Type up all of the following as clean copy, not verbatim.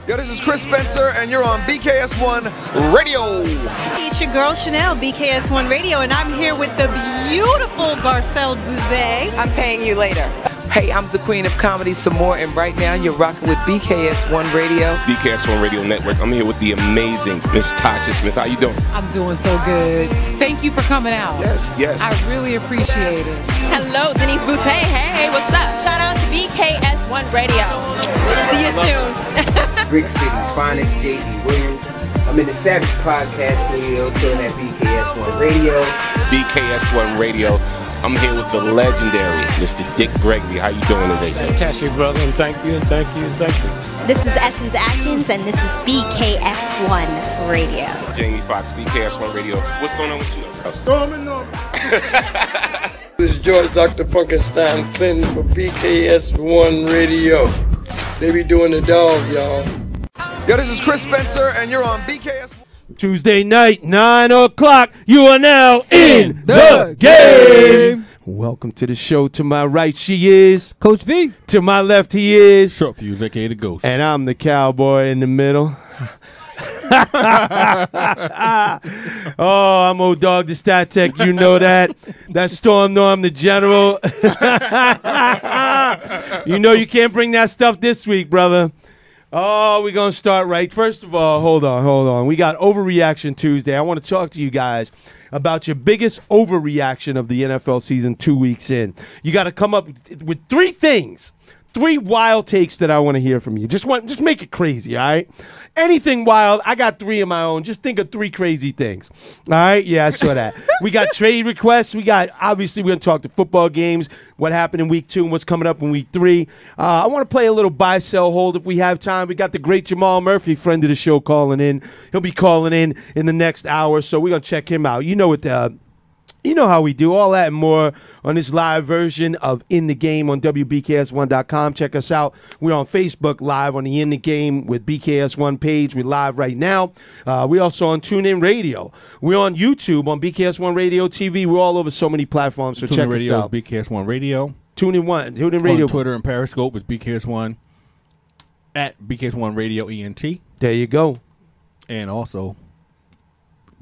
Yo, this is Chris Spencer, and you're on BKS1 Radio. Hey, it's your girl Chanel, BKS1 Radio, and I'm here with the beautiful Garcelle Bouzet. I'm paying you later. Hey, I'm the queen of comedy, some more, and right now you're rocking with BKS1 Radio. BKS1 Radio Network. I'm here with the amazing Miss Tasha Smith. How you doing? I'm doing so good. Thank you for coming out. Yes. I really appreciate it. Hello, Denise Boutte. Hey, what's up? Shout out to BKS1 Radio. See you soon. Brick City's finest, J.D. Williams. I'm in the Savage Podcast Studio, chilling at BKS1 Radio. BKS1 Radio. I'm here with the legendary Mr. Dick Gregory. How you doing today, sir? Fantastic, brother, and thank you. This is Essence Atkins, and this is BKS1 Radio. Jamie Foxx, BKS1 Radio. What's going on with you? Storming over. This is George Dr. Funkenstein Clinton for BKS1 Radio. They be doing the dog, y'all. Yo, this is Chris Spencer, and you're on BKS1. Tuesday night, 9 o'clock. You are now in the game. Welcome to the show. To my right, she is Coach V. To my left, he is Short Fuse, aka the Ghost. And I'm the cowboy in the middle. Oh, I'm old dog the stat tech. You know that. That's Storm Norm the general. You know you can't bring that stuff this week, brother. Oh, we're going to start right. First of all, hold on. We got Overreaction Tuesday. I want to talk to you guys about your biggest overreaction of the NFL season 2 weeks in. You got to come up with three things, three wild takes that I want to hear from you. Just make it crazy, all right? Anything wild, I got three of my own. Just think of three crazy things. All right? Yeah, I saw that. We got trade requests. Obviously, we're going to talk to football games, what happened in week 2 and what's coming up in week 3. I want to play a little buy, sell, hold if we have time. We got the great Jamal Murphy, friend of the show, calling in. He'll be calling in the next hour, so we're going to check him out. You know what you know how we do all that and more on this live version of In the Game on WBKS1.com. Check us out. We're on Facebook Live on the In the Game with BKS1 page. We're live right now. We're also on TuneIn Radio. We're on YouTube on BKS1 Radio TV. We're all over so many platforms, so check us out. BKS1 Radio. TuneIn Radio. On Twitter and Periscope is BKS1 at BKS1 Radio ENT. There you go. And also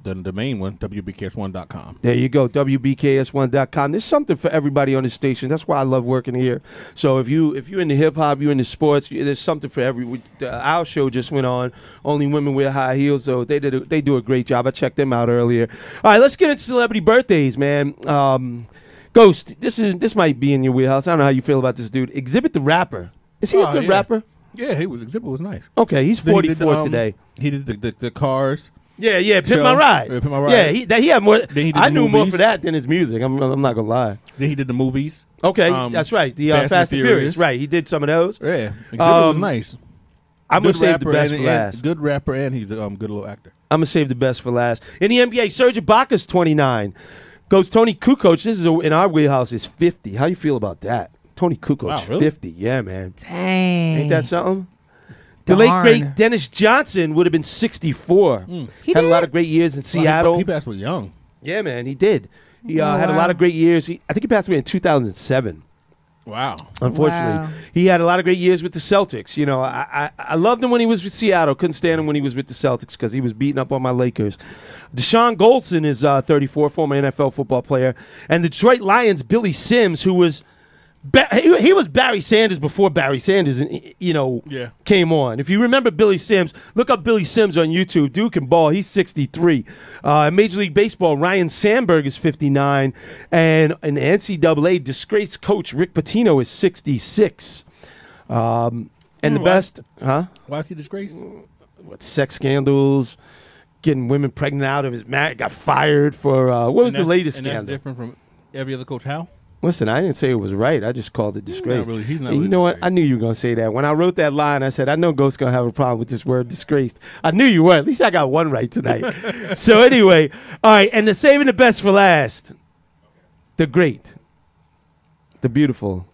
the main one, WBKS1.com. There you go, WBKS1.com. There's something for everybody on the station. That's why I love working here. So if you're into hip-hop, you're into sports, there's something for every. Our show just went on, Only Women Wear High Heels, so they do a great job. I checked them out earlier. All right, let's get into celebrity birthdays, man. Ghost, this might be in your wheelhouse. I don't know how you feel about this dude. Exhibit the Rapper. Is he a good rapper? Yeah, Exhibit was nice. Okay, he's 44 today. He did the Cars. Yeah, Pimp My Ride. Pimp My Ride. Yeah, he had more. I knew more movies. for that than his music. I'm not gonna lie. Then he did the movies. Okay, that's right. The Fast and Furious. Right, he did some of those. Yeah, Exhibit was nice. I'm gonna save the best for last. Good rapper, and he's a good little actor. I'm gonna save the best for last. In the NBA, Serge Ibaka's 29. Goes Tony Kukoc. This is in our wheelhouse. Is 50. How you feel about that? Tony Kukoc, really? 50. Yeah, man. Dang. Ain't that something? The late, great Dennis Johnson would have been 64. Had a lot of great years in Seattle. He passed away young. Yeah, man, he did. He had a lot of great years. I think he passed away in 2007. Wow. Unfortunately. Wow. He had a lot of great years with the Celtics. You know, I loved him when he was with Seattle. Couldn't stand him when he was with the Celtics because he was beating up on my Lakers. Deshaun Goldson is 34, former NFL football player. And the Detroit Lions' Billy Sims, who was he was Barry Sanders before Barry Sanders, came on. If you remember Billy Sims, look up Billy Sims on YouTube. Dude can ball. He's 63. In Major League Baseball, Ryan Sandberg is 59. And in the NCAA, disgraced coach Rick Pitino is 66. And the best, Why is he disgraced? What, sex scandals, getting women pregnant out of his marriage, got fired for, what was the latest scandal? And that's different from every other coach. How? Listen, I didn't say it was right. I just called it disgrace. He's not you really know what? I knew you were going to say that. When I wrote that line, I said, I know Ghost's going to have a problem with this word disgraced. I knew you were. At least I got one right tonight. So anyway, all right, and the saving the best for last. The great, the beautiful,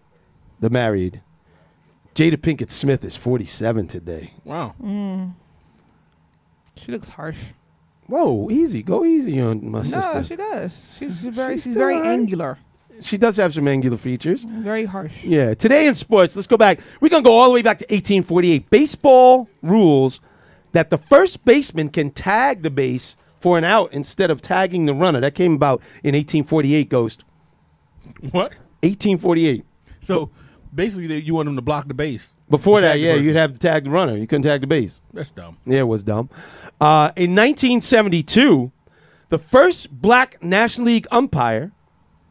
the married. Jada Pinkett Smith is 47 today. Wow. She looks harsh. Whoa, easy. Go easy on my sister. No, she does. She's very angular. She does have some angular features. Very harsh. Yeah. Today in sports, let's go back. We're going to go all the way back to 1848. Baseball rules that the first baseman can tag the base for an out instead of tagging the runner. That came about in 1848, Ghost. What? 1848. So basically, you want him to block the base. Before that, yeah, you'd have to tag the runner. You couldn't tag the base. That's dumb. Yeah, it was dumb. In 1972, the first black National League umpire,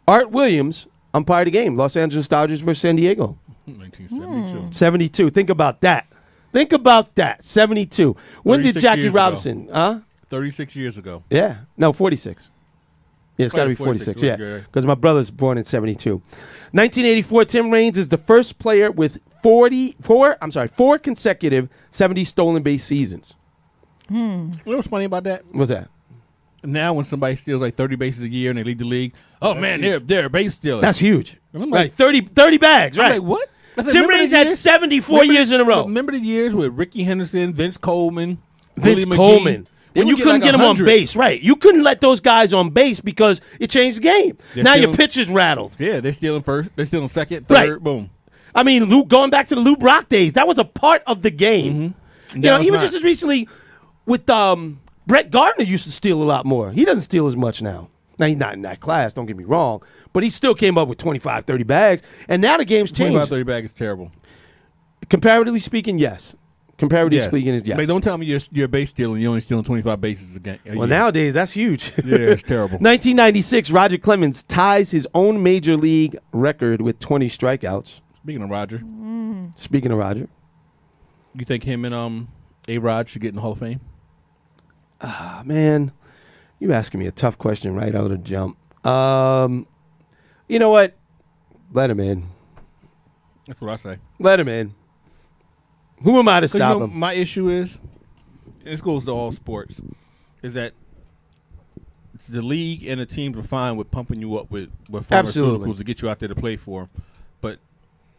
Art Williams, umpired a game. Los Angeles Dodgers versus San Diego. 1972. 72. Think about that. Think about that. 72. When did 36 Jackie years Robinson? 36 years ago. Yeah. No, 46. Yeah, it's got to be 46, 46. Yeah, because my brother's born in 72. 1984, Tim Raines is the first player with four consecutive 70 stolen base seasons. You know what's funny about that? What's that? Now when somebody steals like 30 bases a year and they lead the league, oh man, they're a base stealer. That's huge. And I'm like, right, 30 bags, right? I'm like, what? Tim Raines had 74 years in a row. Remember the years with Ricky Henderson, Vince Coleman, Vince Willie Coleman. McGee? When you couldn't get them on base, right? You couldn't let those guys on base because it changed the game. Now your pitcher's rattled. Yeah, they're stealing first. They're stealing second, third, boom. I mean, going back to the Lou Brock days, that was a part of the game. You know, even just as recently with Brett Gardner used to steal a lot more. He doesn't steal as much now. Now, he's not in that class, don't get me wrong, but he still came up with 25, 30 bags, and now the game's changed. 25, 30 bags is terrible. Comparatively speaking, yes. Comparatively speaking, is yes. But don't tell me you're a base stealer and you're only stealing 25 bases a game. Well, nowadays, that's huge. Yeah, it's terrible. 1996, Roger Clemens ties his own major league record with 20 strikeouts. Speaking of Roger. Speaking of Roger. You think him and A-Rod should get in the Hall of Fame? Man, you asking me a tough question right out of the jump. You know what? Let him in. That's what I say. Let him in. Who am I to stop him? My issue is, and this goes to all sports, is that the league and the teams are fine with pumping you up with pharmaceuticals to get you out there to play for. But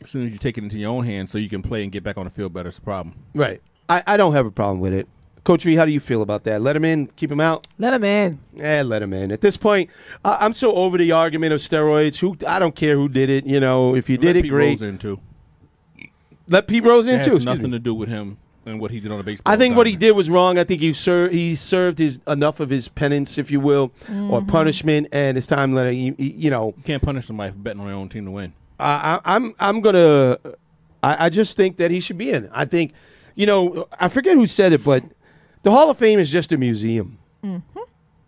as soon as you take it into your own hands so you can play and get back on the field better, it's a problem. Right. I don't have a problem with it. Coach V, how do you feel about that? Let him in? Keep him out? Let him in. Yeah, let him in. At this point, I'm so over the argument of steroids. I don't care who did it. You know, if you did it, great. Rose in too. Let Pete Rose in, too. It has nothing to do with him and what he did on the baseball. I think what he did was wrong. I think he served enough of his penance, if you will, or punishment, and it's time to let him, You can't punish somebody for betting on their own team to win. I just think that he should be in. I think, I forget who said it, but the Hall of Fame is just a museum.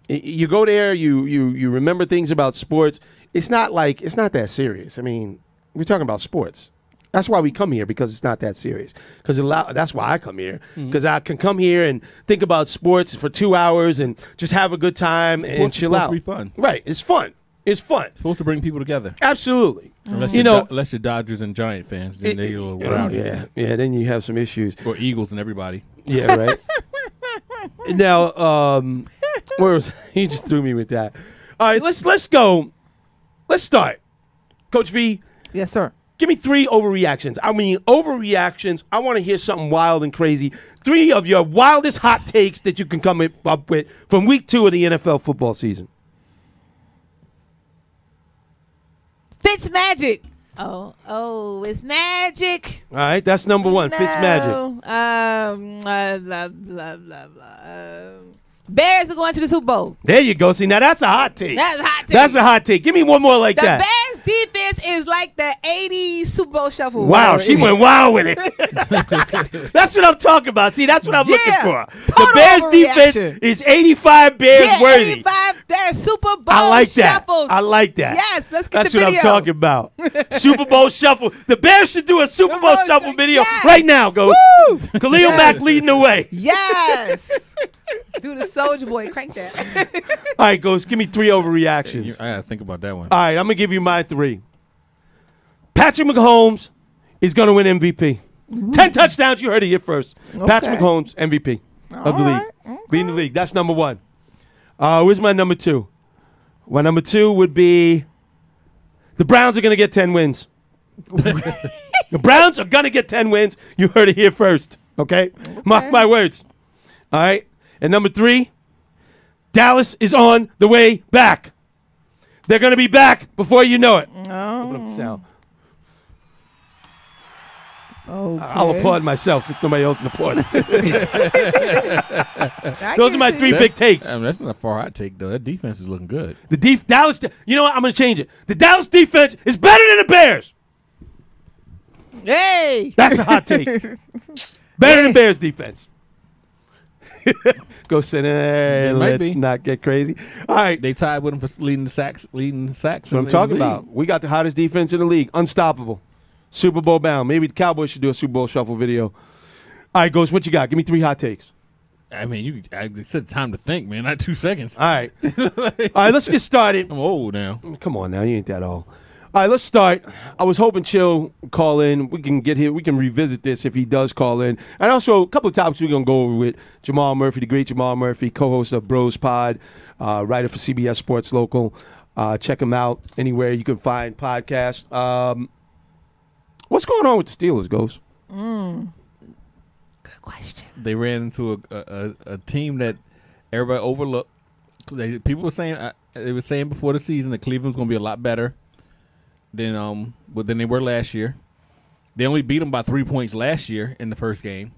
You go there, you remember things about sports. It's not that serious. I mean, we're talking about sports. That's why we come here, because it's not that serious. That's why I come here, because I can come here and think about sports for 2 hours and just have a good time and chill out. It's supposed to be fun. Right. It's fun. It's fun. It's supposed to bring people together. Absolutely. Unless you're Dodgers and Giant fans, then they get a little rowdy. Yeah, then you have some issues. Or Eagles and everybody. Yeah, right. Now, where was he? Just threw me with that. All right, let's go. Let's start. Coach V. Yes, sir. Give me 3 overreactions. I mean, overreactions. I want to hear something wild and crazy. 3 of your wildest hot takes that you can come up with from week 2 of the NFL football season. Fitzmagic. Oh, it's magic. All right, that's number 1. No. Fitzmagic. Blah, blah, blah, blah. Bears are going to the Super Bowl. There you go. See, now that's a hot take. That's a hot take. That's a hot take. Give me one more like that. The Bears defense is like the 80s Super Bowl shuffle. Wow, she went wild with it. That's what I'm talking about. See, that's what I'm looking for. The Bears defense is 85 Bears worthy. 85 Bears Super Bowl I like that. shuffle. I like that. Yes, let's get That's the video. what I'm talking about. Super Bowl shuffle. The Bears should do a Super Bowl shuffle video right now, Ghost. Woo! Khalil Mack leading the way. Yes. Do the Soldier Boy. Crank that. All right, Ghost, give me 3 overreactions. I got to think about that one. All right, I'm going to give you my 3. Patrick Mahomes is going to win MVP. 10 touchdowns. You heard it here first. Okay. Patrick Mahomes, MVP of the league. Okay. Leading the league. That's number 1. Where's my number 2? My number 2 would be the Browns are going to get 10 wins. The Browns are going to get 10 wins. You heard it here first. Okay? Mark my words. All right? And number 3, Dallas is on the way back. They're going to be back before you know it. Open up the sound. Okay. I'll applaud myself since nobody else is applauding. Those are my three big takes. I mean, that's not a far hot take, though. That defense is looking good. The Dallas. You know what? I'm going to change it. The Dallas defense is better than the Bears. Hey, that's a hot take. Better than Bears defense. Go sit in. Hey, let's not get crazy. All right, they tied with him for leading the sacks. That's what I'm talking about. We got the hottest defense in the league, unstoppable. Super Bowl bound. Maybe the Cowboys should do a Super Bowl shuffle video. All right, Ghost, what you got? Give me 3 hot takes. I mean, I said time to think, man. Not 2 seconds. All right. All right, let's get started. I'm old now. Come on now. You ain't that old. All right, let's start. I was hoping Chill would call in. We can get here. We can revisit this if he does call in. And also, a couple of topics we're going to go over with Jamal Murphy, the great Jamal Murphy, co-host of Bros Pod, writer for CBS Sports Local. Check him out anywhere you can find podcasts. What's going on with the Steelers, Ghost? Good question. They ran into a team that everybody overlooked. People were saying they were saying before the season that Cleveland was going to be a lot better than they were last year. They only beat them by 3 points last year in the first game,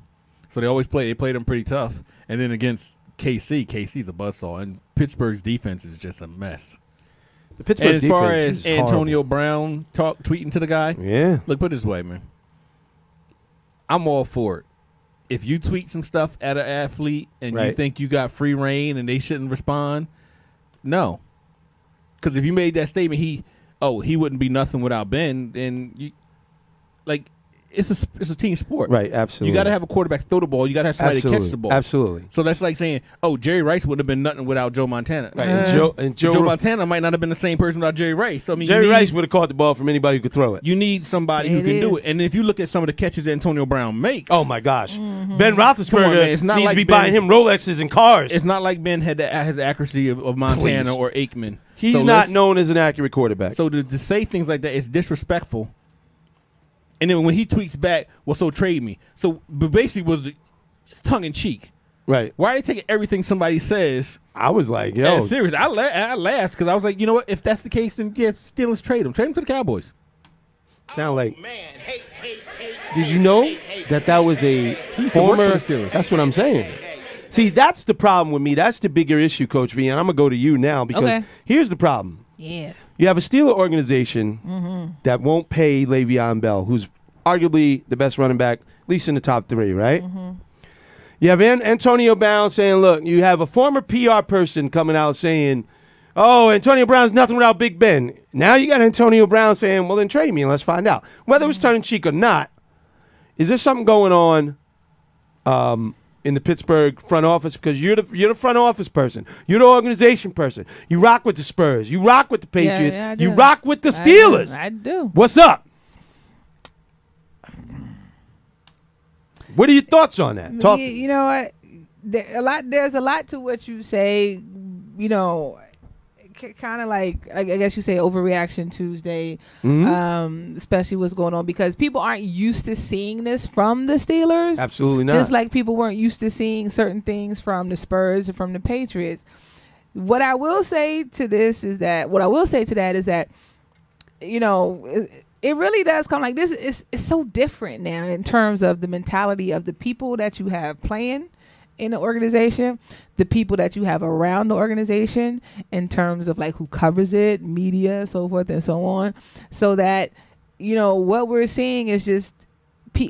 so they played them pretty tough. And then against KC's a buzzsaw, and Pittsburgh's defense is just a mess. The Pittsburgh and as far defense as is Antonio horrible. Brown tweeting to the guy, yeah. Look, put it this way, man. I'm all for it. If you tweet some stuff at an athlete and you think you got free reign and they shouldn't respond, no. Because if you made that statement, he wouldn't be nothing without Ben, then it's a team sport. Right, absolutely. You got to have a quarterback throw the ball. You got to have somebody to catch the ball. Absolutely. So that's like saying, Jerry Rice wouldn't have been nothing without Joe Montana. Right. Joe Montana might not have been the same person without Jerry Rice. So I mean, Jerry Rice would have caught the ball from anybody who could throw it. You need somebody who can do it. And if you look at some of the catches Antonio Brown makes, oh my gosh, Ben Roethlisberger it's not needs like to be Ben, buying him Rolexes and cars. It's not like Ben had his accuracy of Montana or Aikman. He's not known as an accurate quarterback. So to say things like that is disrespectful. And then when he tweets back, well, so trade me. So but basically it's tongue in cheek. Right. Why are they taking everything somebody says? I was like, yo. Serious. I laughed because I was like, you know what? If that's the case, then yeah, Steelers trade him. Trade him to the Cowboys. Sound like. Did you know that was a former Steelers? That's what I'm saying. See, that's the problem with me. That's the bigger issue, Coach V. And I'm going to go to you now because here's the problem. Yeah. You have a Steeler organization that won't pay Le'Veon Bell, who's arguably the best running back, at least in the top 3, right? You have Antonio Brown saying, look, you have a former PR person coming out saying, oh, Antonio Brown's nothing without Big Ben. Now you got Antonio Brown saying, well, then trade me and let's find out. Whether it was tongue-in-cheek or not, is there something going on in the Pittsburgh front office? Because you're the front office person. You're the organization person. You rock with the Spurs. You rock with the Patriots. Yeah, I do. You rock with the Steelers. I do. What's up? What are your thoughts on that? Talk. You know what? There's a lot to what you say. You know, kind of like I guess you say overreaction Tuesday, especially what's going on because people aren't used to seeing this from the Steelers. Absolutely not. Just like people weren't used to seeing certain things from the Spurs or from the Patriots. What I will say to that is that, you know, it really does come like this. It's so different now in terms of the mentality of the people that you have playing in the organization, the people that you have around the organization in terms of like who covers it, media, so forth and so on. So that, you know, what we're seeing is just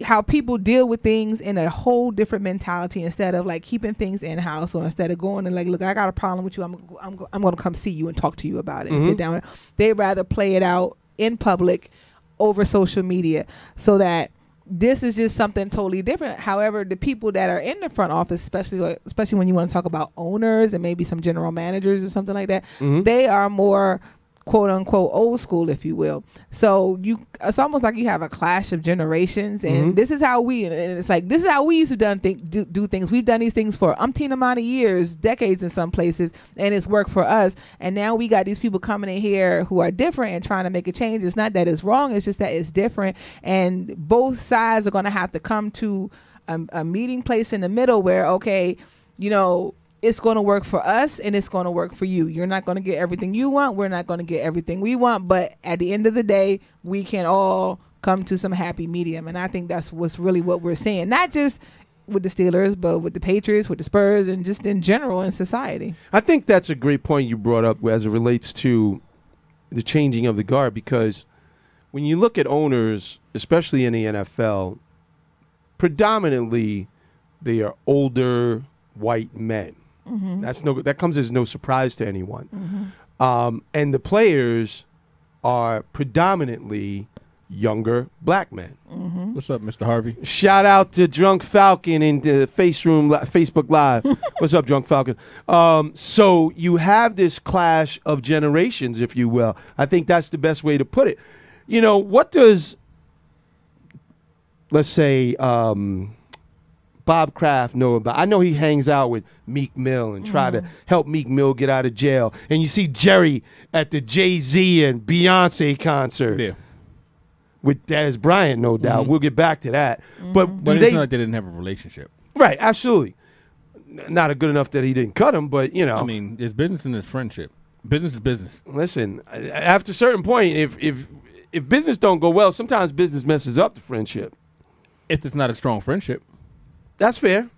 how people deal with things in a whole different mentality instead of like keeping things in house or instead of going and like, look, I got a problem with you. I'm going to come see you and talk to you about it and sit down. They'd rather play it out in public over social media so that this is just something totally different. However, the people that are in the front office, especially when you want to talk about owners and maybe some general managers or something like that, they are more quote unquote old school, if you will. So it's almost like you have a clash of generations, and this is how we used to do things. We've done these things for umpteen amount of years, decades in some places, and it's worked for us. And now we got these people coming in here who are different and trying to make a change. It's not that it's wrong, it's just that it's different, and both sides are going to have to come to a meeting place in the middle where, okay, you know, it's going to work for us and it's going to work for you. You're not going to get everything you want. We're not going to get everything we want. But at the end of the day, we can all come to some happy medium. And I think that's what's really what we're seeing. Not just with the Steelers, but with the Patriots, with the Spurs, and just in general in society. I think that's a great point you brought up as it relates to the changing of the guard, because when you look at owners, especially in the NFL, predominantly they are older white men. That comes as no surprise to anyone. And the players are predominantly younger black men. What's up, Mr. Harvey? Shout out to Drunk Falcon in the Facebook Live. What's up, Drunk Falcon? So you have this clash of generations, if you will. I think that's the best way to put it. You know, what does, let's say, Bob Kraft know about? I know he hangs out with Meek Mill and try to help Meek Mill get out of jail. And you see Jerry at the Jay-Z and Beyonce concert. Yeah. With Dez Bryant, no doubt. We'll get back to that. But it's not like they didn't have a relationship. Right, absolutely. Not good enough that he didn't cut him, but, you know. I mean, there's business in this friendship. Business is business. Listen, after a certain point, if business don't go well, sometimes business messes up the friendship. If it's not a strong friendship. That's fair.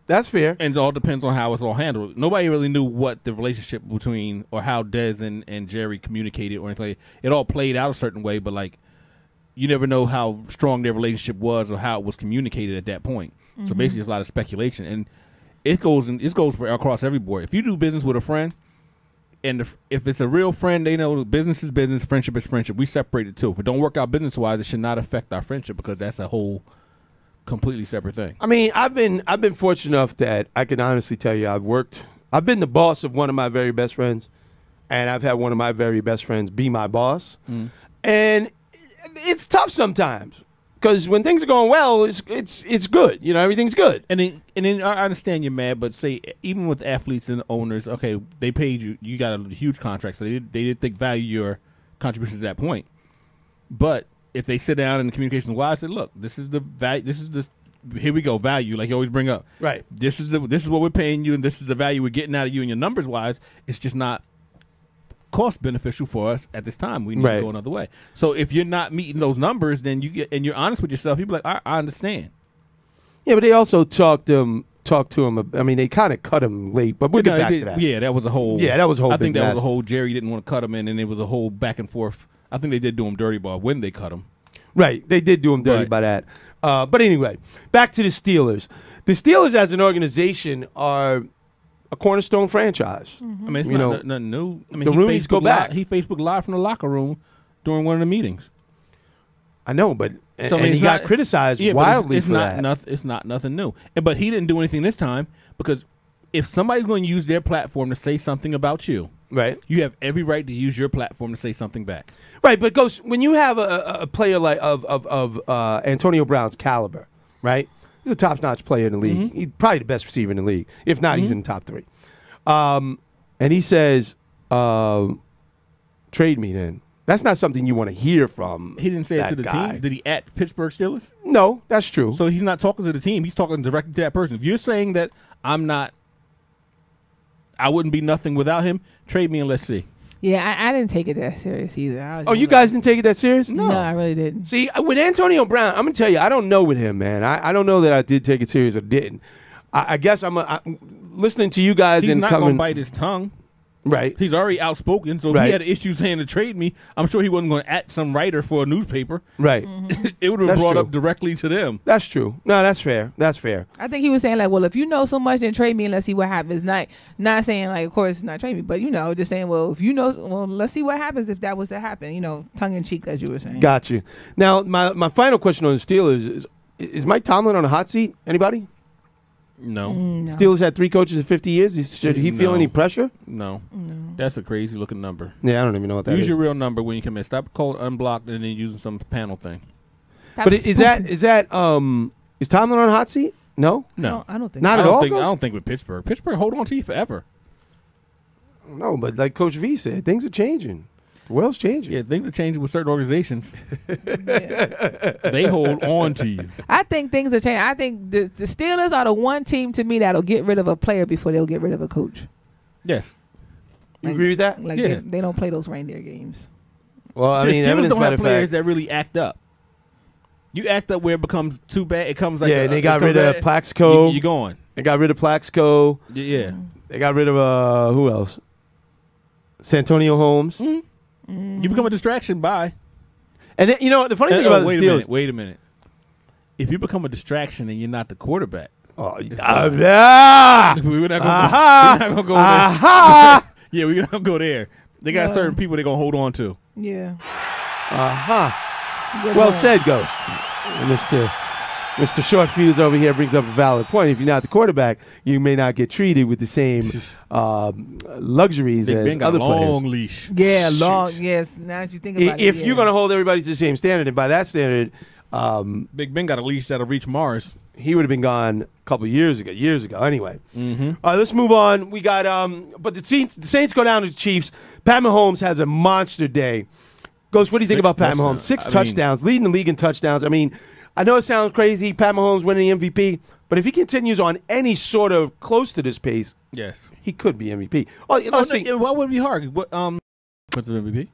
That's fair. And it all depends on how it's all handled. Nobody really knew what the relationship between or how Dez and Jerry communicated or anything. It all played out a certain way, but like you never know how strong their relationship was or how it was communicated at that point. So basically, it's a lot of speculation, and it goes for across every board. If you do business with a friend, and if it's a real friend, they know business is business, friendship is friendship. We separate it too. If it don't work out business wise, it should not affect our friendship because that's a whole completely separate thing. I mean, I've been fortunate enough that I can honestly tell you I've been the boss of one of my very best friends, and I've had one of my very best friends be my boss. And it's tough sometimes because when things are going well, it's good. You know, everything's good. And then I understand you're mad, but say even with athletes and owners, okay, they paid you, you got a huge contract, so they didn't think value your contributions at that point. But if they sit down and the communication's wise, say, look, this is the value, here we go, value, like you always bring up. Right. This is what we're paying you, and this is the value we're getting out of you, and your numbers wise, it's just not cost beneficial for us at this time. We need to go another way. So if you're not meeting those numbers, then and you're honest with yourself, you'll be like, I understand. Yeah, but they also talked to him. I mean, they kind of cut him late, but we'll get back to that. Yeah, that was a whole. Yeah, that was a whole. I think that was a whole. Jerry didn't want to cut him in, and it was a whole back and forth. I think they did do him dirty by when they cut him. Right, they did do him dirty by that. But anyway, back to the Steelers. The Steelers as an organization are a cornerstone franchise. I mean, it's nothing new. I mean, the Rooneys go back. He Facebook Live from the locker room during one of the meetings. I know, but so, I mean, he got criticized wildly for that. It's not nothing new. But he didn't do anything this time because if somebody's going to use their platform to say something about you, right, you have every right to use your platform to say something back. Right, but Ghost, when you have a player like of Antonio Brown's caliber, right? He's a top-notch player in the league. He's probably the best receiver in the league. If not, he's in the top 3. And he says, trade me then. That's not something you want to hear from. He didn't say it to the guy. team. Did he at Pittsburgh Steelers? No, that's true. So he's not talking to the team. He's talking directly to that person. If you're saying that I wouldn't be nothing without him, trade me and let's see. Yeah, I didn't take it that serious either. Oh, you guys didn't take it that serious? No, I really didn't. See, with Antonio Brown, I'm going to tell you, I don't know with him, man. I don't know that I did take it serious or didn't. I guess I'm listening to you guys. He's not going to bite his tongue. Right. He's already outspoken, so if he had an issue saying to trade me, I'm sure he wasn't going to at some writer for a newspaper. Right. It would have been brought up directly to them. That's true. No, that's fair. That's fair. I think he was saying, like, well, if you know so much, then trade me and let's see what happens. Not saying, like, of course, not trade me, but, just saying, well, if you know, well, let's see what happens if that was to happen, tongue-in-cheek, as you were saying. Got you. Now, my final question on the Steelers is Mike Tomlin on a hot seat? Anybody? No. Steelers had 3 coaches in 50 years. Should he feel any pressure? No. That's a crazy looking number. Yeah, I don't even know what that is. Use your real number when you come in. Stop calling unblocked and then using some panel thing. But is Tomlin on a hot seat? No? No. I don't think Not at all? I don't think with Pittsburgh. Pittsburgh hold on to you forever. No, but like Coach V said, things are changing. The world's changing. Yeah, things are changing with certain organizations. They hold on to you. I think things are changing. I think the Steelers are the one team to me that'll get rid of a player before they'll get rid of a coach. Yes. You agree with that? Like Yeah. they don't play those reindeer games. Well, I mean, Steelers don't have matter of players fact, that really act up. You act up where it becomes too bad. It comes like they got rid of Plaxico. You're going. They got rid of Plaxico. Yeah. They got rid of who else? Santonio Holmes. You become a distraction. Bye. And then, the funny thing about the Steelers. Wait a minute. If you become a distraction and you're not the quarterback, yeah. we're not going to go there. Yeah, we're not going to go there. They got certain people they're going to hold on to. Yeah. Well said, Ghost. Mr. Short Fuse over here brings up a valid point. If you're not the quarterback, you may not get treated with the same luxuries Big as Ben got other a long players. leash. Yeah, long. Yes. Now that you think about it, If you're going to hold everybody to the same standard, and by that standard, Big Ben got a leash that'll reach Mars. he would have been gone a couple of years ago. Anyway. All right, let's move on. We got but the Saints go down to the Chiefs. Pat Mahomes has a monster day. Ghost, what do you think about Pat Mahomes? 6 touchdowns, leading the league in touchdowns. I mean, I know it sounds crazy, Pat Mahomes winning the MVP, but if he continues on any sort of close to this pace, yes, he could be MVP. Oh, let's see. Why would it be hard? What defensive MVP?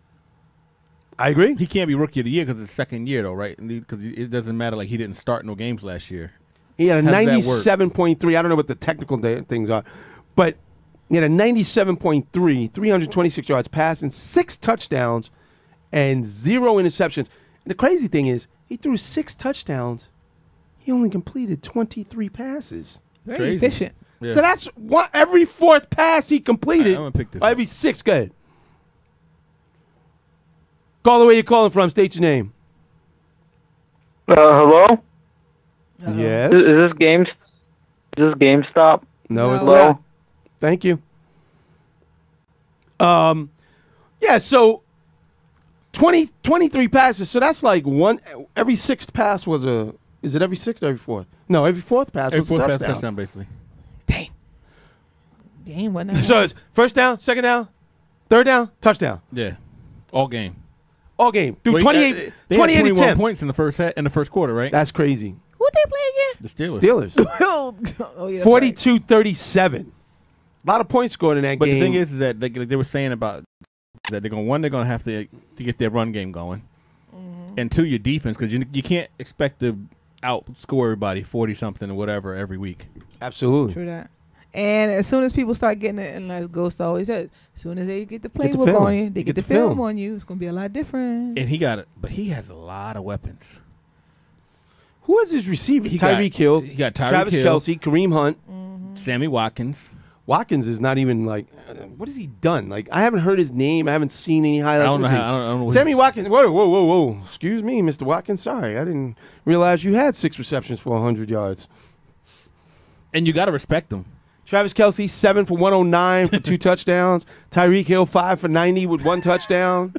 I agree. He can't be rookie of the year because it's second year though, right? Because it doesn't matter. Like he didn't start no games last year. He had a 97.3. I don't know what the technical things are, but he had a 97.3, 326 yards passing, 6 touchdowns, and 0 interceptions. And the crazy thing is, he threw 6 touchdowns. He only completed 23 passes. Very efficient. Yeah. So that's every 4th pass he completed. I'm gonna pick this. Every 6th. Go ahead. Call the way you're calling from. State your name. Hello? Yes. Is this GameStop? No, it's Hello? not. Thank you. Yeah, so 23 passes. So that's like every 6th pass was is it every 6th or every 4th? No, every 4th pass was a touchdown. Touchdown, basically. Game wasn't. So it's first down, second down, third down, touchdown. Yeah, all game. All game. Through 28 they had 21 attempts. points in the first quarter, right? That's crazy. Who'd they play again? The Steelers. Oh, yeah, 42-37. A lot of points scored in that But game. the thing is that they were saying about that they're going to have to get their run game going, and 2, your defense, because you can't expect to outscore everybody 40 something or whatever every week. Absolutely. True that. And as soon as people start getting it, and like Ghost always says, as soon as they get the playbook on you, they get the film on you, it's gonna be a lot different. And he got it, but he has a lot of weapons. Who is his receivers? Tyreek Hill. He got Travis Kelce, Kareem Hunt, Sammy Watkins. Watkins is not even like. What has he done? Like I haven't heard his name. I haven't seen any highlights. I don't know. Sammy Watkins. Whoa! Excuse me, Mr. Watkins. Sorry, I didn't realize you had 6 receptions for 100 yards. And you got to respect him. Travis Kelce, 7 for 109 for 2 touchdowns. Tyreek Hill, 5 for 90 with 1 touchdown.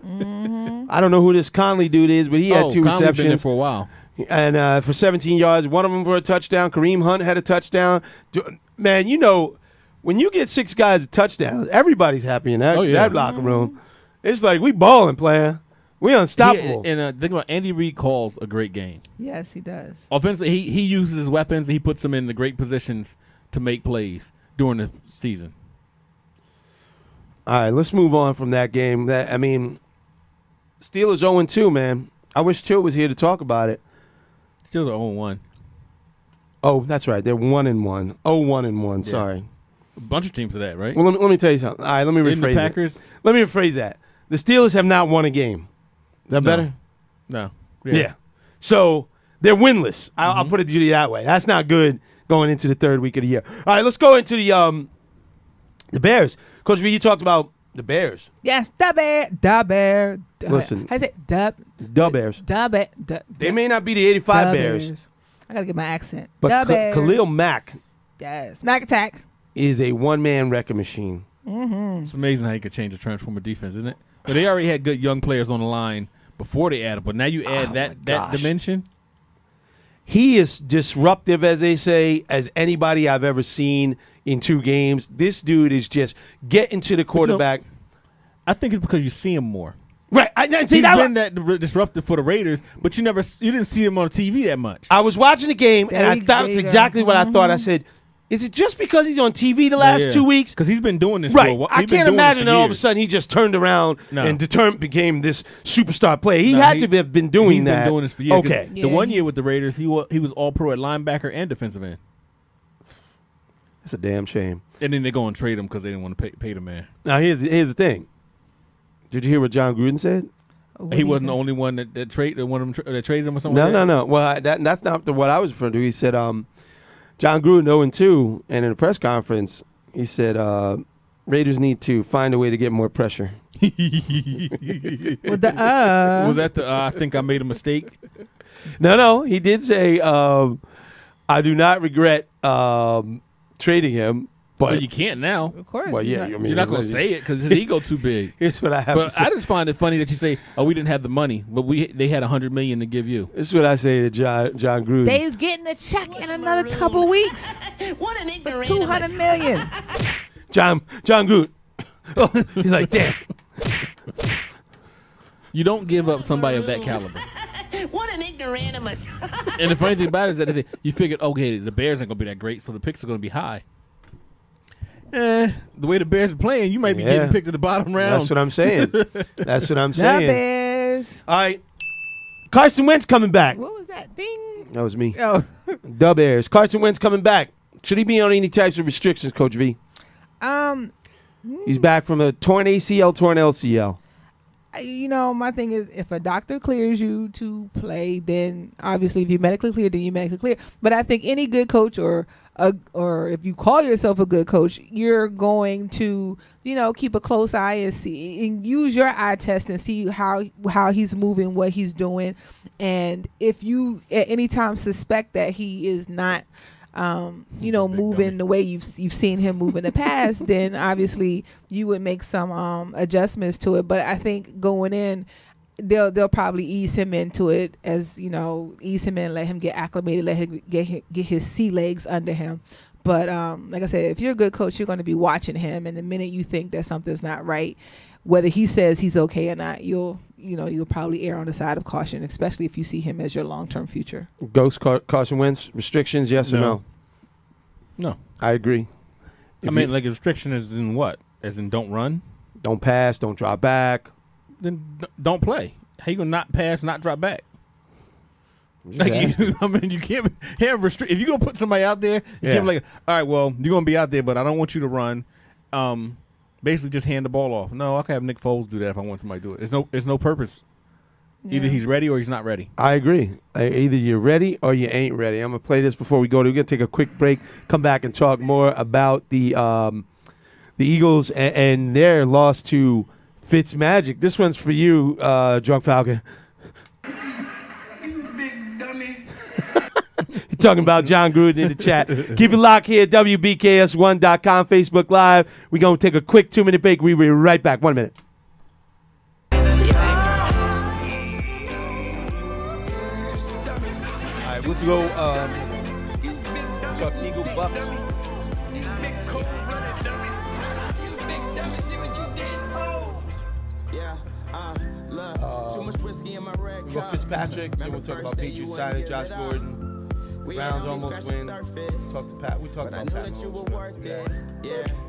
I don't know who this Conley dude is, but he had 2 Conley's receptions been there for a while. And for 17 yards, one of them for a touchdown. Kareem Hunt had a touchdown. Man, when you get 6 guys touchdowns, everybody's happy in that locker room. It's like we balling, player. We unstoppable. And think about Andy Reid calls a great game. Yes, he does. Offensively, he uses his weapons. And he puts them in the great positions to make plays during the season. All right, let's move on from that game. Steelers 0-2, man. I wish Chill was here to talk about it. Steelers are 0-1. Oh, that's right. They're 1-1. 0-1-1. Yeah. Sorry. A bunch of teams of that, right? Well, let me tell you something. All right, let me rephrase the Packers? it. Let me rephrase that. The Steelers have not won a game. Is that better? No. Yeah. So they're winless. I'll put it to you that way. That's not good going into the 3rd week of the year. All right, let's go into the Bears. Coach V, you talked about the Bears. Yes, the bear. Listen. How is it? The Bears. They may not be the 85 Bears. I got to get my accent. But Khalil Mack. Yes. Mack attack. Is a one-man wrecking machine. It's amazing how you could change a transformer defense, isn't it? But they already had good young players on the line before they added, but now you add that dimension. He is disruptive, as they say, as anybody I've ever seen in 2 games. This dude is just getting to the quarterback. I think it's because you see him more. Right. He's been that disruptive for the Raiders, but you didn't see him on TV that much. I was watching the game, and I thought it's exactly what I thought. I said, is it just because he's on TV the last 2 weeks? Because he's been doing this right. for a while. I can't imagine that all of a sudden he just turned around and became this superstar player. He had to have been doing that. He's been doing this for years. Okay. The 1 year with the Raiders, he was all pro at linebacker and defensive end. That's a damn shame. And then they go and trade him because they didn't want to pay the man. Now, here's the thing. Did you hear what John Gruden said? He wasn't the only one that traded him or something. No. Well, that's not what I was referring to. He said, John Gruden 0-2, and in a press conference, he said, Raiders need to find a way to get more pressure. With the Was that the I think I made a mistake? No. He did say, I do not regret trading him. But you can't now. Of course. Well, yeah. I mean, you're not going to say it because his ego too big. Here's what I have to say. But I just find it funny that you say, "Oh, we didn't have the money, but they had $100 million to give you." This is what I say to John Gruden. They's getting a check in another couple weeks. For $200 million. John Gruden. He's like, damn. You don't give up somebody of that caliber. What an ignoramus. And the funny thing about it is that you figured, okay, the Bears ain't going to be that great, so the picks are going to be high. The way the Bears are playing, you might be getting picked at the bottom round. That's what I'm saying. That's what I'm The saying. Bears. All right. Carson Wentz coming back. What was that? Ding. That was me. Oh. The Bears. Carson Wentz coming back. Should he be on any types of restrictions, Coach V? He's back from a torn ACL, torn LCL. My thing is, if a doctor clears you to play, then obviously if you're medically cleared, then you're medically cleared. But I think any good coach or if you call yourself a good coach, you're going to, keep a close eye and see and use your eye test and see how he's moving, what he's doing. And if you at any time suspect that he is not moving the way you've seen him move in the past, then obviously you would make some adjustments to it. But I think going in, they'll probably ease him into it, ease him in, let him get acclimated, let him get his sea legs under him. But like I said, if you're a good coach, you're going to be watching him, and the minute you think that something's not right, whether he says he's okay or not, you'll probably err on the side of caution, especially if you see him as your long-term future. Ghost Carson Wentz restrictions, yes or no? No. I agree. Like a restriction is in what? As in don't run? Don't pass, don't drop back. Then don't play. How you gonna not pass, not drop back? You can't have restrict. If you gonna put somebody out there, you can't be like, all right, well, you're gonna be out there, but I don't want you to run. Basically, just hand the ball off. No, I can have Nick Foles do that if I want somebody to do it. There's no purpose. Yeah. Either he's ready or he's not ready. I agree. Either you're ready or you ain't ready. I'm gonna play this before we go. We're gonna take a quick break. Come back and talk more about the Eagles and their loss to Fitzmagic. This one's for you, Drunk Falcon. You big dummy. You're talking about John Gruden in the chat. Keep it locked here at WBKS1.com, Facebook Live. We're going to take a quick 2-minute break. We'll be right back. 1 minute. All right, we'll go talk Eagle Bucks. We go Fitzpatrick, then we'll talk about Patriots signing Josh Gordon. Browns almost win. Talk to Pat. We talked about Pat. It's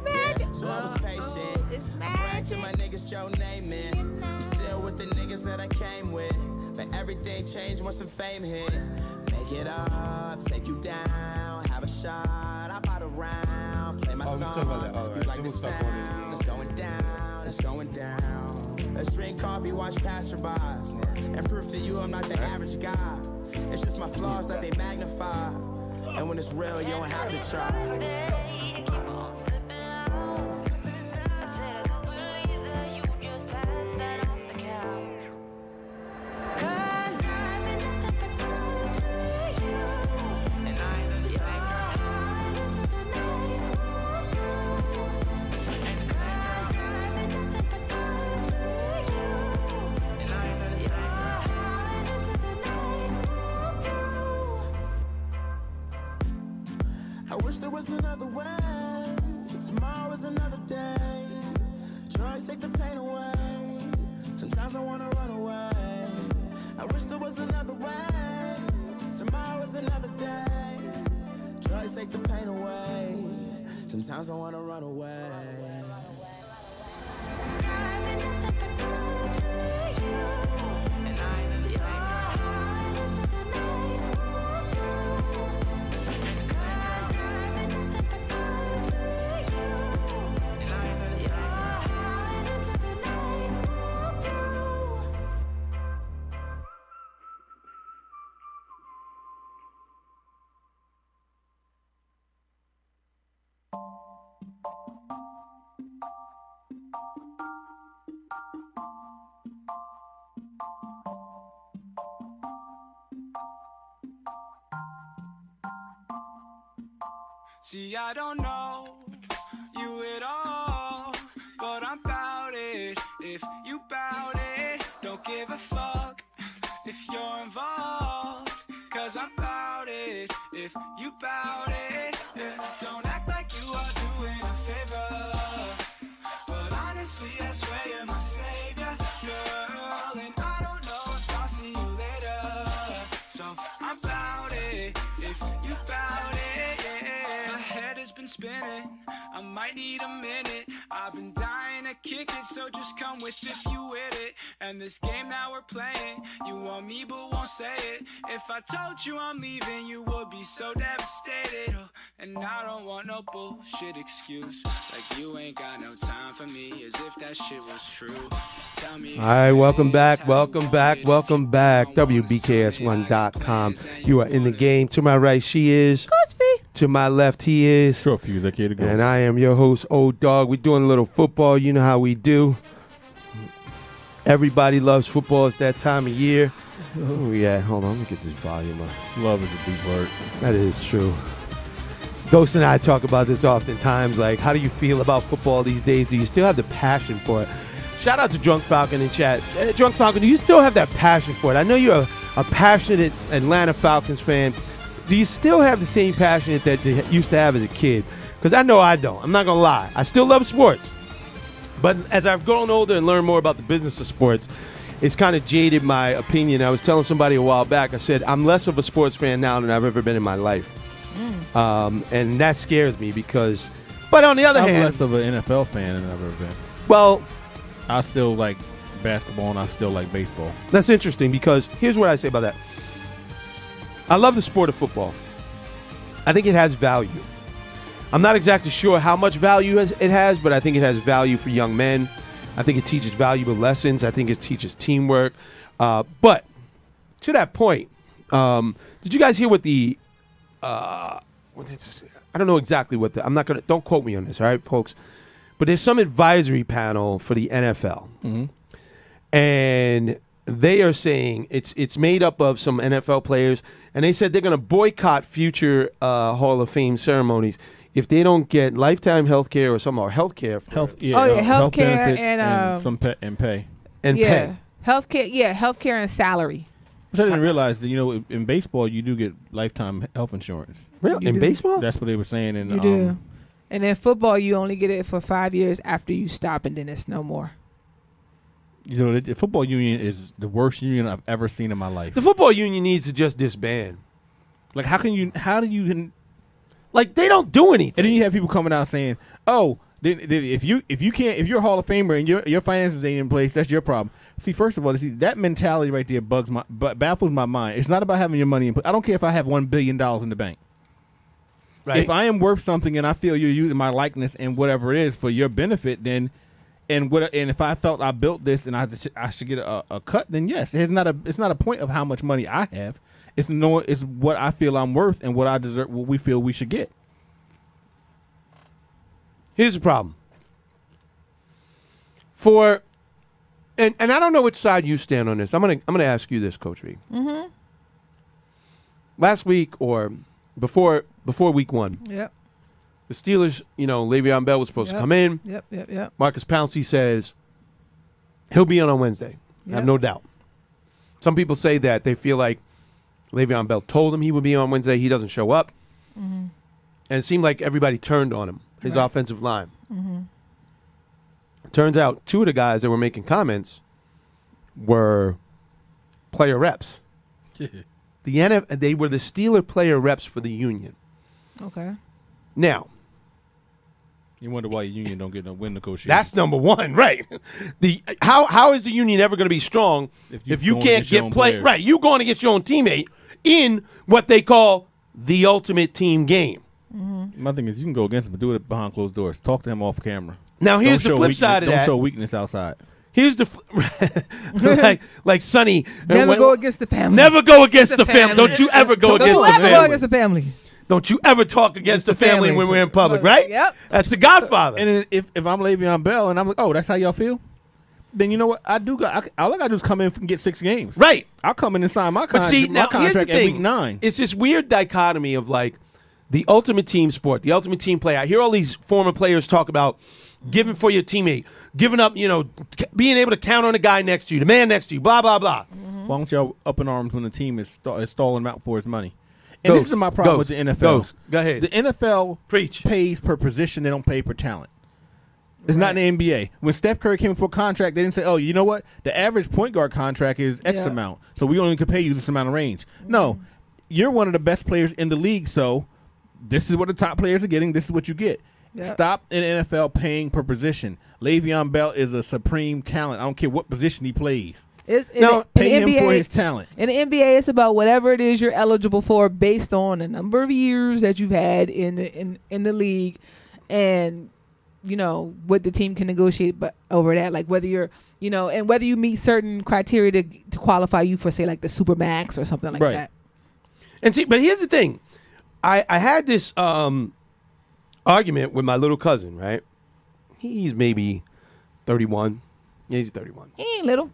magic. So I was patient. It's magic. To my niggas, Joe Namath. I'm still with the niggas that I came with. But everything changed once some fame hit. Make it up, take you down, have a shot, I bought a round, play my song. You like the sound? It's going down, it's going down. Let's drink coffee, watch passerbys, and prove to you I'm not the average guy. It's just my flaws that they magnify, and when it's real, you don't have to try. I wish there was another way. Tomorrow is another day. Joys take the pain away. Sometimes I wanna is another way. Tomorrow is another day. Drugs take the pain away. Sometimes I wanna run away. See, I don't know you at all, but I'm bout it. If you bout it, don't give a fuck if you're involved, cause I'm bout it. If you bout it, yeah. Don't act like you are doing a favor, but honestly, I swear you're my savior, girl. And I don't know if I'll see you later, so I'm bout it. If you bout it, yeah. My head has been spinning, I might need a minute. I've been dying to kick it, so just come with if you with it. And this game that we're playing, you want me but won't say it. If I told you I'm leaving, you would be so devastated. Oh, and I don't want no bullshit excuse, like you ain't got no time for me, as if that shit was true. Just tell me. All right, welcome back. WBKS1.com. You are in the game. To my right, she is. Coach B. To my left, he is. Short fuse, okay to go. And I am your host, Old Dog. We're doing a little football. You know how we do. Everybody loves football. It's that time of year. Oh, yeah. Hold on. Let me get this volume up. Love is a deep word. That is true. Ghost and I talk about this oftentimes. Like, how do you feel about football these days? Do you still have the passion for it? Shout out to Drunk Falcon in chat. Drunk Falcon, do you still have that passion for it? I know you're a passionate Atlanta Falcons fan. Do you still have the same passion that you used to have as a kid? Because I know I don't. I'm not going to lie. I still love sports. But as I've grown older and learned more about the business of sports, it's kind of jaded my opinion. I was telling somebody a while back, I said, I'm less of a sports fan now than I've ever been in my life. And that scares me because, but on the other hand. I'm less of an NFL fan than I've ever been. Well, I still like basketball and I still like baseball. That's interesting because here's what I say about that. I love the sport of football. I think it has value. I'm not exactly sure how much value it has, but I think it has value for young men. I think it teaches valuable lessons. I think it teaches teamwork. But to that point, did you guys hear what the I don't know exactly what I'm not gonna. Don't quote me on this, all right, folks. But there's some advisory panel for the NFL, and they are saying it's made up of some NFL players, and they said they're going to boycott future Hall of Fame ceremonies if they don't get lifetime health care or some or health care. Health care and some pay. And pay. Healthcare and salary. Which I didn't realize that, in baseball you do get lifetime health insurance. Really? In baseball? That's what they were saying. You do. And in football, you only get it for 5 years after you stop, and then it's no more. The football union is the worst union I've ever seen in my life. The football union needs to just disband. Like, how do you? Like, they don't do anything. And then you have people coming out saying, "Oh, if you're a Hall of Famer and your finances ain't in place, that's your problem." See, first of all, that mentality right there baffles my mind. It's not about having your money in place. I don't care if I have $1 billion in the bank. Right. If I am worth something and I feel you're using my likeness and whatever it is for your benefit, then and if I felt I built this and I should get a cut, then yes, it's not a point of how much money I have. It's what I feel I'm worth and what I deserve, what we feel we should get. Here's the problem. And I don't know which side you stand on this. I'm gonna ask you this, Coach B. Mm-hmm. Last week or before week 1. Yep. The Steelers, Le'Veon Bell was supposed to come in. Yep. Marcus Pouncey says he'll be on Wednesday. I have no doubt. Some people say that they feel like Le'Veon Bell told him he would be on Wednesday. He doesn't show up. Mm-hmm. And it seemed like everybody turned on him, his offensive line. Mm-hmm. Turns out 2 of the guys that were making comments were player reps. They were the Steeler player reps for the union. Okay. Now, you wonder why your union don't get no win negotiations. that's number one, right? How is the union ever going to be strong if you can't get play? Right, you going against your own teammate in what they call the ultimate team game. My thing is, you can go against him, but do it behind closed doors. Talk to him off camera. Now, here's the flip side of that. Don't show weakness outside. Here's the like Sonny. Never go against the family. Never go against the family. Don't you ever go against the family. Don't ever go against the family. Don't you ever talk against the family when we're in public, right? Yep. That's the Godfather. And if I'm Le'Veon Bell and I'm like, oh, that's how y'all feel, then you know what? All I got to do is come in and get 6 games. Right. I'll come in and sign my But see, now, here's the contract at thing. week 9. It's this weird dichotomy of like the ultimate team sport, the ultimate team play. I hear all these former players talk about giving for your teammate, giving up, being able to count on the guy next to you, the man next to you, blah, blah, blah. Why don't y'all up in arms when the team is stalling him out for his money? And this is my problem with the NFL. Go ahead. The NFL pays per position. They don't pay per talent. It's not in the NBA. When Steph Curry came for a contract, they didn't say, oh, you know what? The average point guard contract is X amount, so we only can pay you this amount of range. No, you're one of the best players in the league, so this is what the top players are getting. This is what you get. Yep. Stop in the NFL paying per position. Le'Veon Bell is a supreme talent. I don't care what position he plays. Pay him for his talent. In the NBA, it's about whatever it is you're eligible for based on the number of years that you've had in the league, and what the team can negotiate over that, like whether you're and whether you meet certain criteria to qualify you for, say, like the Supermax or something like that. And see, but here's the thing. I had this argument with my little cousin, right? He's maybe 31. Yeah, he's 31. He ain't little.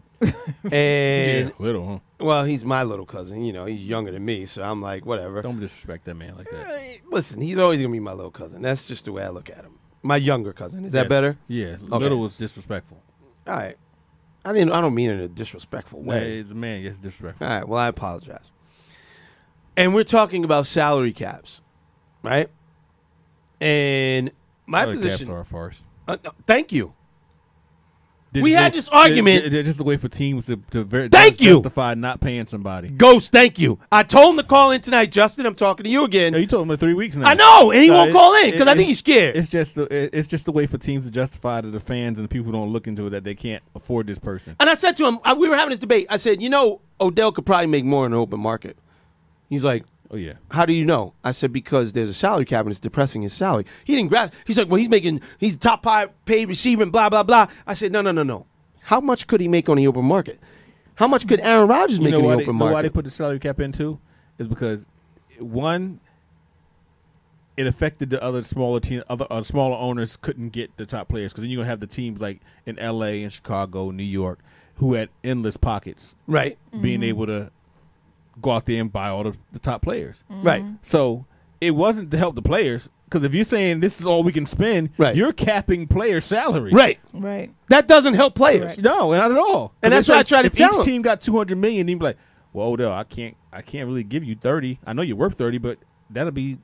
And little, huh? Well, he's my little cousin. He's younger than me, so I'm like, whatever. Don't disrespect that man like that. Listen, he's always gonna be my little cousin. That's just the way I look at him. My younger cousin. Is that better? Yeah. Okay. Little was disrespectful. All right. I don't mean it in a disrespectful way. It's a man. Yes, disrespectful. All right. Well, I apologize. And we're talking about salary caps, right? And my salary position. Caps are a farce. Thank you. We had this argument. They're just a way for teams to justify not paying somebody. Ghost, thank you. I told him to call in tonight, Justin. I'm talking to you again. You told him in 3 weeks now. I know, and he won't call in because I think he's scared. It's just a way for teams to justify to the fans and the people who don't look into it that they can't afford this person. And I said to him, we were having this debate. I said, Odell could probably make more in the open market. He's like, oh, yeah. How do you know? I said, because there's a salary cap and it's depressing his salary. He didn't grab. He's like, well, he's top paid receiver and blah, blah, blah. I said, no. How much could he make on the open market? How much could Aaron Rodgers make on the open market? Why they put the salary cap in too is because, one, it affected the other smaller team. Smaller owners couldn't get the top players because then you're gonna have the teams like in L.A. and Chicago, New York, who had endless pockets, right? Being able to go out there and buy all the top players, right? So it wasn't to help the players. Because if you're saying this is all we can spend, you're capping player salary. Right. That doesn't help players. No, not at all. And that's what I try to tell them. If each team got $200 million, you'd be like, well, Odell, I can't really give you 30. I know you're worth 30, but that'll be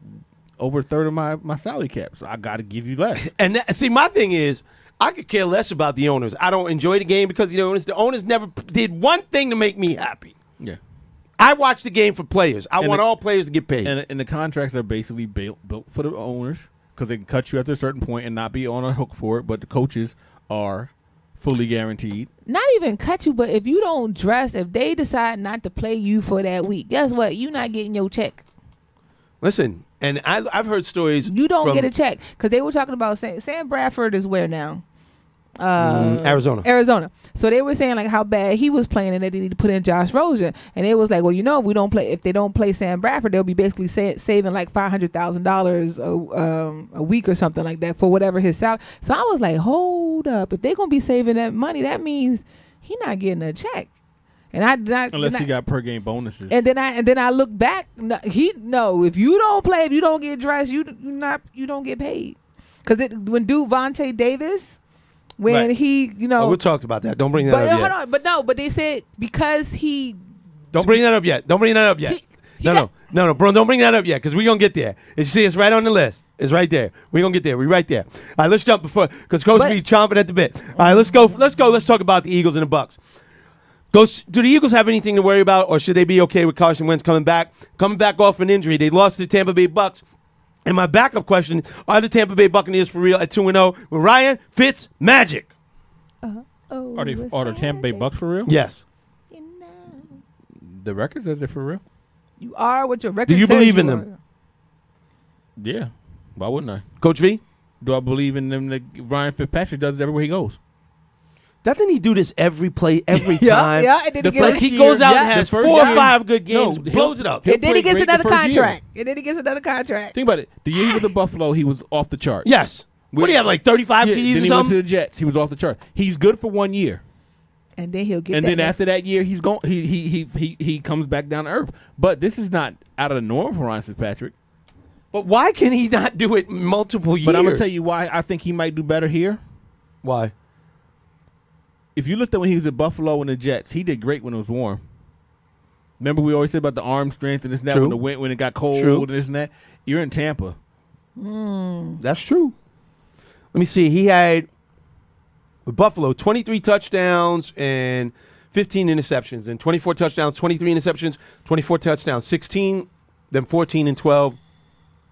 over a third of my salary cap. So I got to give you less. And see, my thing is, I could care less about the owners. I don't enjoy the game because the owners never did one thing to make me happy. Yeah. I watch the game for players. I want all players to get paid. And the contracts are basically built for the owners because they can cut you after a certain point and not be on a hook for it. But the coaches are fully guaranteed. Not even cut you, but if you don't dress, if they decide not to play you for that week, guess what? You're not getting your check. Listen, and I've heard stories. You don't get a check because they were talking about Sam Bradford is where now? Arizona. So they were saying like how bad he was playing and that they need to put in Josh Rosen. And it was like, well, if they don't play Sam Bradford, they'll be basically saving like $500,000 a week or something like that for whatever his salary. So I was like, hold up, if they're gonna be saving that money, that means he's not getting a check. And unless he got per game bonuses. And then I look back. If you don't play, if you don't get dressed, you don't get paid. Because when Vontae Davis. When he, we talked about that. Don't bring that up yet. Hold on. But they said because he. Don't bring that up yet. No, bro. Don't bring that up yet because we're going to get there. You see, it's right on the list. It's right there. We're going to get there. We're right there. All right, let's jump because Coach be chomping at the bit. All right, let's go. Let's talk about the Eagles and the Bucks. Do the Eagles have anything to worry about, or should they be okay with Carson Wentz coming back off an injury? They lost to the Tampa Bay Bucks. And my backup question, are the Tampa Bay Buccaneers for real at 2-0 with Ryan Fitzmagic? Are the Tampa Bay Bucks for real? Yes. The record says they're for real. You are what your record Do you says believe in you them? are. Yeah. Why wouldn't I? Coach V? Do I believe in them that Ryan Fitzpatrick does it everywhere he goes? Doesn't he do this every play, every Yeah, time? yeah, and then he gets- He goes out and Yeah. has The 4 first or year- 5 good games, No, blows it up. he'll And then he play gets great the another first year. contract. And then he gets another contract. Think about it. The year he was with Buffalo, he was off the chart. Yes. What do you have, like 35 TDs Then or he went to something? the Jets. He was off the chart. He's good for 1 year. And then he'll get And that then next- after that year, he's going. He comes back down to earth. But this is not out of the norm for Ryan Fitzpatrick. But why can he not do it multiple years? But I'm gonna tell you why I think he might do better here. Why? If you looked at when he was at Buffalo and the Jets, he did great when it was warm. Remember we always said about the arm strength and this and that True. when it got cold True. and this and that. You're in Tampa. That's true. Let me see. He had, with Buffalo, 23 touchdowns and 15 interceptions. And 24 touchdowns, 23 interceptions, 24 touchdowns, 16, then 14 and 12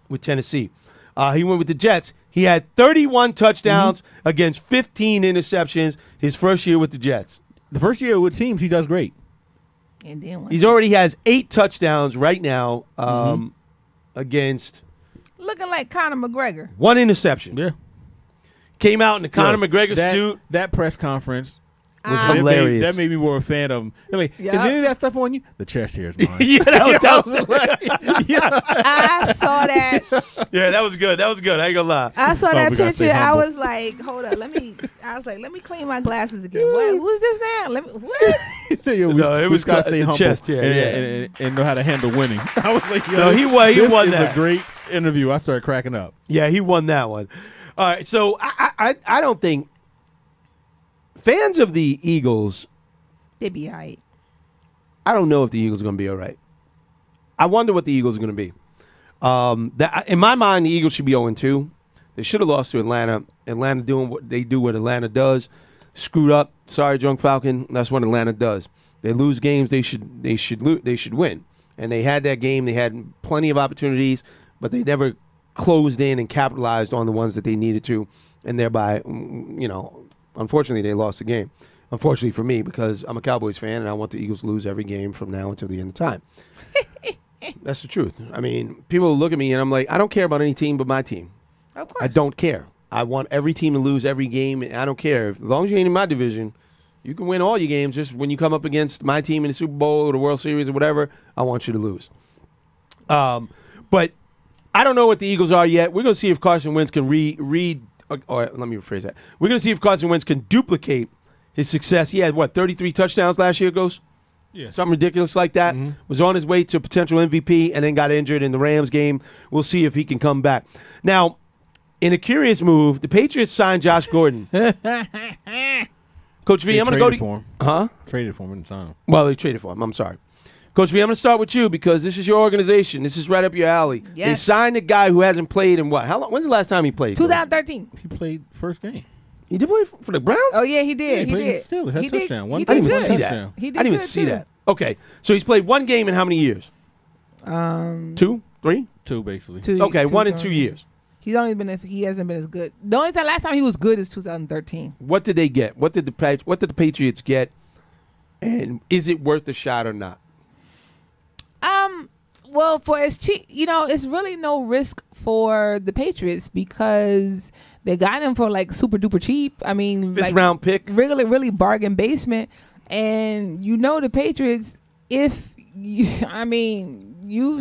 with Tennessee. He went with the Jets. He had 31 touchdowns against 15 interceptions his first year with the Jets. The first year with teams, he does great. And then He's already has 8 touchdowns right now against looking like Conor McGregor. 1 interception. Yeah. Came out in the Conor McGregor that, suit. That press conference was that hilarious. That made me more a fan of him. They're like, Yeah. is any of that stuff on you? The chest hair is mine. Yeah, that was I saw that. Yeah, that was good. That was good. I ain't gonna lie. I saw that we gotta stay picture. I humble. was like, hold up, let me clean my glasses again. What? Who's this now? Let me. What? He said, yo, No, it we was gotta the stay humble chest hair, and know how to handle winning. I was like, yo, No, he this won is that. a great interview. I started cracking up. Yeah, he won that one. All right, so I don't think fans of the Eagles. They be all right. I don't know if the Eagles are going to be all right. I wonder what the Eagles are going to be. In my mind, the Eagles should be 0-2. They should have lost to Atlanta. Atlanta doing what they do, what Atlanta does. Screwed up. Sorry, Drunk Falcon. That's what Atlanta does. They lose games. They should win. And they had that game. They had plenty of opportunities, but they never closed in and capitalized on the ones that they needed to, and thereby, unfortunately, they lost the game. Unfortunately for me, because I'm a Cowboys fan and I want the Eagles to lose every game from now until the end of time. That's the truth. I mean, people look at me and I'm like, I don't care about any team but my team. Of course. I don't care. I want every team to lose every game. I don't care. As long as you ain't in my division, you can win all your games. Just when you come up against my team in the Super Bowl or the World Series or whatever, I want you to lose. But I don't know what the Eagles are yet. We're going to see if Carson Wentz can or let me rephrase that. We're going to see if Carson Wentz can duplicate his success. He had, 33 touchdowns last year, Ghost? Yeah. Something ridiculous like that. Was on his way to potential MVP and then got injured in the Rams game. We'll see if he can come back. Now, in a curious move, the Patriots signed Josh Gordon. Coach V, I'm going to go to for him. Huh? Traded for him and signed him. Well, they traded for him. I'm sorry. Coach V, I'm going to start with you because this is your organization. This is right up your alley. Yes. They signed a guy who hasn't played in what? How long? When's the last time he played? 2013. He played first game. He did play for the Browns? Oh yeah, he did. Yeah, he played did. still. Had He did. touchdown. He One did I didn't even good. see that. touchdown. He did I didn't even good, see too. that. Okay. So he's played one game in how many years? 2? 3? 2 basically. Okay, 1 and 2 years. He hasn't been as good. The only time last time he was good is 2013. What did they get? What did the Patriots get? And is it worth a shot or not? Well, for as cheap, it's really no risk for the Patriots because they got him for like super duper cheap. I mean, Fifth round pick. really bargain basement. And the Patriots, if you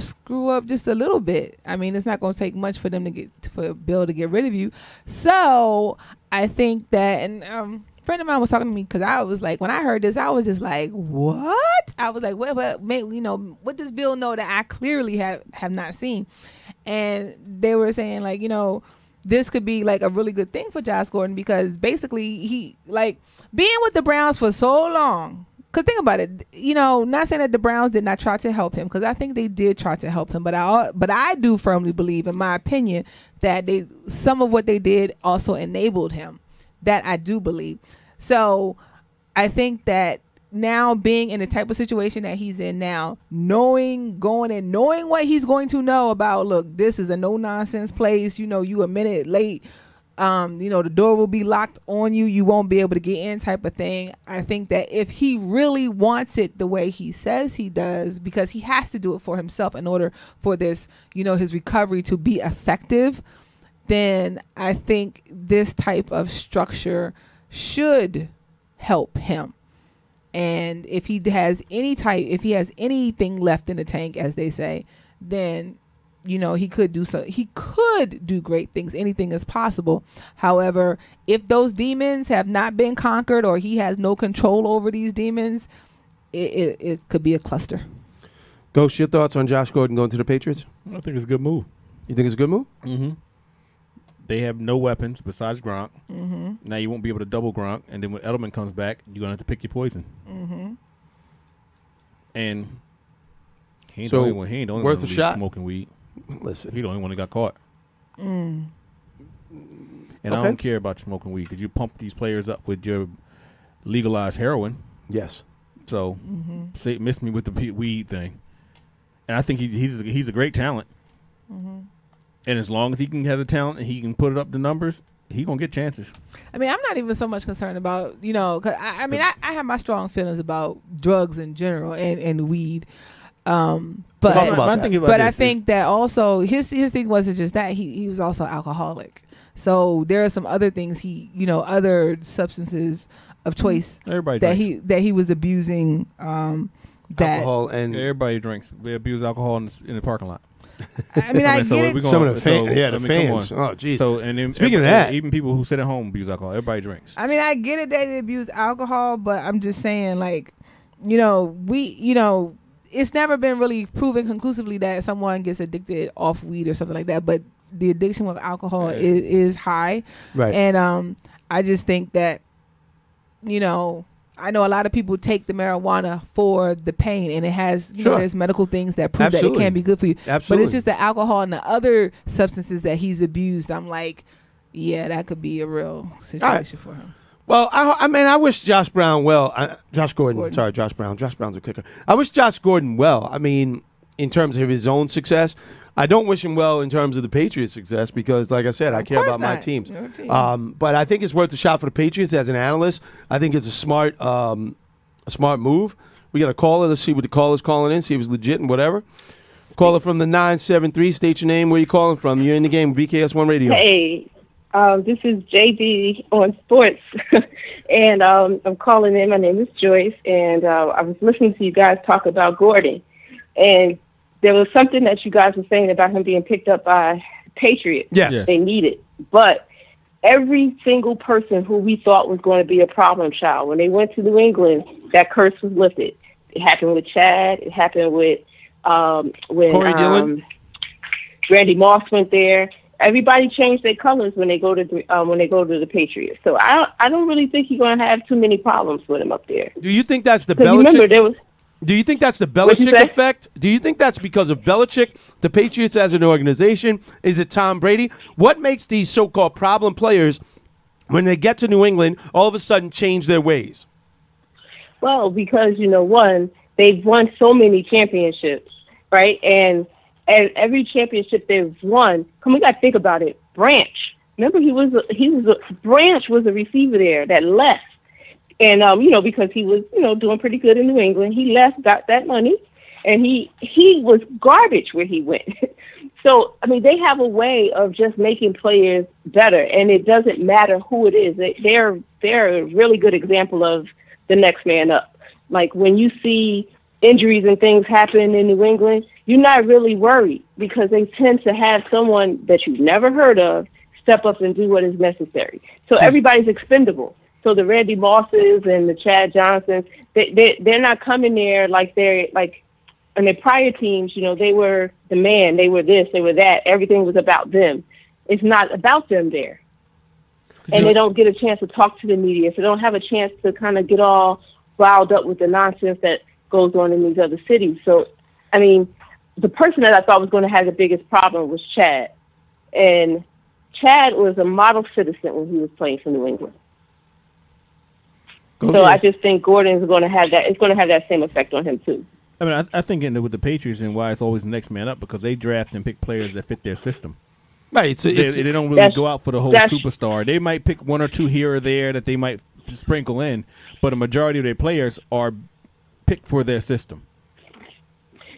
screw up just a little bit, it's not going to take much for them for Bill to get rid of you. So I think that, and a friend of mine was talking to me because I was like, when I heard this, I was just like, what? I was like, well, but what does Bill know that I clearly have not seen? And they were saying like, this could be like a really good thing for Josh Gordon because basically he like being with the Browns for so long. Because think about it, not saying that the Browns did not try to help him, because I think they did try to help him. But I do firmly believe, in my opinion, that some of what they did also enabled him. That I do believe. So I think that now being in the type of situation that he's in now, knowing what he's going to know about, look, this is a no nonsense place. You know, you a minute late. You know, the door will be locked on you. You won't be able to get in type of thing. I think that if he really wants it the way he says he does, because he has to do it for himself in order for this, you know, his recovery to be effective, then I think this type of structure should help him. And if he has anything left in the tank, as they say, then, you know, he could do great things. Anything is possible. However, if those demons have not been conquered, or he has no control over these demons, it could be a cluster. Ghost, your thoughts on Josh Gordon going to the Patriots? I think it's a good move. You think it's a good move? Mm-hmm. They have no weapons besides Gronk. Mm-hmm. Now you won't be able to double Gronk, and then when Edelman comes back, you're gonna have to pick your poison. Mm-hmm. And he ain't So, the only one. He ain't the only worth one a who shot? smoking weed. Listen, he the only one that got caught. Mm. And I Okay. don't care about you smoking weed because you pump these players up with your legalized heroin. Yes. So say miss me with the weed thing. And I think he's a great talent. Mm-hmm. And as long as he can have the talent and he can put it up the numbers, he gonna get chances. I mean, I'm not even so much concerned about, you know, 'cause I mean, I have my strong feelings about drugs in general and weed. But I think that also his thing wasn't just that, he was also alcoholic. So there are some other things other substances of choice that he was abusing. Alcohol and everybody drinks. They abuse alcohol in the parking lot. I mean, I get it. Some of the fans. Oh, geez. So, and then speaking of that, even people who sit at home abuse alcohol. Everybody drinks. I mean, I get it that they abuse alcohol, but I'm just saying, like, it's never been really proven conclusively that someone gets addicted off weed or something like that. But the addiction with alcohol is high, right? And I just think that, I know a lot of people take the marijuana for the pain, and it has, there's medical things that prove that it can be good for you. Absolutely. But it's just the alcohol and the other substances that he's abused. I'm like, yeah, that could be a real situation for him. Well, I mean, I wish Josh Brown well. Josh Gordon. Sorry, Josh Brown. Josh Brown's a kicker. I wish Josh Gordon well. I mean, in terms of his own success. I don't wish him well in terms of the Patriots' success because, like I said, I care about my teams. But I think it's worth a shot for the Patriots as an analyst. I think it's a smart move. We got a caller. Let's see what the caller's calling in, see if it's legit and whatever. Caller from the 973. State your name. Where you calling from? You're in the game with BKS1 Radio. Hey, this is JB on Sports. And I'm calling in. My name is Joyce. And I was listening to you guys talk about Gordon. And there was something that you guys were saying about him being picked up by Patriots. Yes. They need it. But every single person who we thought was going to be a problem child, when they went to New England, that curse was lifted. It happened with Chad. It happened with when Randy Moss went there. Everybody changed their colors when they go to the Patriots. So I don't really think he's going to have too many problems with him up there. Do you think that's the 'Cause Belichick? remember, there was. Do you think that's the Belichick effect? Do you think that's because of Belichick, the Patriots as an organization? Is it Tom Brady? What makes these so-called problem players, when they get to New England, all of a sudden change their ways? Well, because, one, they've won so many championships, right? And every championship they've won, we got to think about it. Branch, remember Branch was a receiver there that left. And, because he was, doing pretty good in New England, he left, got that money, and he was garbage where he went. So, I mean, they have a way of just making players better, and it doesn't matter who it is. They're a really good example of the next man up. Like, when you see injuries and things happen in New England, you're not really worried because they tend to have someone that you've never heard of step up and do what is necessary. So everybody's expendable. So the Randy Mosses and the Chad Johnsons, they're not coming there like they're like in their prior teams. They were the man. They were this. They were that. Everything was about them. It's not about them there, and they don't get a chance to talk to the media. So they don't have a chance to kind of get all riled up with the nonsense that goes on in these other cities. So, I mean, the person that I thought was going to have the biggest problem was Chad, and Chad was a model citizen when he was playing for New England. So I just think Gordon's going to have that. It's going to have that same effect on him too. I mean, I think with the Patriots and why it's always the next man up because they draft and pick players that fit their system. Right. They don't really go out for the whole superstar. They might pick one or two here or there that they might sprinkle in, but a majority of their players are picked for their system.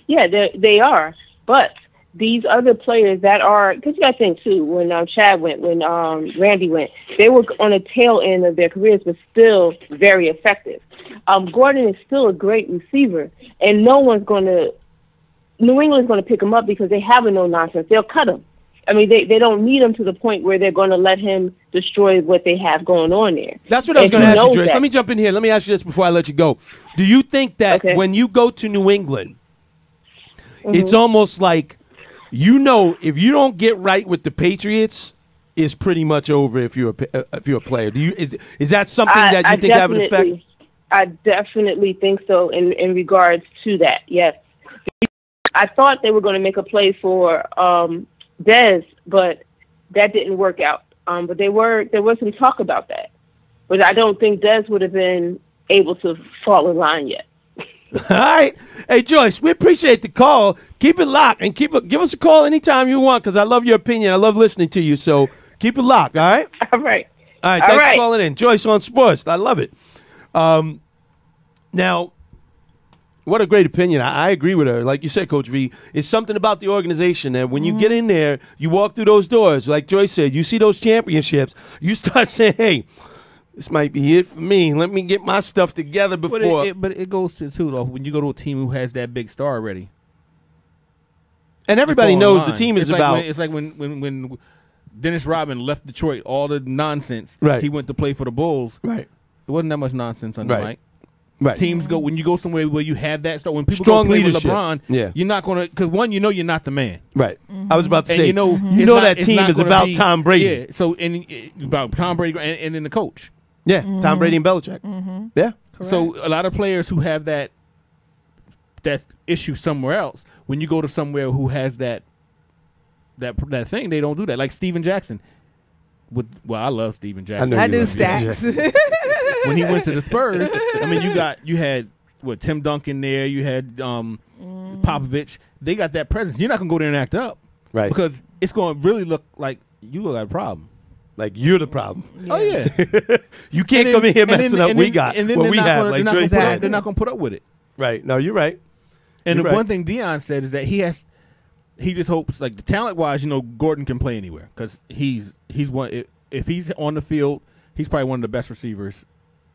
Yeah, they are. But these other players that are, because you got to think too, when Chad went, when Randy went, they were on the tail end of their careers, but still very effective. Gordon is still a great receiver, and New England's going to pick him up because they have a no-nonsense. They'll cut him. I mean, they don't need him to the point where they're going to let him destroy what they have going on there. That's what I was going to ask you, Joyce. Let me jump in here. Let me ask you this before I let you go. Do you think that when you go to New England, it's almost like, if you don't get right with the Patriots, it's pretty much over if you're a player. Is that something that you think have an effect? I definitely think so in regards to that, yes. I thought they were going to make a play for Dez, but that didn't work out. But there was some talk about that. But I don't think Dez would have been able to fall in line yet. All right. Hey, Joyce, we appreciate the call. Keep it locked and give us a call anytime you want because I love your opinion. I love listening to you. So keep it locked, all right? All right. All right, thanks for calling in. Joyce on Sports. I love it. Now, what a great opinion. I agree with her. Like you said, Coach V, it's something about the organization that when you get in there, you walk through those doors, like Joyce said, you see those championships, you start saying, hey, this might be it for me. Let me get my stuff together before. But it goes to, too, though, when you go to a team who has that big star already. And everybody knows the team is about. It's like when Dennis Rodman left Detroit, all the nonsense. Right. He went to play for the Bulls. Right. It wasn't that much nonsense on the mic. Right. Teams go when you go somewhere where you have that stuff. When people Strong go play leadership. with LeBron, you're not going to because you're not the man. Right. I was about to say, and that team is about Tom Brady. Yeah. So about Tom Brady and then the coach. Yeah. Tom Brady and Belichick. Yeah. Correct. So a lot of players who have that issue somewhere else, when you go to somewhere who has that thing, they don't do that. Like Steven Jackson. I love Steven Jackson. I do stacks. When he went to the Spurs, I mean, you had Tim Duncan there, you had Popovich. They got that presence. You're not gonna go there and act up, right? Because it's gonna really look like you got a problem. Like you're the problem. Oh yeah, you can't come in here messing up. We got what we have. They're not gonna put up with it. Right? No, you're right. And the one thing Deion said is that he just hopes, like the talent wise, Gordon can play anywhere because he's one. If he's on the field, he's probably one of the best receivers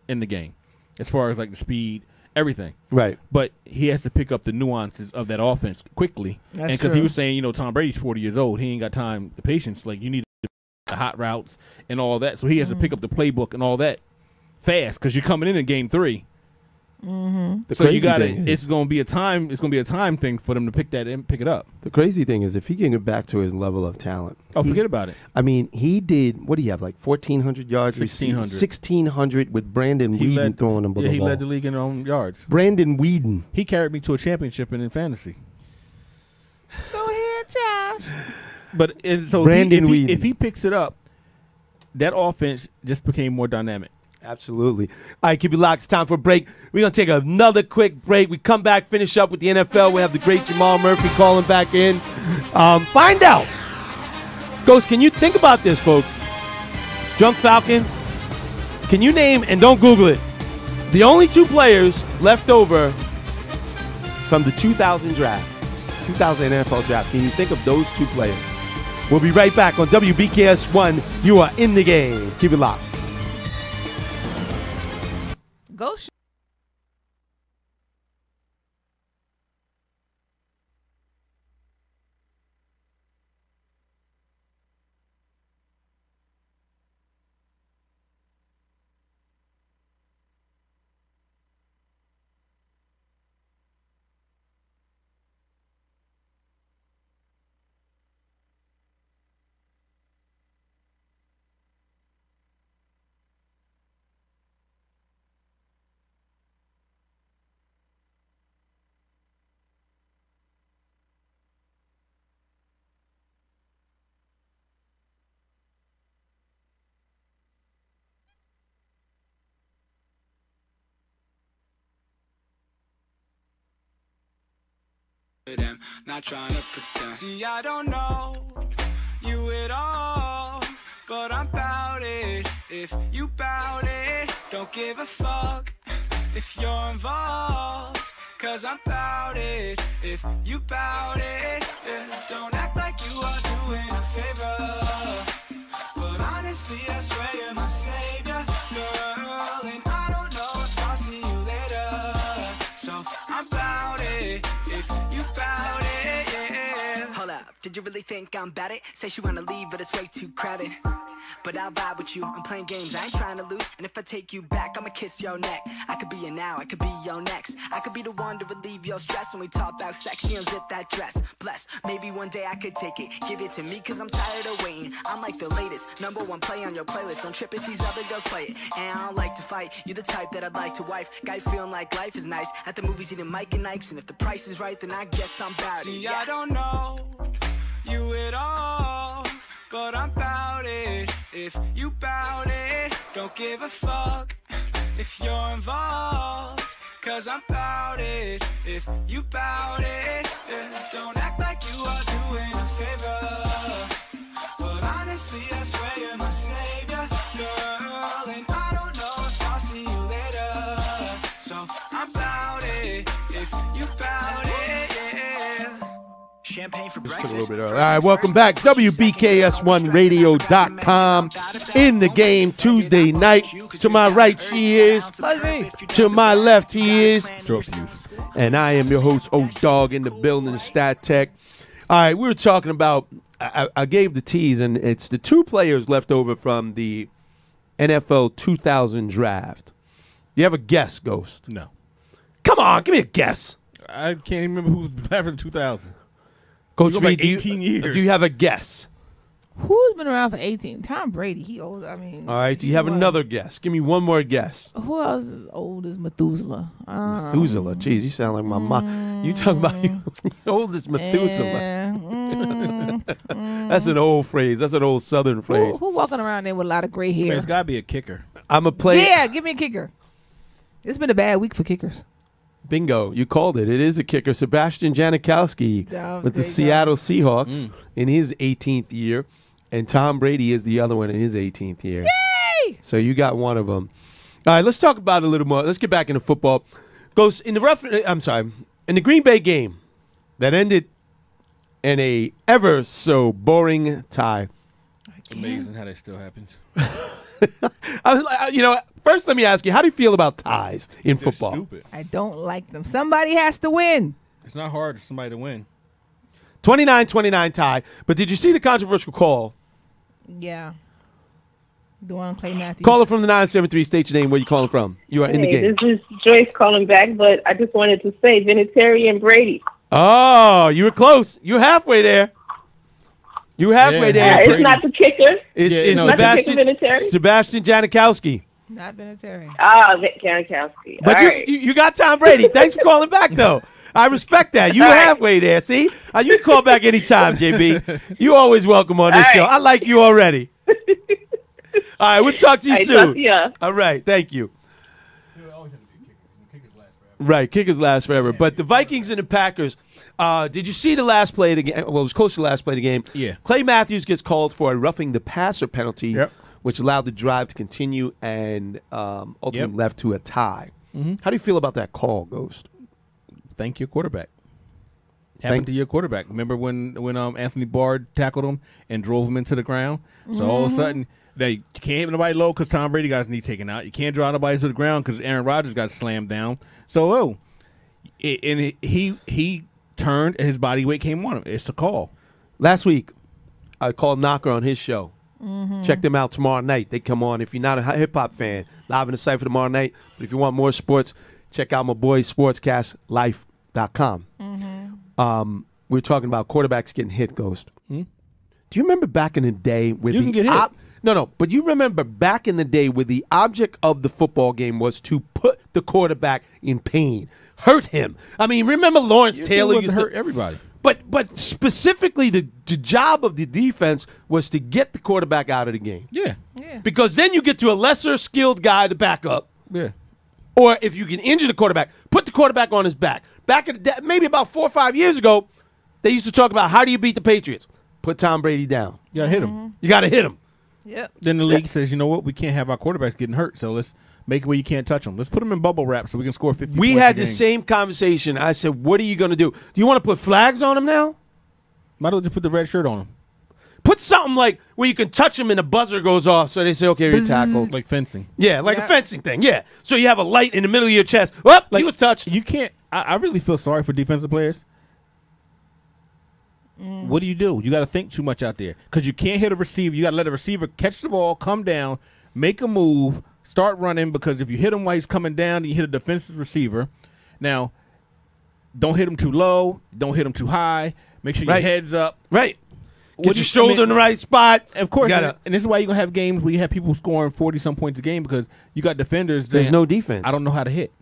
in the game, as far as like the speed, everything. Right. But he has to pick up the nuances of that offense quickly. That's and because he was saying, Tom Brady's 40 years old, he ain't got time, the patience. Like you need the hot routes and all that, so he has to pick up the playbook and all that fast because you're coming in game 3. So you got it's going to be a time. It's going to be a time thing for them to pick it up. The crazy thing is, if he can get back to his level of talent, forget about it. I mean, he did. What do you have? Like 1,400 yards, 1,600 with Brandon Whedon throwing him. He led the league in yards. Brandon Whedon. He carried me to a championship in fantasy. Go ahead, Josh. But so if he picks it up, that offense just became more dynamic. Absolutely. All right, keep it locked. It's time for a break. We're going to take another quick break. We come back, finish up with the NFL. We have the great Jamal Murphy calling back in. Find out. Ghost, can you think about this, folks? Drunk Falcon, can you name, and don't Google it, the only 2 players left over from the 2000 draft, 2000 NFL draft? Can you think of those 2 players? We'll be right back on WBKS1. You are in the game. Keep it locked. Go. them, not trying to pretend. See, I don't know you at all, but I'm bout it. If you bout it, don't give a fuck if you're involved, cause I'm bout it. If you bout it, yeah. Don't act like you are doing a favor, but honestly I swear you're my savior, girl. And I don't know if I'll see you later, so I'm bout it. If you bout it, yeah. Hold up, did you really think I'm bout it? Say she wanna leave, but it's way too crowded. But I'll vibe with you, I'm playing games, I ain't trying to lose. And if I take you back, I'ma kiss your neck. I could be your now, I could be your next. I could be the one to relieve your stress. When we talk about sex, she unzip that dress. Bless, maybe one day I could take it. Give it to me, cause I'm tired of waiting. I'm like the latest, #1 play on your playlist. Don't trip if these other girls play it. And I don't like to fight, you the type that I'd like to wife. Guy feeling like life is nice. At the movies eating Mike and Ike's. And if the price is right, then I guess I'm bout it. See, I don't know you at all, but I'm bout it. If you bout it, don't give a fuck if you're involved, cause I'm bout it. If you bout it, yeah. Don't act like you are doing a favor, but honestly I swear you're my savior, girl. And I don't know if I'll see you later, so I'm bout it. If you bout it, yeah. Champagne for Took a breakfast. little bit early. All right, welcome back. WBKS1Radio.com. In the game Tuesday night. To my right, she is. To my left, he is. And I am your host, O-Dog, in the building, Stat Tech. All right, we were talking about, I gave the tease, and it's the two players left over from the NFL 2000 draft. You have a guess, Ghost? No. Come on, give me a guess. I can't even remember who was after 2000. Coach Go V, back 18 years. Do you have a guess? Who's been around for 18? Tom Brady. He old. I mean. All right. Do you have another guess? Give me one more guess. Who else is old as Methuselah? Methuselah. Jeez, you sound like my mom. You talk about you old as Methuselah. That's an old phrase. That's an old Southern phrase. Who walking around there with a lot of gray hair? There's got to be a kicker. I'm a player. Yeah, give me a kicker. It's been a bad week for kickers. Bingo. You called it. It is a kicker. Sebastian Janikowski with the Seattle Seahawks in his 18th year. And Tom Brady is the other one in his 18th year. Yay! So you got one of them. All right, let's talk about it a little more. Let's get back into football. Goes in the in the Green Bay game that ended in a ever so boring tie. Amazing how that still happens. I was like, first let me ask you, how do you feel about ties in football? Stupid. I don't like them. Somebody has to win. It's not hard for somebody to win. 29-29 tie. But did you see the controversial call? Yeah. The one Clay Matthews. Caller from the 973, state your name, where you calling from. You are in the game. This is Joyce calling back, but I just wanted to say Vinatieri and Brady. Oh, you were close. You were halfway there. You were halfway there. It's not the kicker. It's not the kicker, Vinatieri. Sebastian Janikowski. Not Vinatieri. Ah, Janikowski. But All right. you got Tom Brady. Thanks for calling back, though. I respect that. You were halfway there. See? You can call back anytime, JB. You always welcome on this show. I like you already. All right, we'll talk to you soon. Talk to ya. All right, thank you. Right, kickers last forever. But the Vikings and the Packers, did you see the last play of the game? Well, it was close to the last play of the game. Yeah. Clay Matthews gets called for a roughing the passer penalty, which allowed the drive to continue and ultimately left to a tie. How do you feel about that call, Ghost? Thank your quarterback. Happened to your quarterback. Remember when Anthony Barr tackled him and drove him into the ground? So all of a sudden, you can't hit nobody low because Tom Brady got his knee taken out. You can't draw nobody to the ground because Aaron Rodgers got slammed down. So, he turned and his body weight came on him. It's a call. Last week, I called Knocker on his show. Check them out tomorrow night. They come on. If you're not a hip-hop fan, live in the Cypher tomorrow night. But if you want more sports, check out my boys, sportscastlife.com. We were talking about quarterbacks getting hit, Ghost. Do you remember back in the day with you can get hit? No, but you remember back in the day where the object of the football game was to put the quarterback in pain, hurt him. I mean, remember Lawrence Taylor used to hurt everybody. But specifically, the job of the defense was to get the quarterback out of the game. Yeah. Because then you get to a lesser skilled guy to back up. Yeah. Or if you can injure the quarterback, put the quarterback on his back. Back in the day, maybe about 4 or 5 years ago, they used to talk about how do you beat the Patriots? Put Tom Brady down. You got to hit him. You got to hit him. Yep. Then the league says, you know what? We can't have our quarterbacks getting hurt, so let's make it where you can't touch them. Let's put them in bubble wrap so we can score 50 We points had a the game. same conversation. I said, what are you going to do? Do you want to put flags on him now? Might as well just put the red shirt on him. Put something like where you can touch him and the buzzer goes off, so they say, okay, you're tackled. Like fencing. Yeah, like a fencing thing, yeah. So you have a light in the middle of your chest. Oh, he was touched. You can't. I really feel sorry for defensive players. What do? You got to think too much out there because you can't hit a receiver. You got to let a receiver catch the ball, come down, make a move, start running, because if you hit him while he's coming down, you hit a defensive receiver. Now, don't hit him too low. Don't hit him too high. Make sure your head's up. Right. Get your shoulder in the right spot. Of course. And this is why you're going to have games where you have people scoring 40-some points a game because you got defenders. There's no defense. I don't know how to hit.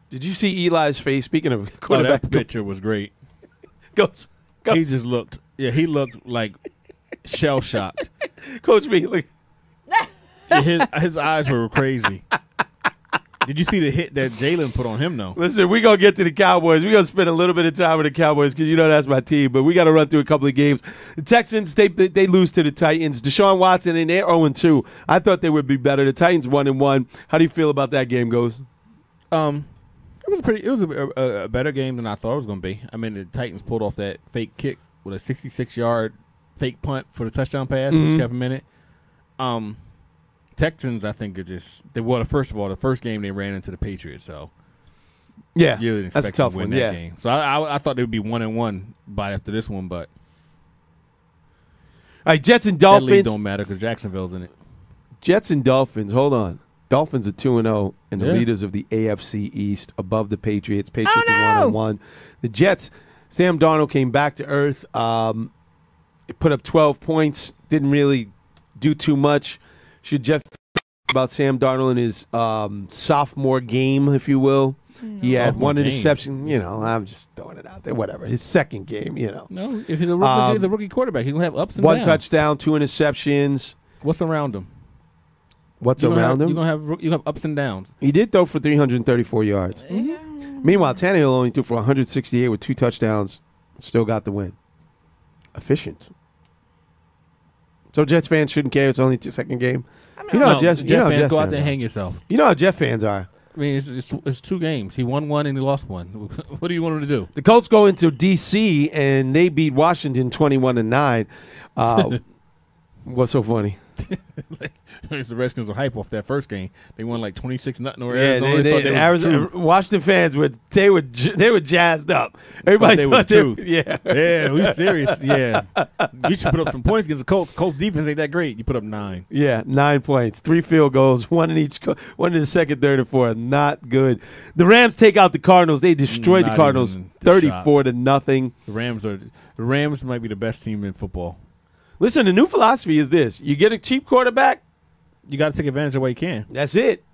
Did you see Eli's face? Speaking of quarterback, that picture was great. Goes. He just looked. Yeah, he looked like shell shocked. Coach B, look. His eyes were crazy. Did you see the hit that Jalen put on him, though? Listen, we're going to get to the Cowboys. We're going to spend a little bit of time with the Cowboys because you know that's my team, but we got to run through a couple of games. The Texans, they lose to the Titans. Deshaun Watson, and they're 0-2. I thought they would be better. The Titans 1-1. How do you feel about that game, Goes? It was a better game than I thought it was going to be. I mean, the Titans pulled off that fake kick with a 66-yard fake punt for the touchdown pass, which kept a minute. Texans, I think, first of all, the first game they ran into the Patriots, so yeah, you didn't that's a expect tough them to win one. that game. So I thought they would be 1-1 by after this one, but all right, Jets and that Dolphins league don't matter because Jacksonville's in it. Jets and Dolphins. Hold on. Dolphins are 2-0 and the leaders of the AFC East above the Patriots. Patriots are 1-1. The Jets. Sam Darnold came back to earth. Put up 12 points. Didn't really do too much. Should Jeff about Sam Darnold in his sophomore game, if you will? He had one interception. You know, I'm just throwing it out there. Whatever. His second game, you know. No, if he's the rookie quarterback, he's going to have ups and one downs. One touchdown, 2 interceptions. What's around him? What's around him? You're going to have ups and downs. He did throw for 334 yards. Meanwhile, Tannehill only threw for 168 with 2 touchdowns. Still got the win. Efficient. So Jets fans shouldn't care. It's only the second game. You know how Jets fans go out there and hang yourself. You know how Jet fans are. I mean, it's 2 games. He won 1 and he lost 1. What do you want him to do? The Colts go into D.C. and they beat Washington 21-9. What's so funny? The Redskins were hype off that first game. They won like 26-0 over Arizona. Arizona. Washington fans were jazzed up. Everybody they were the truth. Yeah, we serious. Yeah, you should put up some points against the Colts. Colts defense ain't that great. You put up 9. Yeah, 9 points, 3 field goals, one in the second, third, and fourth. Not good. The Rams take out the Cardinals. They destroyed the Cardinals 34-0. The Rams might be the best team in football. Listen, the new philosophy is this: you get a cheap quarterback, you got to take advantage of what you can. That's it.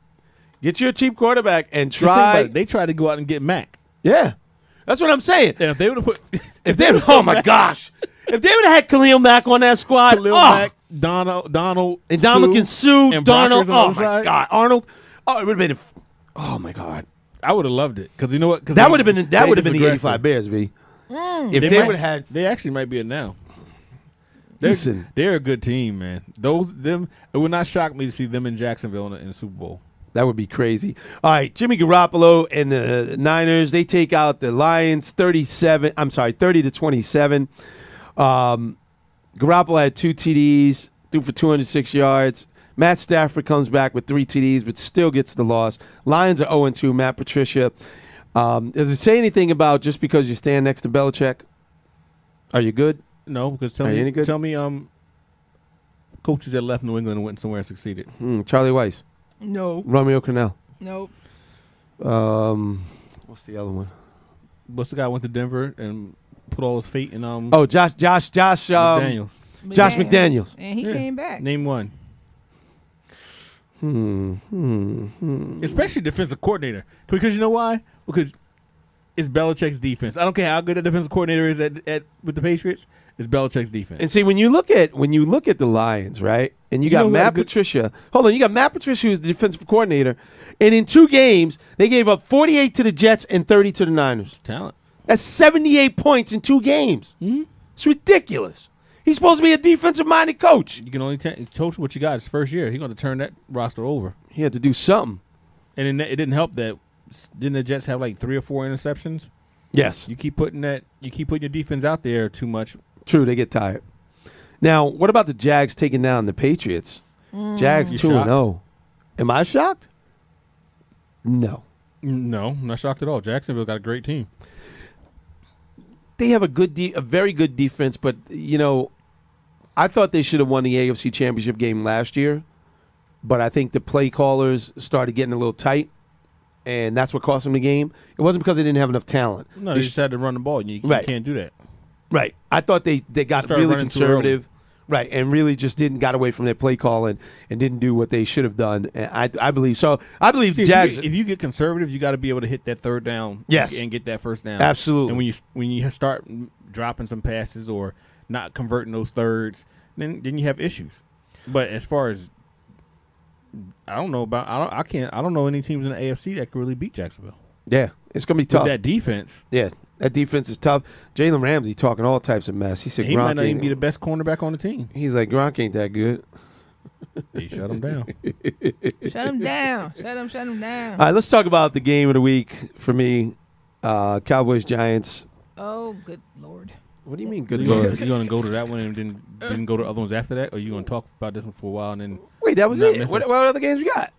Get you a cheap quarterback and try. They tried to go out and get Mac. Yeah, that's what I'm saying. And if they would have put, oh my gosh, if they would have had Khalil Mack on that squad, Mack, Donald, and Dominican Sue, and Darnold, oh my God, Arnold, it would have been. Oh my God, I would have loved it because you know what? That would have been the 85 Bears, V. If they would have had, they actually might be it now. Listen, they're a good team, man. It would not shock me to see them in Jacksonville in the Super Bowl. That would be crazy. All right, Jimmy Garoppolo and the Niners, they take out the Lions 30-27. Garoppolo had 2 TDs, threw for 206 yards. Matt Stafford comes back with 3 TDs, but still gets the loss. Lions are 0-2. Matt Patricia. Does it say anything about just because you stand next to Belichick? Are you good? No, because tell me, coaches that left New England and went somewhere and succeeded. Charlie Weiss. No. Romeo Crennel. Nope. What's the other one? What's the guy who went to Denver and put all his fate in? Josh McDaniels. Josh McDaniels. And he came back. Name one. Especially defensive coordinator. Because you know why? Because It's Belichick's defense. I don't care how good the defensive coordinator is with the Patriots. It's Belichick's defense. And see, when you look at the Lions, right, and you got Matt Patricia. Hold on, you got Matt Patricia, who's the defensive coordinator, and in 2 games they gave up 48 to the Jets and 30 to the Niners. It's talent. That's 78 points in 2 games. Mm-hmm. It's ridiculous. He's supposed to be a defensive-minded coach. You can only coach what you got his first year. He's going to turn that roster over. He had to do something. And it didn't help that. Didn't the Jets have like 3 or 4 interceptions? Yes. You keep putting your defense out there too much. True, they get tired. Now, what about the Jags taking down the Patriots? Jags 2-0. Am I shocked? No. No, I'm not shocked at all. Jacksonville got a great team. They have a very good defense, but I thought they should have won the AFC Championship game last year, but I think the play callers started getting a little tight. And that's what cost them the game. It wasn't because they didn't have enough talent. No, they just had to run the ball, and you can't do that. Right. I thought they got really conservative. Right, and really just got away from their play calling and didn't do what they should have done. And I believe so. I believe the Jags. If you get conservative, you got to be able to hit that third down. Yes. And get that first down. Absolutely. And when you start dropping some passes or not converting those thirds, then you have issues. But as far as I don't know any teams in the AFC that could really beat Jacksonville. Yeah, it's gonna be tough. With that defense. Yeah, that defense is tough. Jalen Ramsey talking all types of mess. He said he Gronk might not even be the best cornerback on the team. He's like, Gronk ain't that good. He shut him down. Shut him down. Shut him down. All right, let's talk about the game of the week for me. Cowboys Giants. Oh, good Lord. What do you mean, good Lord? You gonna go to that one and didn't go to other ones after that, or you gonna talk about this one for a while and then? Wait, that was it. What other games we got?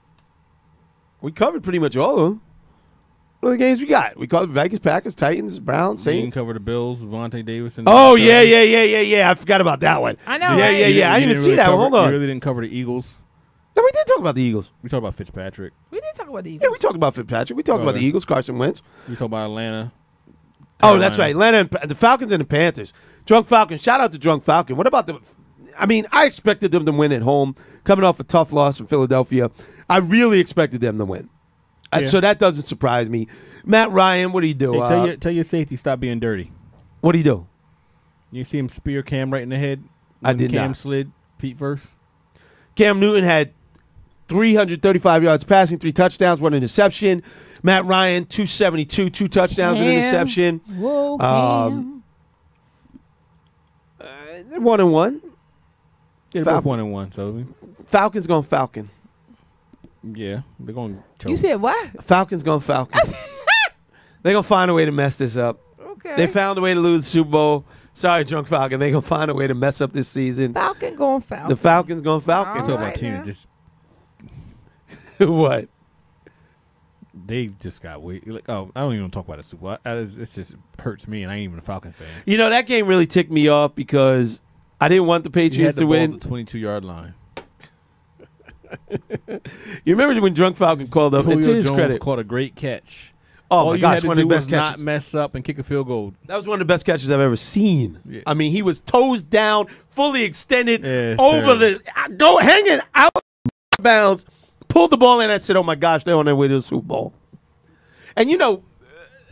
We covered pretty much all of them. What other games we got? We covered Vikings, Packers, Titans, Browns, Saints. You can cover the Bills, Vontae Davis. And yeah. I forgot about that one. I know. Yeah. I didn't even see that one. Hold on. You really didn't cover the Eagles. No, we did talk about the Eagles. We talked about Fitzpatrick. We did talk about the Eagles. Yeah, we talked about Fitzpatrick. We talked about the Eagles, Carson Wentz. We talked about Atlanta. Oh, that's right. Atlanta and the Falcons and the Panthers. Drunk Falcon. Shout out to Drunk Falcon. What about I expected them to win at home, coming off a tough loss from Philadelphia. I really expected them to win. Yeah. So that doesn't surprise me. Matt Ryan, what do you do? Hey, tell your safety stop being dirty. What do you do? You see him spear Cam right in the head? I did Cam not. slid feet first. Cam Newton had 335 yards passing, 3 touchdowns, 1 interception. Matt Ryan, 272, 2 touchdowns, an interception. Whoa, Cam. 1-1. Yeah, both 1-1. So Falcons going Falcon. Yeah, they're going to choke. You said what? Falcons going Falcon. They're going to find a way to mess this up. Okay. They found a way to lose the Super Bowl. Sorry, Drunk Falcon. They're going to find a way to mess up this season. Falcon going Falcon. The Falcons going Falcon. Talk about Tina just what? They just got weak. Like, I don't even talk about the Super Bowl. It just hurts me, and I ain't even a Falcon fan. You know, that game really ticked me off because I didn't want the Patriots to win. The 22-yard line. You remember when Drunk Falcon called up? And to his credit, caught a great catch. Oh All my gosh, one of the best catches. Not mess up and kick a field goal. That was one of the best catches I've ever seen. Yeah. I mean, he was toes down, fully extended, over hanging out of bounds, pulled the ball in. I said, "Oh my gosh, they're on their way to the Super Bowl." And you know,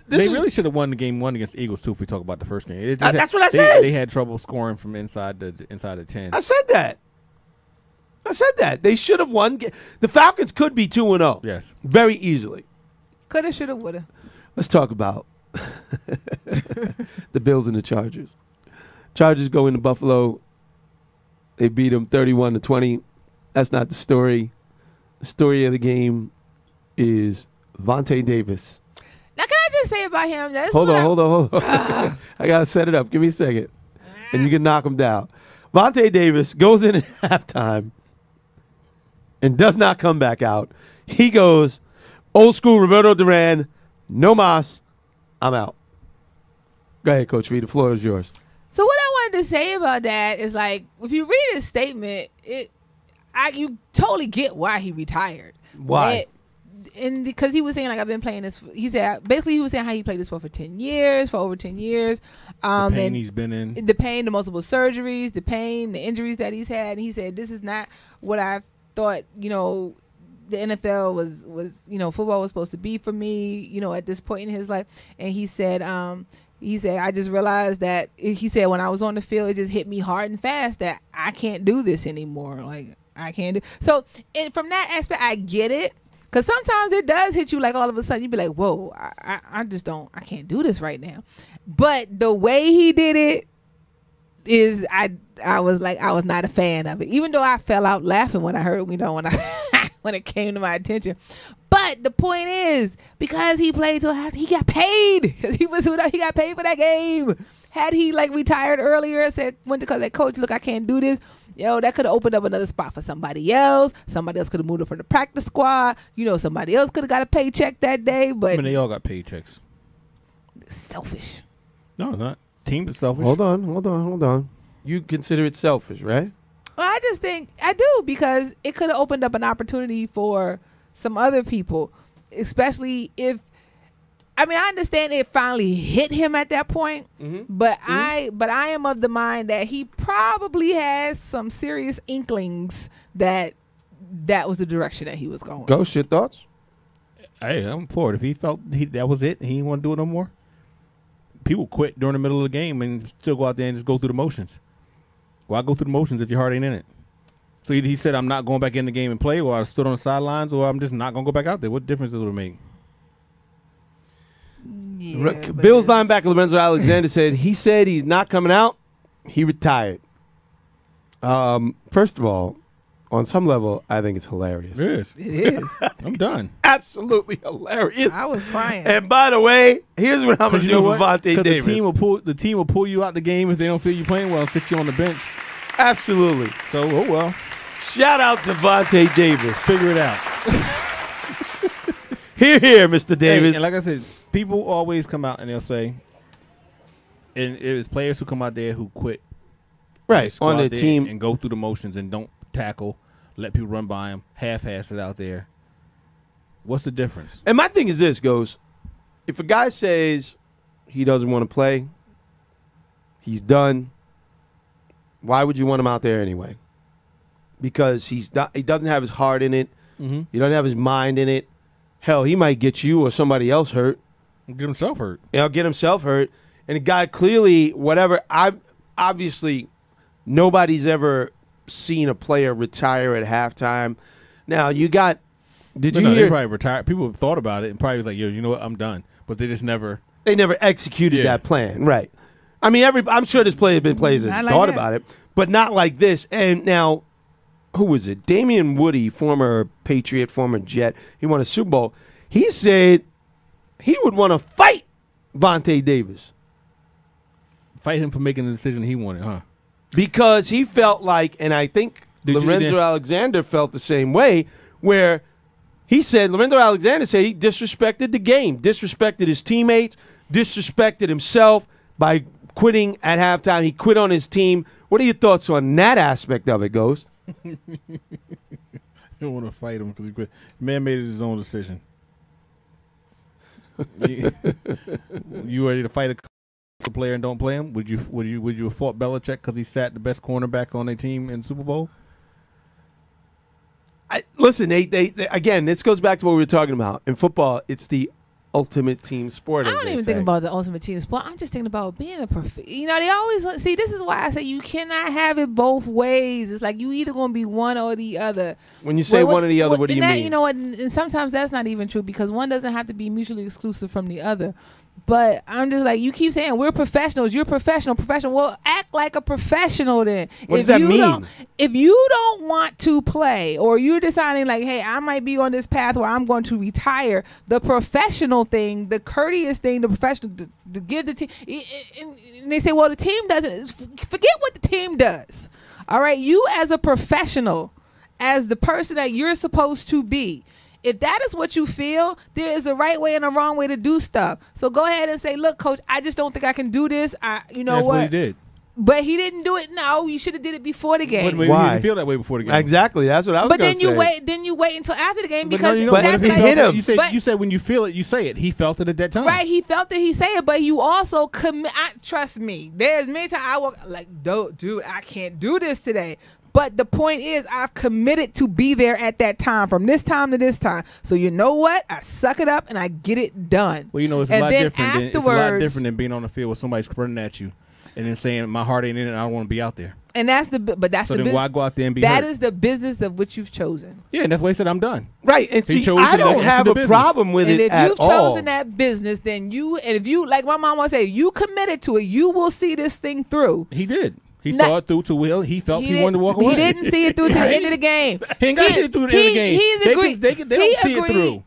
they really should have won the game 1 against the Eagles too. If we talk about the first game, that's what I said. They had trouble scoring from inside the 10. I said that. They should have won. The Falcons could be 2-0. Yes, very easily. Coulda, shoulda, woulda. Let's talk about the Bills and the Chargers. Chargers go into Buffalo. They beat them 31-20. That's not the story. The story of the game is Vontae Davis. Now, can I just say about him? Hold on. I got to set it up. Give me a second. And you can knock him down. Vontae Davis goes in at halftime and does not come back out. He goes old school Roberto Duran, no mas, I'm out. Go ahead, Coach Reed. The floor is yours. So what I wanted to say about that is, like, if you read his statement, you totally get why he retired. Why? And because he was saying, like, I've been playing this. He said basically he was saying how he played this for over 10 years. The pain he's been in. The pain, the multiple surgeries, the pain, the injuries that he's had. And he said, this is not what I thought, the NFL was football was supposed to be for me, at this point in his life. And he said, I just realized that, he said, when I was on the field, it just hit me hard and fast that I can't do this anymore. Like, I can't do. So and from that aspect, I get it. Because sometimes it does hit you like all of a sudden. You be like, whoa, I just don't, I can't do this right now. But the way he did it is, I was not a fan of it. Even though I fell out laughing when I heard, when it came to my attention. But the point is, because he played till half, he got paid. Because he got paid for that game. Had he retired earlier and said, because that coach, look, I can't do this. That could have opened up another spot for somebody else. Somebody else could have moved up from the practice squad. Somebody else could have got a paycheck that day. But they all got paychecks. Selfish. No, not. Teams are selfish. Hold on. You consider it selfish, right? Well, I just think I do, because it could have opened up an opportunity for some other people, especially if. I mean, I understand it finally hit him at that point, but I am of the mind that he probably has some serious inklings that was the direction that he was going. Ghost, your thoughts? Hey, I'm for it. If he felt that was it, he didn't want to do it no more. People quit during the middle of the game and still go out there and just go through the motions. Why go through the motions if your heart ain't in it? So either he said, I'm not going back in the game and play, or I stood on the sidelines, or I'm just not going to go back out there. What difference does it make? Yeah, Bills linebacker Lorenzo Alexander said he's not coming out. He retired. First of all, on some level, I think it's hilarious. It is. It is. I'm done. Absolutely hilarious. I was crying. And by the way, here's what I'm going to do for Vontae Davis. The team will pull you out the game if they don't feel you playing well and sit you on the bench. Absolutely. So, oh well. Shout out to Vontae Davis. Figure it out. Here, Mr. Davis. Hey, and like I said, people always come out and they'll say, and it's players who come out there who quit. Right, on their team. And go through the motions and don't tackle, let people run by them, half-ass it out there. What's the difference? And my thing is this, if a guy says he doesn't want to play, he's done, why would you want him out there anyway? Because he doesn't have his heart in it. Mm-hmm. He doesn't have his mind in it. Hell, he might get you or somebody else hurt. Get himself hurt. He'll get himself hurt. And the guy clearly, obviously, nobody's ever seen a player retire at halftime. Now, you got, They probably retired. People have thought about it and probably was like, yo, you know what, I'm done. But they just never. They never executed that plan. Right. I mean, I'm sure there's been players that thought about it, but not like this. And now, who was it? Damian Woody, former Patriot, former Jet. He won a Super Bowl. He said he would want to fight Vontae Davis. Fight him for making the decision he wanted, huh? Because he felt like, and I think Lorenzo Alexander felt the same way, where he said, Lorenzo Alexander said he disrespected the game, disrespected his teammates, disrespected himself by quitting at halftime. He quit on his team. What are your thoughts on that aspect of it, Ghost? You don't want to fight him because he quit. The man made his own decision. You ready to fight a player and don't play him? Would you have fought Belichick because he sat the best cornerback on their team in Super Bowl? Listen, they again, this goes back to what we were talking about. In football, it's the ultimate team sport. I don't even think about the ultimate team sport. I'm just thinking about being a they always see. This is why I say you cannot have it both ways. It's like you either going to be one or the other. When you say one or the other, what do you mean? You know what? And sometimes that's not even true because one doesn't have to be mutually exclusive from the other. But I'm just like, you keep saying we're professionals. You're professional. Well, act like a professional then. What does that mean? If you don't want to play, or you're deciding like, hey, I might be on this path where I'm going to retire, the professional thing, the courteous thing, the professional, to give the team. And they say, well, the team doesn't. Forget what the team does. All right, you as a professional, as the person that you're supposed to be. If that is what you feel, there is a right way and a wrong way to do stuff. So go ahead and say, look, coach, I just don't think I can do this. That's what he did. But he didn't do it. No, you should have did it before the game. Why? He didn't feel that way before the game. Exactly. That's what I was going to say. But then you wait until after the game because that's like, hit him. You said when you feel it, you say it. He felt it at that time. Right. He felt it. He say it. But you also commit. Trust me. There's many times I walk like, dude, I can't do this today. But the point is, I've committed to be there at that time, from this time to this time. So you know what? I suck it up and I get it done. Well, you know, it's a lot different than being on the field with somebody running at you and then saying my heart ain't in it. I don't want to be out there. And that's so then why go out there and be that hurt? is the business of which you've chosen. Yeah, and that's why he said I'm done. Right, and see, I don't have a problem with it at all. And if you've chosen that business, then if you, like my mom would say, you committed to it, you will see this thing through. He did. He saw it through to Will. He felt he wanted to walk away. He didn't see it through to the end of the game. He ain't got to see it through the end of the game. They don't see it through.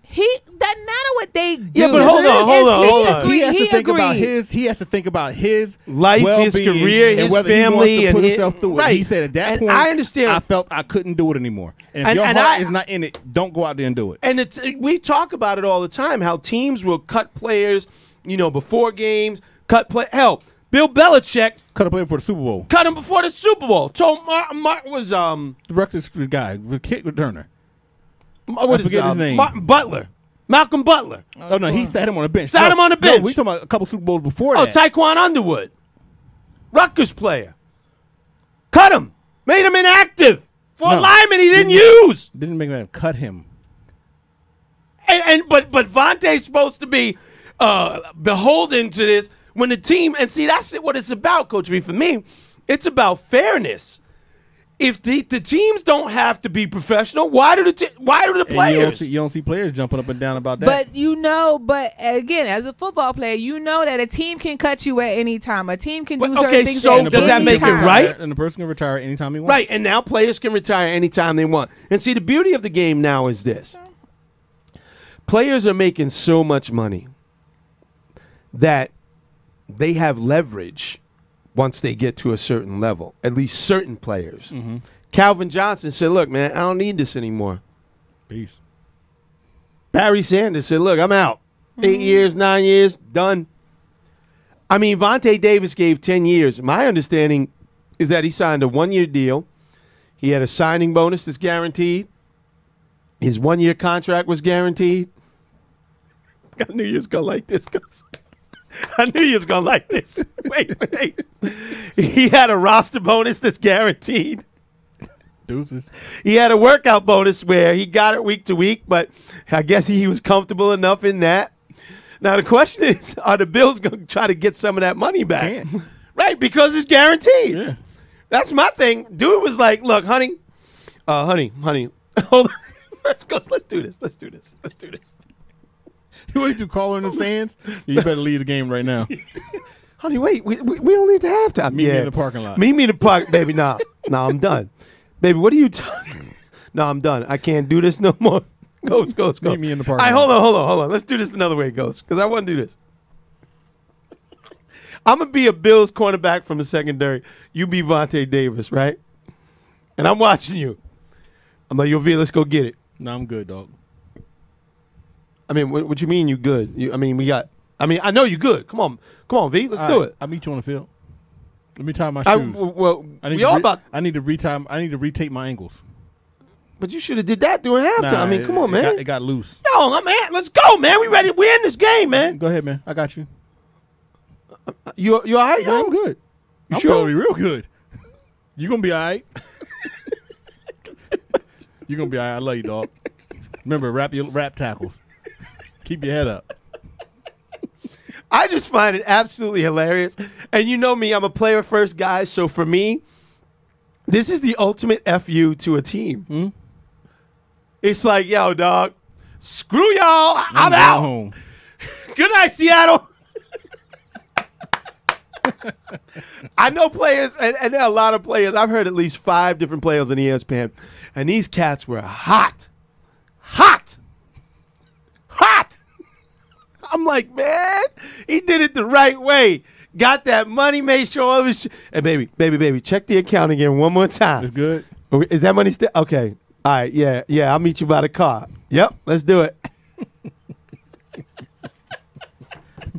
Doesn't matter what they do. Yeah, but hold on. He has to think about his. He has to think about his life, his career, his family, and put himself through it. He said at that point, I understand. I felt I couldn't do it anymore. And if your heart is not in it, don't go out there and do it. And we talk about it all the time. How teams will cut players, before games. Hell, Bill Belichick cut a player for the Super Bowl. Cut him before the Super Bowl. Told Mark was the guy, the kick returner. What is his name? Malcolm Butler. Oh no, he sat him on the bench. Sat him on the bench. No, we talking about a couple Super Bowls before that. Oh, Taekwon Underwood, Rutgers player. Cut him. Made him inactive for a lineman he didn't use. Didn't make him cut him. But Vontae's supposed to be beholden to this. When the team, and see, that's what it's about, Coach V. For me, it's about fairness. If the teams don't have to be professional, why do the players? You don't see players jumping up and down about that. But again, as a football player, you know that a team can cut you at any time. A team can do certain things. So does that make it right? And the person can retire anytime he wants. Right, and now players can retire anytime they want. And see, the beauty of the game now is this: players are making so much money that they have leverage once they get to a certain level, at least certain players. Mm-hmm. Calvin Johnson said, look, man, I don't need this anymore. Peace. Barry Sanders said, look, I'm out. 8 years, 9 years, done. I mean, Vontae Davis gave 10 years. My understanding is that he signed a 1-year deal. He had a signing bonus that's guaranteed. His 1-year contract was guaranteed. I knew you was going to like this, guys. I knew you was going to like this. Wait. He had a roster bonus that's guaranteed. Deuces. He had a workout bonus where he got it week to week, but I guess he was comfortable enough in that. Now, the question is, are the Bills going to try to get some of that money back? Can't. Right, because it's guaranteed. Yeah. That's my thing. Dude was like, look, honey, hold on. Let's do this. You want to do caller in the stands? You better leave the game right now. Honey, wait. We don't need to have time. Meet me in the parking lot. Meet me in the park, baby. Nah, I'm done. Baby, what are you talking? No, I'm done. I can't do this no more. Ghost. Meet me in the parking lot. Hold on. Let's do this another way, Ghost, because I want to do this. I'm going to be a Bills cornerback from the secondary. You be Vontae Davis, right? And I'm watching you. I'm like, yo, V, let's go get it. No, I'm good, dog. I mean, what you mean you good? I know you good. Come on, V, let's do it. I'll meet you on the field. Let me tie my shoes. I need to retape my ankles. But you should have did that during halftime. Come on, man. It got loose. Yo, man, let's go, man. We ready? We're in this game, man. Go ahead, man. I got you. You all right, yo? I'm good. You I'm sure? probably real good. You gonna be all right. You gonna be all right. I love you, dog. Remember, wrap tackles. Keep your head up. I just find it absolutely hilarious. And you know me, I'm a player first guy. So for me, this is the ultimate FU to a team. Hmm? It's like, yo, dog, screw y'all. I'm out. Home. Good night, Seattle. I know players, and there are a lot of players. I've heard at least 5 different players on ESPN, and these cats were hot. I'm like, man, he did it the right way. Got that money, made sure all of his and baby, check the account again one more time. It's good. Is that money still? Okay. All right, yeah, I'll meet you by the car. Yep, let's do it.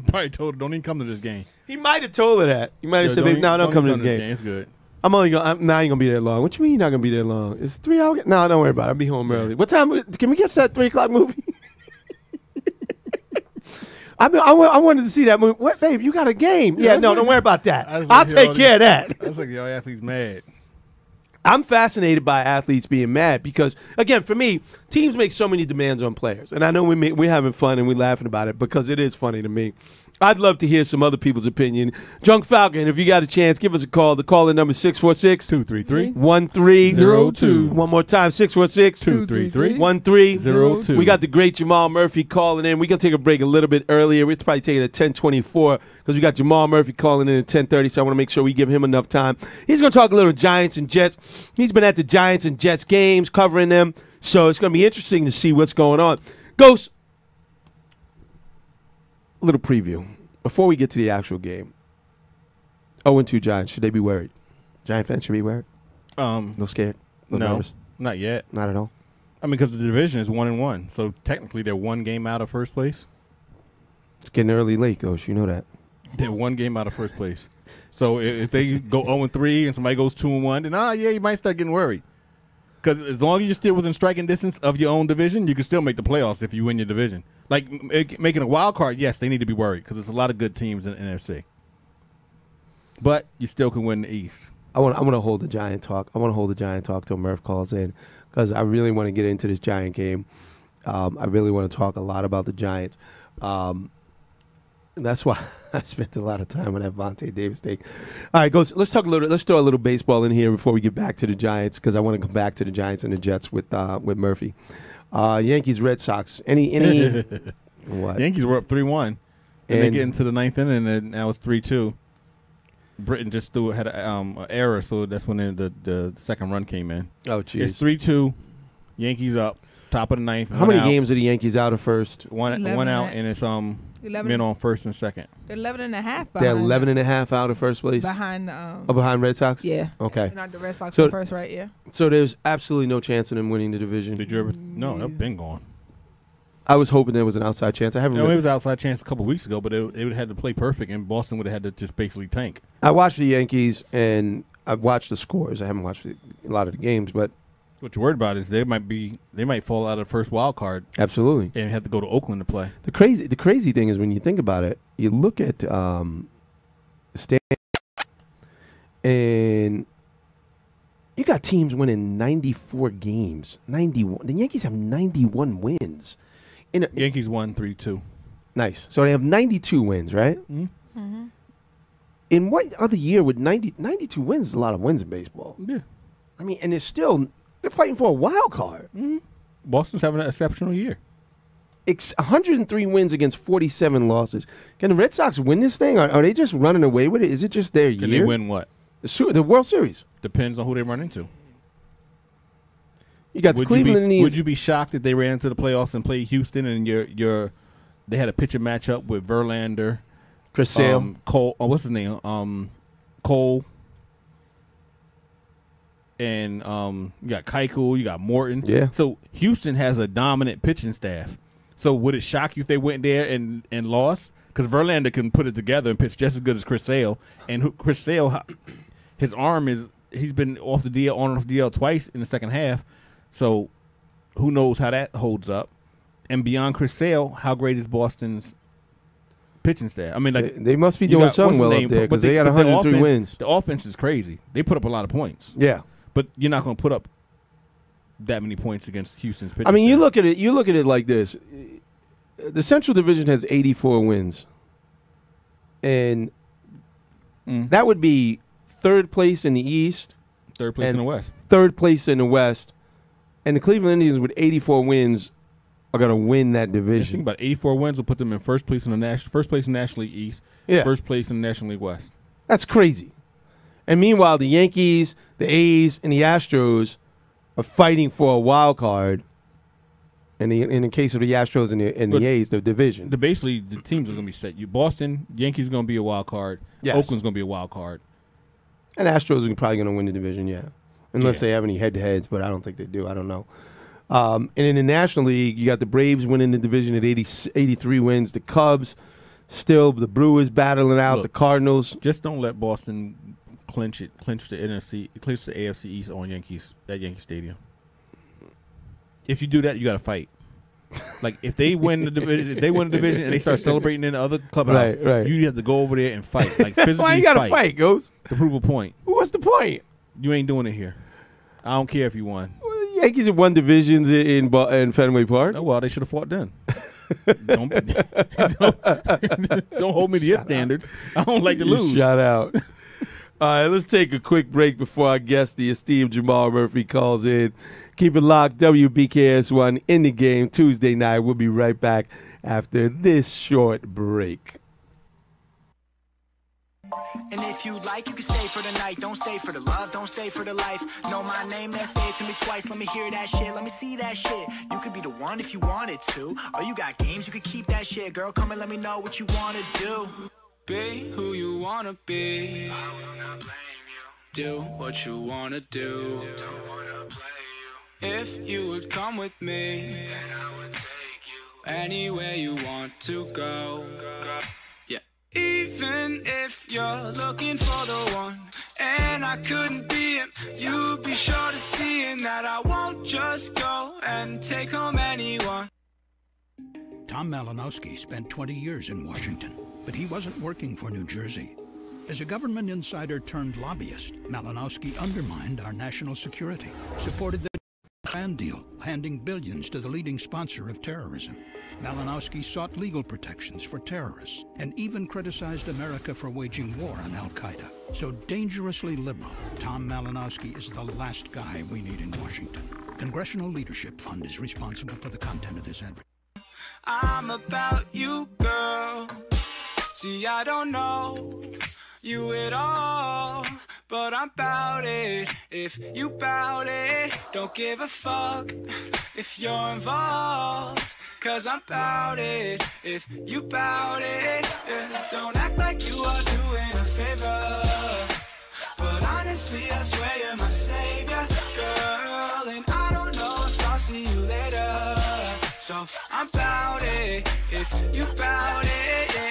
Probably told her, don't even come to this game. He might have told her that. He might have said, no, don't come to this game. It's good. I'm only going. I ain't gonna be there long. What you mean you're not gonna be there long? It's 3 hours. No, don't worry about it. I'll be home early. What time? Can we catch that 3 o'clock movie? I wanted to see that movie. What, babe? You got a game? Yeah, no, don't worry about that. I'll take care of that. That's like y'all athletes mad. I'm fascinated by athletes being mad because, again, for me, teams make so many demands on players. And I know we're having fun and we're laughing about it because it is funny to me. I'd love to hear some other people's opinion. Drunk Falcon, if you got a chance, give us a call. The call-in number is 646-233-1302. One more time, 646-233-1302. We got the great Jamal Murphy calling in. We're going to take a break a little bit earlier. We're probably taking it at 10:24 because we got Jamal Murphy calling in at 10:30, so I want to make sure we give him enough time. He's going to talk a little Giants and Jets. He's been at the Giants and Jets games, covering them, so it's going to be interesting to see what's going on. Ghost, a little preview before we get to the actual game. 0-2 Giants. Should they be worried? Giant fans should be worried? No scared? No, nervous? not yet. Not at all? I mean, because the division is 1-1, so technically they're one game out of first place. It's getting early late, Ghost. You know that. They're one game out of first place. So if they go 0-3 and somebody goes 2-1, then you might start getting worried. Because as long as you're still within striking distance of your own division, you can still make the playoffs if you win your division. Like making a wild card, yes, they need to be worried because there's a lot of good teams in the NFC. But you still can win the East. I want to hold the Giant talk. I want to hold the Giant talk till Murph calls in because I really want to get into this Giant game. I really want to talk a lot about the Giants. That's why I spent a lot of time on that Vontae Davis thing. All right, let's talk a little. Let's throw a little baseball in here before we get back to the Giants because I want to come back to the Giants and the Jets with Murphy. Yankees, Red Sox. Any what? Yankees were up 3-1, and they get into the ninth inning, and now it's 3-2. Britton just had an error, so that's when the second run came in. Oh, jeez. It's 3-2. Yankees up, top of the ninth. How many games are the Yankees out of first? One out, and it's men on first and second. They're 11.5 behind. They're 11.5 out of first place? Behind behind Red Sox? Yeah. Okay. Not the Red Sox first, right? Yeah. So there's absolutely no chance of them winning the division? Did you ever? No, they've been gone. I was hoping there was an outside chance. It was an outside chance a couple weeks ago, but it would have had to play perfect, and Boston would have had to just basically tank. I watched the Yankees, and I've watched the scores. I haven't watched a lot of the games, but what you're worried about is they might fall out of the first wild card. Absolutely. And have to go to Oakland to play. The crazy thing is when you think about it, you look at Stan, and you got teams winning 94 games. 91. The Yankees have 91 wins. Yankees won 3-2. Nice. So they have 92 wins, right? Mm-hmm. Mm-hmm. In what other year would 92 wins is a lot of wins in baseball? Yeah. I mean, and they're fighting for a wild card. Mm-hmm. Boston's having an exceptional year. 103 wins against 47 losses. Can the Red Sox win this thing? Are they just running away with it? Is it just their year? Can they win what? The World Series. Depends on who they run into. You got the Cleveland Indians. Would you be shocked if they ran into the playoffs and played Houston and they had a pitching matchup with Verlander, Chris Sale, Cole? Oh, what's his name? Cole. And you got Keuchel, you got Morton. Yeah. So Houston has a dominant pitching staff. So would it shock you if they went there and lost? Because Verlander can put it together and pitch just as good as Chris Sale. And Chris Sale, his arm he's been off the DL, on and off the DL twice in the second half. So who knows how that holds up? And beyond Chris Sale, how great is Boston's pitching staff? I mean, like they must be doing something well up there because they got 103 wins. The offense is crazy. They put up a lot of points. Yeah. But you're not going to put up that many points against Houston's pitching. I mean, you look at it like this. The Central Division has 84 wins. And that would be third place in the East. Third place in the West. Third place in the West. And the Cleveland Indians with 84 wins are going to win that division. Just think about it. 84 wins will put them in first place in the National League East, first place in the National League West. That's crazy. And meanwhile, the Yankees, the A's, and the Astros are fighting for a wild card. And in the case of the Astros and the A's, the division. Basically, the teams are going to be set. Boston, Yankees are going to be a wild card. Yes. Oakland's going to be a wild card. And Astros are probably going to win the division, yeah. Unless they have any head-to-heads, but I don't think they do. I don't know. And in the National League, you got the Braves winning the division at 83 wins. The Cubs, still the Brewers battling out the Cardinals. Just don't let Boston clinch the AFC East on at Yankee Stadium. If you do that, you got to fight. Like if they win the division, and they start celebrating in the other clubhouse, right. You have to go over there and fight. Like physically, why you got to fight, Ghost? To prove a point. What's the point? You ain't doing it here. I don't care if you won. Well, Yankees have won divisions in Fenway Park. Oh, well, they should have fought then. don't hold me to your standards. I don't like to lose. Shout out. All right, let's take a quick break before our guest, the esteemed Jamal Murphy, calls in. Keep it locked, WBKS1 in the game Tuesday night. We'll be right back after this short break. And if you like, you can stay for the night. Don't stay for the love, don't stay for the life. Know my name, then say it to me twice. Let me hear that shit, let me see that shit. You could be the one if you wanted to. Or you got games, you could keep that shit. Girl, come and let me know what you wanna do. Be who you wanna be. I will not blame you. Do what you wanna do. Don't wanna play you. If you would come with me, then I would take you anywhere you want to go. Yeah. Even if you're looking for the one, and I couldn't be him, you'd be sure to see in that I won't just go and take home anyone. Tom Malinowski spent 20 years in Washington, but he wasn't working for New Jersey. As a government insider turned lobbyist, Malinowski undermined our national security, supported the Iran deal, handing billions to the leading sponsor of terrorism. Malinowski sought legal protections for terrorists and even criticized America for waging war on Al-Qaeda. So dangerously liberal, Tom Malinowski is the last guy we need in Washington. Congressional Leadership Fund is responsible for the content of this advertisement. I'm about you, girl. See, I don't know you at all, but I'm about it. If you bout it, don't give a fuck if you're involved, cause I'm about it. If you bout it, yeah. Don't act like you are doing a favor, but honestly I swear you're my savior, girl. And I don't know if I'll see you later, so I'm about it. If you bout it, yeah.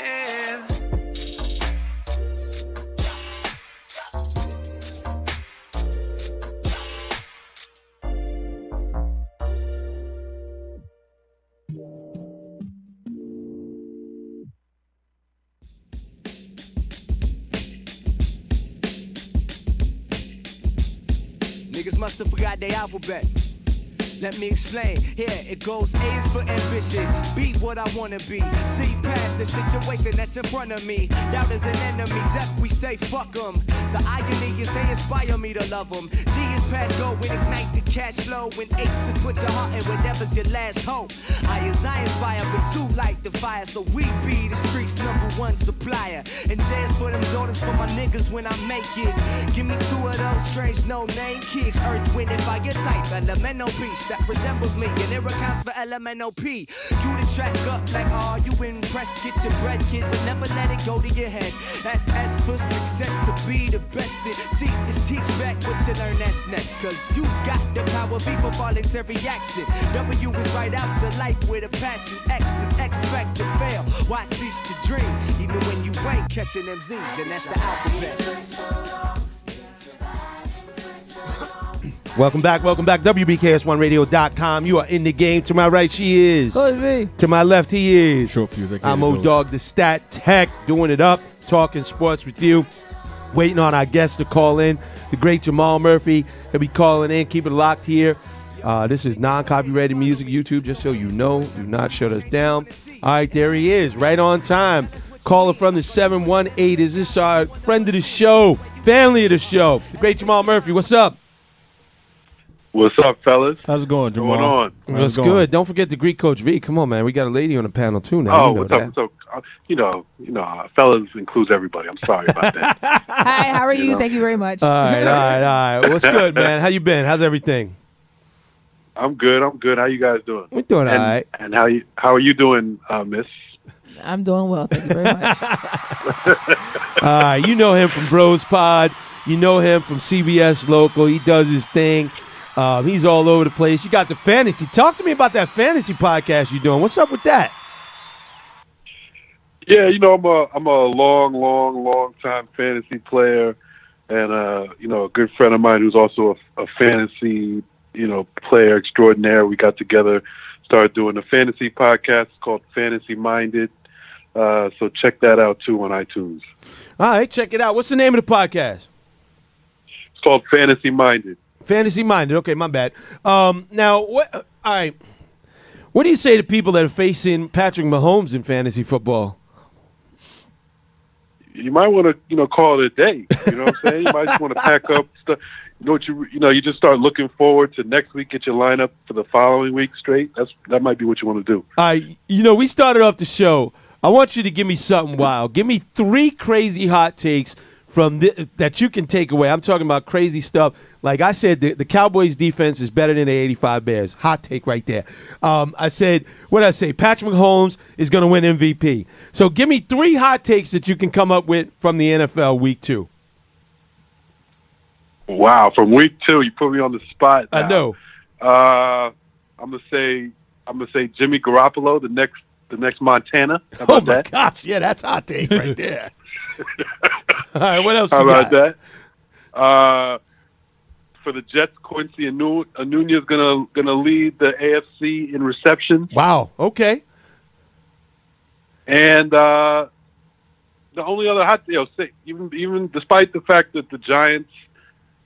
Niggas must have forgot their alphabet. Let me explain. Here it goes. A is for ambition. Be what I wanna be. See past the situation that's in front of me. Doubters and enemies. F we say fuck them. The irony is they inspire me to love them. G is past go when ignite the cash flow. When H is put your heart in whatever's your last hope. I inspire, but two light the fire. So we be the streets' #1 supplier. And J is for them Jordans for my niggas when I make it. Give me 2 of those strange no name kicks. Earth, wind, and fire type. Elemental beast that resembles me, and it accounts for LMNOP. You the track up like, oh, you impressed, get your bread, kid, but never let it go to your head. That's S for success, to be the best. T is teach back what you learn, that's next. Cause you got the power, V for voluntary action. W is right out to life with a passion. X is expect to fail, why cease to dream? Even when you ain't catching them Z's, and that's the alphabet. Welcome back, WBKS1Radio.com. You are in the game. To my right, she is. Me. To my left, he is. Short fuse, I'm O-Dog, the Stat Tech, doing it up, talking sports with you, waiting on our guests to call in. The great Jamal Murphy, he'll be calling in. Keep it locked here. This is non-copyrighted music, YouTube, just so you know. Do not shut us down. All right, there he is, right on time. Caller from the 718. Is this our friend of the show, family of the show, the great Jamal Murphy? What's up? What's up, fellas? How's it going, Jamal? What's going on? That's good. Don't forget the Greek Coach V. Come on, man. We got a lady on the panel, too, now. Oh, you know what's that. up? So, fellas includes everybody. I'm sorry about that. Hi, how are you? Thank you very much. All right. What's good, man? How you been? How's everything? I'm good. How you guys doing? We're doing all right. And how are you doing, Miss? I'm doing well. Thank you very much. All right. You know him from Bros Pod. You know him from CBS Local. He does his thing. He's all over the place. You got the fantasy. Talk to me about that fantasy podcast you're doing. What's up with that? Yeah, I'm a long time fantasy player, and a good friend of mine who's also a fantasy player extraordinaire. We got together, started doing a fantasy podcast called Fantasy Minded. So check that out too on iTunes. All right, check it out. What's the name of the podcast? It's called Fantasy Minded. Fantasy minded. Okay, my bad. Now, what? All right. What do you say to people that are facing Patrick Mahomes in fantasy football? You might want to, call it a day. You know what I'm saying? You might just want to pack up stuff. You just start looking forward to next week. Get your lineup for the following week straight. That might be what you want to do. We started off the show. I want you to give me something wild. Give me 3 crazy hot takes from that you can take away. I'm talking about crazy stuff. Like I said, the Cowboys defense is better than the 85 Bears. Hot take right there. I said, what did I say? Patrick Mahomes is going to win MVP. So give me 3 hot takes that you can come up with from the NFL week 2. Wow, from week 2, you put me on the spot now. I know. I'm gonna say Jimmy Garoppolo, the next Montana. How about that? Gosh, yeah, that's hot take right there. All right, what else? How about that? For the Jets, Quincy Anunya is gonna lead the AFC in receptions. Wow. Okay. And the only other hot, even despite the fact that the Giants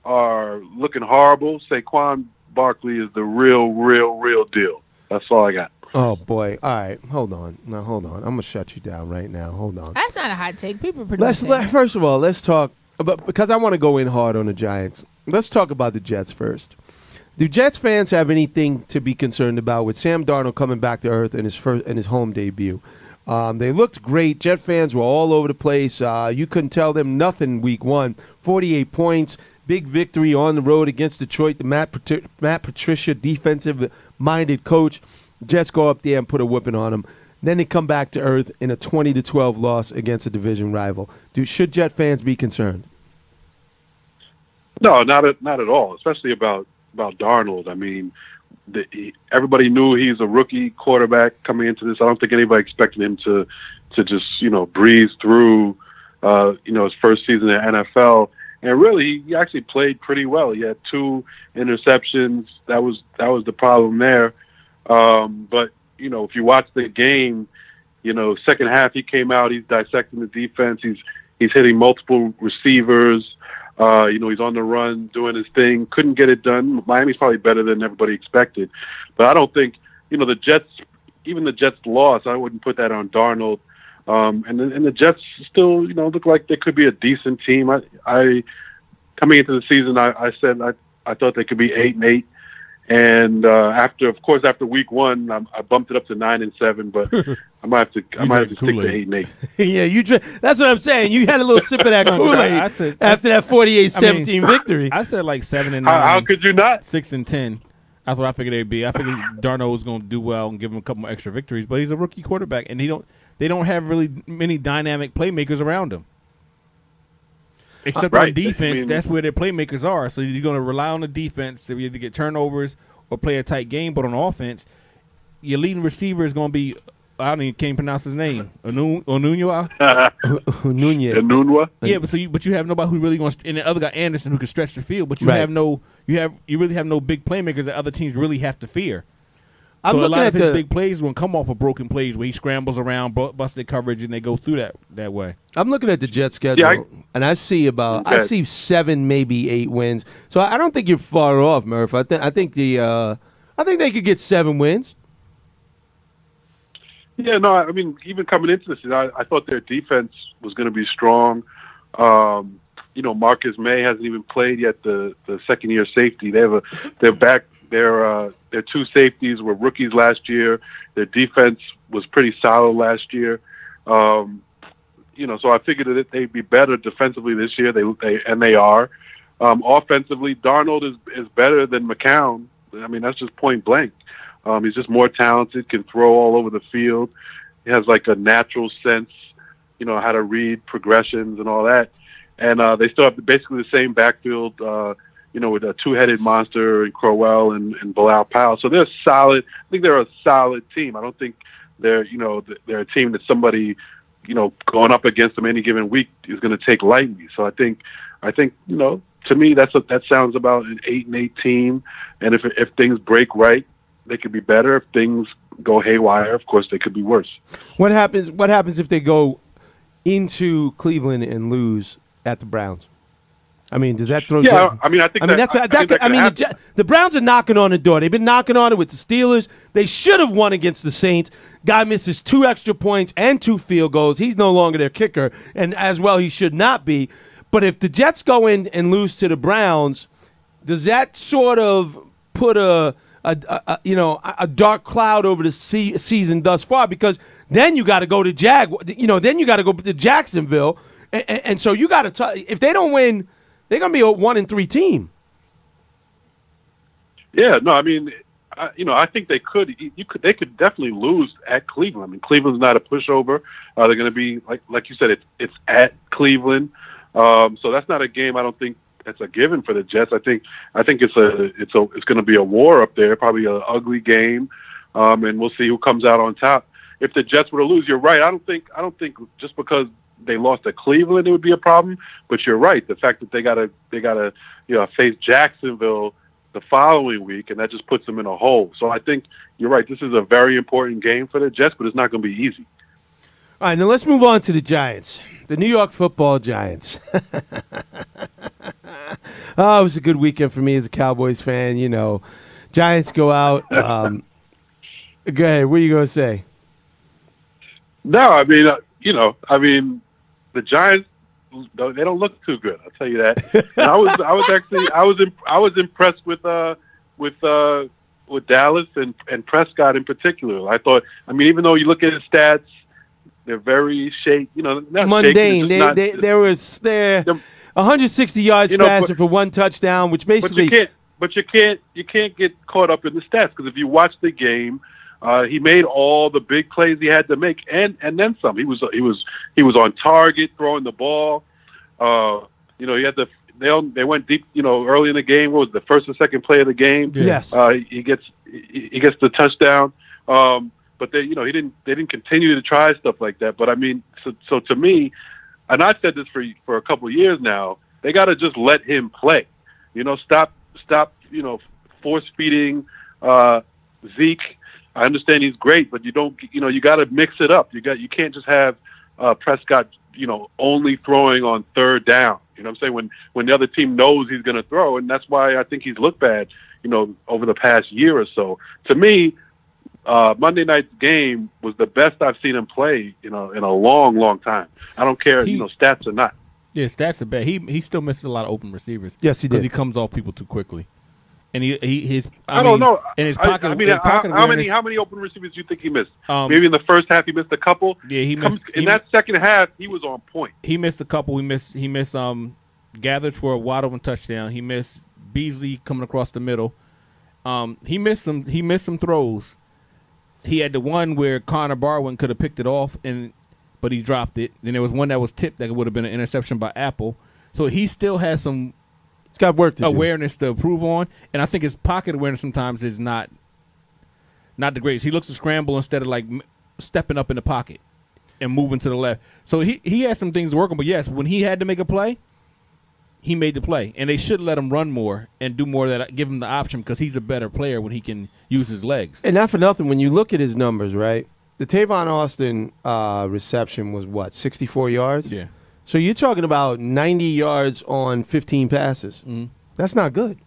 are looking horrible, Saquon Barkley is the real deal. That's all I got. Oh, boy. All right. Hold on. Now, hold on. I'm going to shut you down right now. Hold on. That's not a hot take. People are pretty First of all, let's talk about, because I want to go in hard on the Giants. Let's talk about the Jets first. Do Jets fans have anything to be concerned about with Sam Darnold coming back to earth in his home debut? They looked great. Jet fans were all over the place. You couldn't tell them nothing week 1. 48 points. Big victory on the road against Detroit. The Matt Patricia defensive-minded coach. Jets go up there and put a whipping on them. Then they come back to earth in a 20-12 loss against a division rival. Should Jet fans be concerned? No, not at all. Especially about Darnold. I mean, everybody knew he's a rookie quarterback coming into this. I don't think anybody expected him to just breeze through his first season in the NFL. And really, he actually played pretty well. He had 2 interceptions. That was the problem there. But if you watch the game, second half he came out. He's dissecting the defense. He's hitting multiple receivers. He's on the run doing his thing. Couldn't get it done. Miami's probably better than everybody expected. But I don't think the Jets. Even the Jets' loss, I wouldn't put that on Darnold. And the Jets still, look like they could be a decent team. I coming into the season, I said I thought they could be 8-8, and after week 1, I bumped it up to 9-7. But I might have to stick to 8-8. Yeah, that's what I'm saying. You had a little sip of that Kool-Aid after that 48-17 victory. I said like 7-9. How could you not? 6-10. That's what I figured they'd be. I figured Darnold was going to do well and give him a couple more extra victories, but he's a rookie quarterback, and they don't have really many dynamic playmakers around him. Except on defense, that's where their playmakers are. So you're going to rely on the defense to either get turnovers or play a tight game. But on offense, your leading receiver is going to be, I don't even can't pronounce his name, Onunwa. Onunwa. Yeah, but you have nobody who really going to, and the other guy Anderson who can stretch the field. But you really have no big playmakers that other teams really have to fear. So a lot of his big plays will come off of broken plays where he scrambles around, busted coverage, and they go through that way. I'm looking at the Jets schedule, and I see 7, maybe 8 wins. So I don't think you're far off, Murph. I think they could get 7 wins. Yeah, no, I mean, even coming into this, I thought their defense was going to be strong. Marcus May hasn't even played yet. The second-year safety, they're back. Their 2 safeties were rookies last year. Their defense was pretty solid last year. So I figured that they'd be better defensively this year. They are. Offensively, Darnold is better than McCown. I mean, that's just point blank. He's just more talented, can throw all over the field. He has like a natural sense, how to read progressions and all that. And they still have basically the same backfield, with a 2-headed monster in Crowell and Bilal Powell. So they're solid. I think they're a solid team. I don't think they're a team that somebody, going up against them any given week is going to take lightly. So I think, to me, that sounds about an 8-8 team. And if things break right, they could be better. If things go haywire, of course, they could be worse. What happens if they go into Cleveland and lose at the Browns? I mean, does that throw? Yeah, I mean, I think. The Browns are knocking on the door. They've been knocking on it with the Steelers. They should have won against the Saints. Guy misses 2 extra points and 2 field goals. He's no longer their kicker, and as well, he should not be. But if the Jets go in and lose to the Browns, does that sort of put a dark cloud over the season thus far? Because then you got to go to then you got to go to Jacksonville, and so you got to if they don't win, they're gonna be a 1-3 team. Yeah, no, I mean, I think they could. They could definitely lose at Cleveland. I mean, Cleveland's not a pushover. They're going to be like you said. It's at Cleveland, so that's not a game. I don't think that's a given for the Jets. I think it's going to be a war up there. Probably an ugly game, and we'll see who comes out on top. If the Jets were to lose, you're right. I don't think just because they lost to Cleveland, it would be a problem. But you're right. The fact that they gotta face Jacksonville the following week, and that just puts them in a hole. So I think you're right. This is a very important game for the Jets, but it's not going to be easy. All right, now let's move on to the Giants, the New York Football Giants. Oh, it was a good weekend for me as a Cowboys fan. Giants go out. Go ahead. What are you going to say? No, I mean, the Giants, they don't look too good. I'll tell you that. And I was impressed with Dallas and Prescott in particular. I thought, even though you look at his stats, they're very not mundane. Shaky, They're 160 yards passing for 1 touchdown, which basically. But you can't get caught up in the stats, because if you watch the game, he made all the big plays he had to make, and then some. He was on target throwing the ball. He had they went deep. Early in the game, what was the first or second play of the game? Yes. He gets the touchdown. But they didn't continue to try stuff like that. But I mean, so to me, and I've said this for a couple of years now, they got to just let him play. Stop force feeding Zeke. I understand he's great, but you got to mix it up. You can't just have Prescott, only throwing on third down. You know what I'm saying? When the other team knows he's going to throw, and that's why I think he's looked bad, over the past year or so. To me, Monday night's game was the best I've seen him play, in a long, long time. I don't care, stats or not. Yeah, stats are bad. He still misses a lot of open receivers. Yes, he did. Because he comes off people too quickly. And I don't know. In his pocket, how many open receivers do you think he missed? Maybe in the first half he missed a couple. Yeah, he missed. That second half, he was on point. He missed a couple. He missed gathered for a wide open touchdown. He missed Beasley coming across the middle. He missed some throws. He had the one where Connor Barwin could have picked it off, but he dropped it. Then there was one that was tipped that would have been an interception by Apple. So he still has some. It's got work to awareness to improve on, and I think his pocket awareness sometimes is not the greatest. He looks to scramble instead of stepping up in the pocket and moving to the left. So he has some things to work on. But yes, when he had to make a play, he made the play, and they should let him run more and do more of that. Give him the option, because he's a better player when he can use his legs. And not for nothing, when you look at his numbers, right? The Tavon Austin reception was what, 64 yards? Yeah. So you're talking about 90 yards on 15 passes. Mm-hmm. That's not good.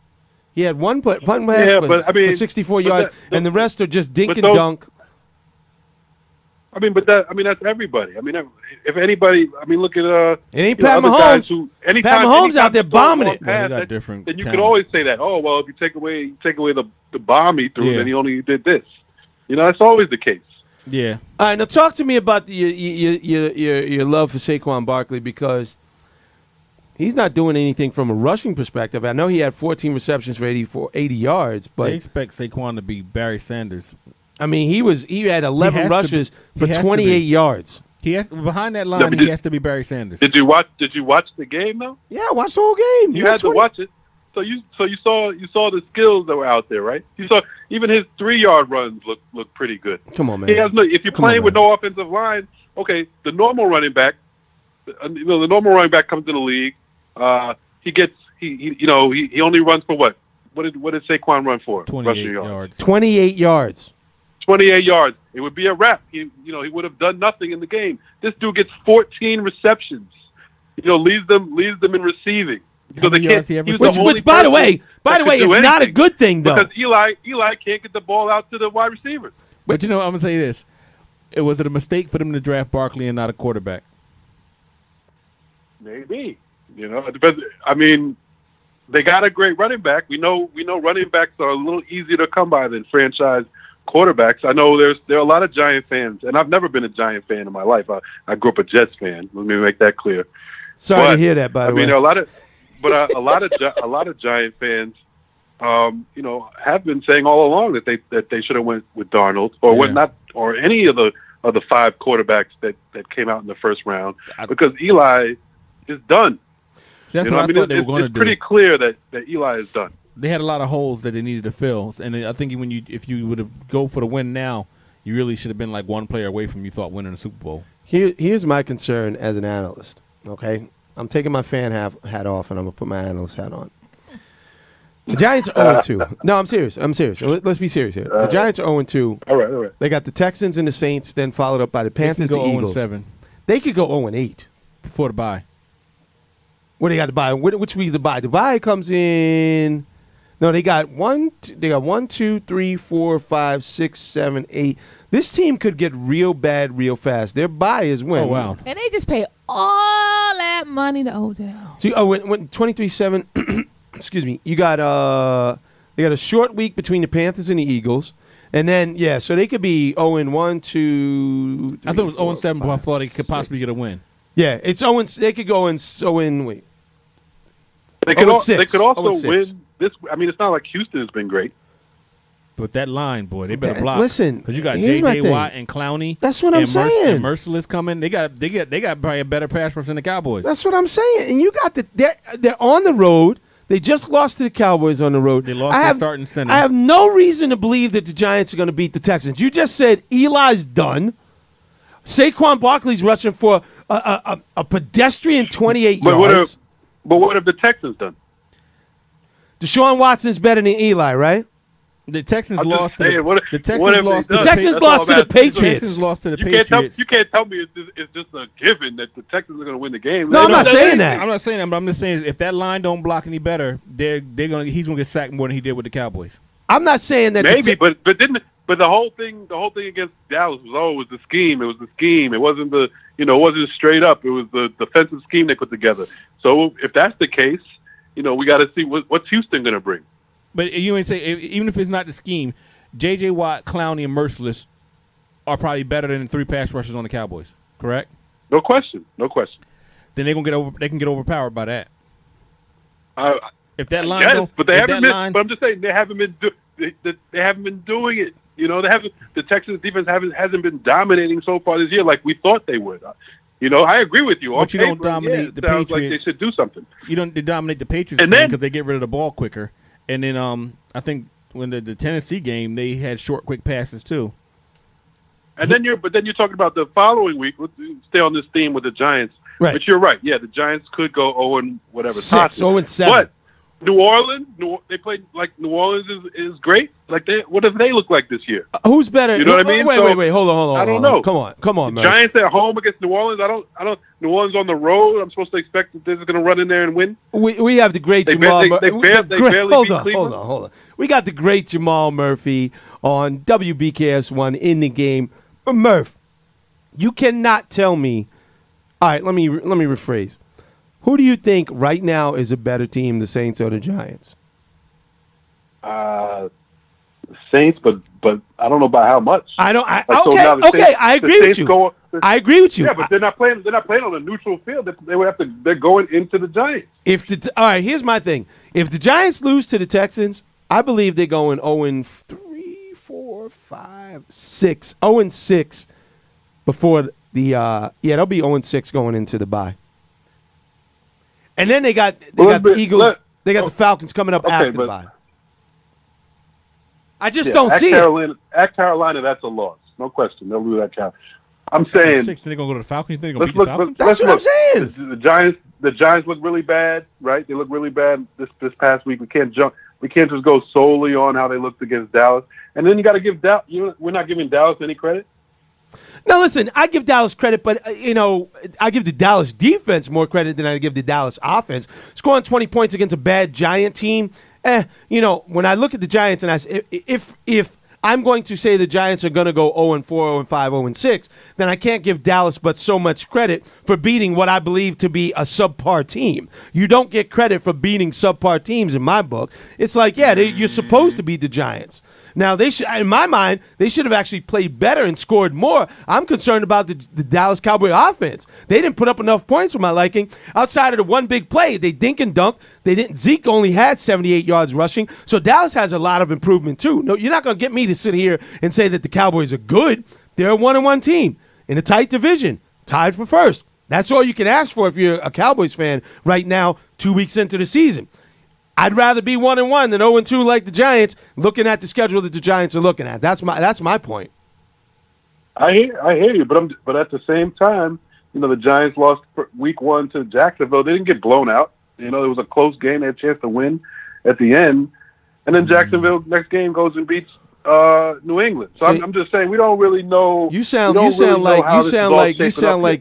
He had one punt pass for 64 yards, and the rest are just dink and dunk. That's everybody. If anybody, look at it ain't Pat Mahomes. Pat Mahomes out there bombing it. Then you could always say that. Oh well, if you take away the bomb he threw, then he only did this. That's always the case. Yeah. All right, now talk to me about your love for Saquon Barkley, because he's not doing anything from a rushing perspective. I know he had 14 receptions for 80 yards, but they expect Saquon to be Barry Sanders. He had 11 rushes for 28 yards. He has behind that line. He has to be Barry Sanders. Did you watch the game though? Yeah, I watched the whole game. You had to watch it. So you saw the skills that were out there, right? You saw even his 3-yard runs look pretty good. Come on, man. If you're playing with no offensive line, okay, the normal running back, the normal running back comes in the league. He only runs for what? What did Saquon run for? 28 yards. 28 yards. 28 yards. It would be a wrap. He would have done nothing in the game. This dude gets 14 receptions. Leads them in receiving. So they can't. Which, by the way, is not a good thing though. Because Eli can't get the ball out to the wide receivers. But you know, I'm gonna say this: was it a mistake for them to draft Barkley and not a quarterback? Maybe. You know, it depends. I mean, they got a great running back. We know running backs are a little easier to come by than franchise quarterbacks. I know there are a lot of Giant fans, and I've never been a Giant fan in my life. I grew up a Jets fan. Let me make that clear. Sorry to hear that. By the way, I mean, a lot of Giant fans, you know, have been saying all along that they should have went with Darnold or any of the 5 quarterbacks that came out in the first round because Eli is done. See, that's what I thought they were going to do. It's pretty clear that Eli is done. They had a lot of holes that they needed to fill, and I think if you would have go for the win now, you really should have been like one player away from you thought winning a Super Bowl. Here's my concern as an analyst. Okay, I'm taking my fan hat off and I'm gonna put my analyst hat on. The Giants are 0-2. No, I'm serious. Let's be serious here. The Giants are 0-2. All right. They got the Texans and the Saints, then followed up by the Panthers, the Eagles. 0-7. They could go 0-8 before the bye. What they got to buy? Which week the buy? The buy comes in. No, they got 1, 2, 3, 4, 5, 6, 7, 8. This team could get real bad real fast. Their buy is when. Oh wow! And they just pay all that money to Odell. So when 23-7. Excuse me. You got they got a short week between the Panthers and the Eagles, and then so they could be 0-1, 2. 3, I thought it was 0-7 before I thought they could 6. possibly get a win. Yeah, it's 0. They could go in. Wait. They could also win this. I mean, it's not like Houston has been great. But that line, boy, they better block. Listen, because you got J.J. Watt and Clowney. That's what I'm saying. And Merciless coming. They got probably a better pass rush than the Cowboys. That's what I'm saying. And you got they're on the road. They just lost to the Cowboys on the road. They lost their starting center. I have no reason to believe that the Giants are going to beat the Texans. You just said Eli's done. Saquon Barkley's rushing for a pedestrian 28 yards. But what have the Texans done? Deshaun Watson's better than Eli, right? The Texans lost to the Texans lost to the Patriots. The Texans lost to the Patriots. You can't tell me it's just a given that the Texans are going to win the game. No, I'm not saying that. I'm not saying that, but I'm just saying if that line don't block any better, he's going to get sacked more than he did with the Cowboys. I'm not saying that. Maybe, but the whole thing against Dallas was the scheme. It was the scheme. It wasn't it wasn't straight up. It was the defensive scheme they put together. So if that's the case, we got to see what's Houston going to bring. But you ain't say even if it's not the scheme, J.J. Watt, Clowney, and Merciless are probably better than the 3 pass rushers on the Cowboys. Correct? No question. Then they can get overpowered by that. If that line, yes, but they haven't been. But I'm just saying they haven't been. They haven't been doing it. The Texans defense hasn't been dominating so far this year like we thought they would. I agree with you. But you don't dominate the Patriots. Like they should do something. You don't dominate the Patriots because they get rid of the ball quicker. And then I think when the Tennessee game, they had short, quick passes too. And then you're talking about the following week. Let's stay on this theme with the Giants. Right. But you're right. Yeah, the Giants could go 0-6, 0-7. But New Orleans, they played like New Orleans is great. Like what do they look like this year? Who's better? You know what I mean? Wait. Hold on. I don't know. Come on, man. Giants at home against New Orleans. I don't. New Orleans on the road. I'm supposed to expect that they're going to run in there and win. We have the great Jamal. They barely beat Cleveland. Hold on. We got the great Jamal Murphy on WBKS1 in the game. Murph, you cannot tell me. All right, let me rephrase. Who do you think right now is a better team, the Saints or the Giants? Saints, but I don't know about how much. Okay, I agree with you. I agree with you. Yeah, but they're not playing on a neutral field. They would have to. They're going into the Giants. All right, here's my thing. If the Giants lose to the Texans, I believe they're going 0-3, 4, 5, 6, 0-6 before the they'll be 0-6 going into the bye. And then they got the Eagles. They got the Falcons coming up after the bye. I just don't see it. At Carolina, that's a loss. No question. They'll lose that Carolina. I'm saying. They're going to go to the Falcons. You think they're going to beat the Falcons? That's what I'm saying. The Giants look really bad, right? They look really bad this past week. We can't just go solely on how they looked against Dallas. And then you got to give Dallas. We're not giving Dallas any credit. Now, listen, I give Dallas credit, but, I give the Dallas defense more credit than I give the Dallas offense. Scoring 20 points against a bad Giant team, when I look at the Giants and I say, if I'm going to say the Giants are going to go 0-4, 0-5, 0-6, then I can't give Dallas but so much credit for beating what I believe to be a subpar team. You don't get credit for beating subpar teams in my book. It's like, you're supposed to beat the Giants. Now, they should, in my mind, they should have actually played better and scored more. I'm concerned about the Dallas Cowboy offense. They didn't put up enough points for my liking. Outside of the one big play, they dink and dunk. They didn't. Zeke only had 78 yards rushing. So Dallas has a lot of improvement too. No, you're not going to get me to sit here and say that the Cowboys are good. They're a 1-1 team in a tight division, tied for first. That's all you can ask for if you're a Cowboys fan right now, 2 weeks into the season. I'd rather be 1-1 than 0-2 like the Giants, looking at the schedule that the Giants are looking at. That's my point. I hear you, but at the same time, the Giants lost week 1 to Jacksonville. They didn't get blown out. It was a close game. They had a chance to win at the end, and then Jacksonville next game goes and beats New England. So I'm just saying we don't really know. You sound like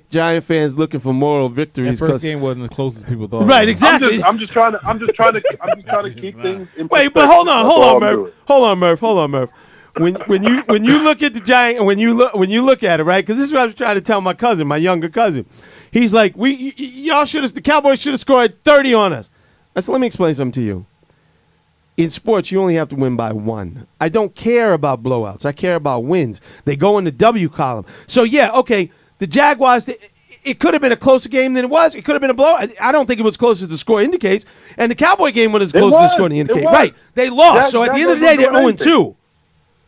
Giant fans looking for moral victories. That first game wasn't as close as people thought. Right, exactly. I'm just trying to keep things in perspective. Wait, but hold on, Murph. When you look at the Giant and when you look at it, right? Because this is what I was trying to tell my cousin, my younger cousin. He's like, the Cowboys should have scored 30 on us. I said, let me explain something to you. In sports, you only have to win by 1. I don't care about blowouts. I care about wins. They go in the W column. So, the Jaguars, it could have been a closer game than it was. It could have been a blowout. I don't think it was close as the score indicates. And the Cowboy game was as close as the score indicates. Right. They lost. So, at the end of the day, they're 0-2.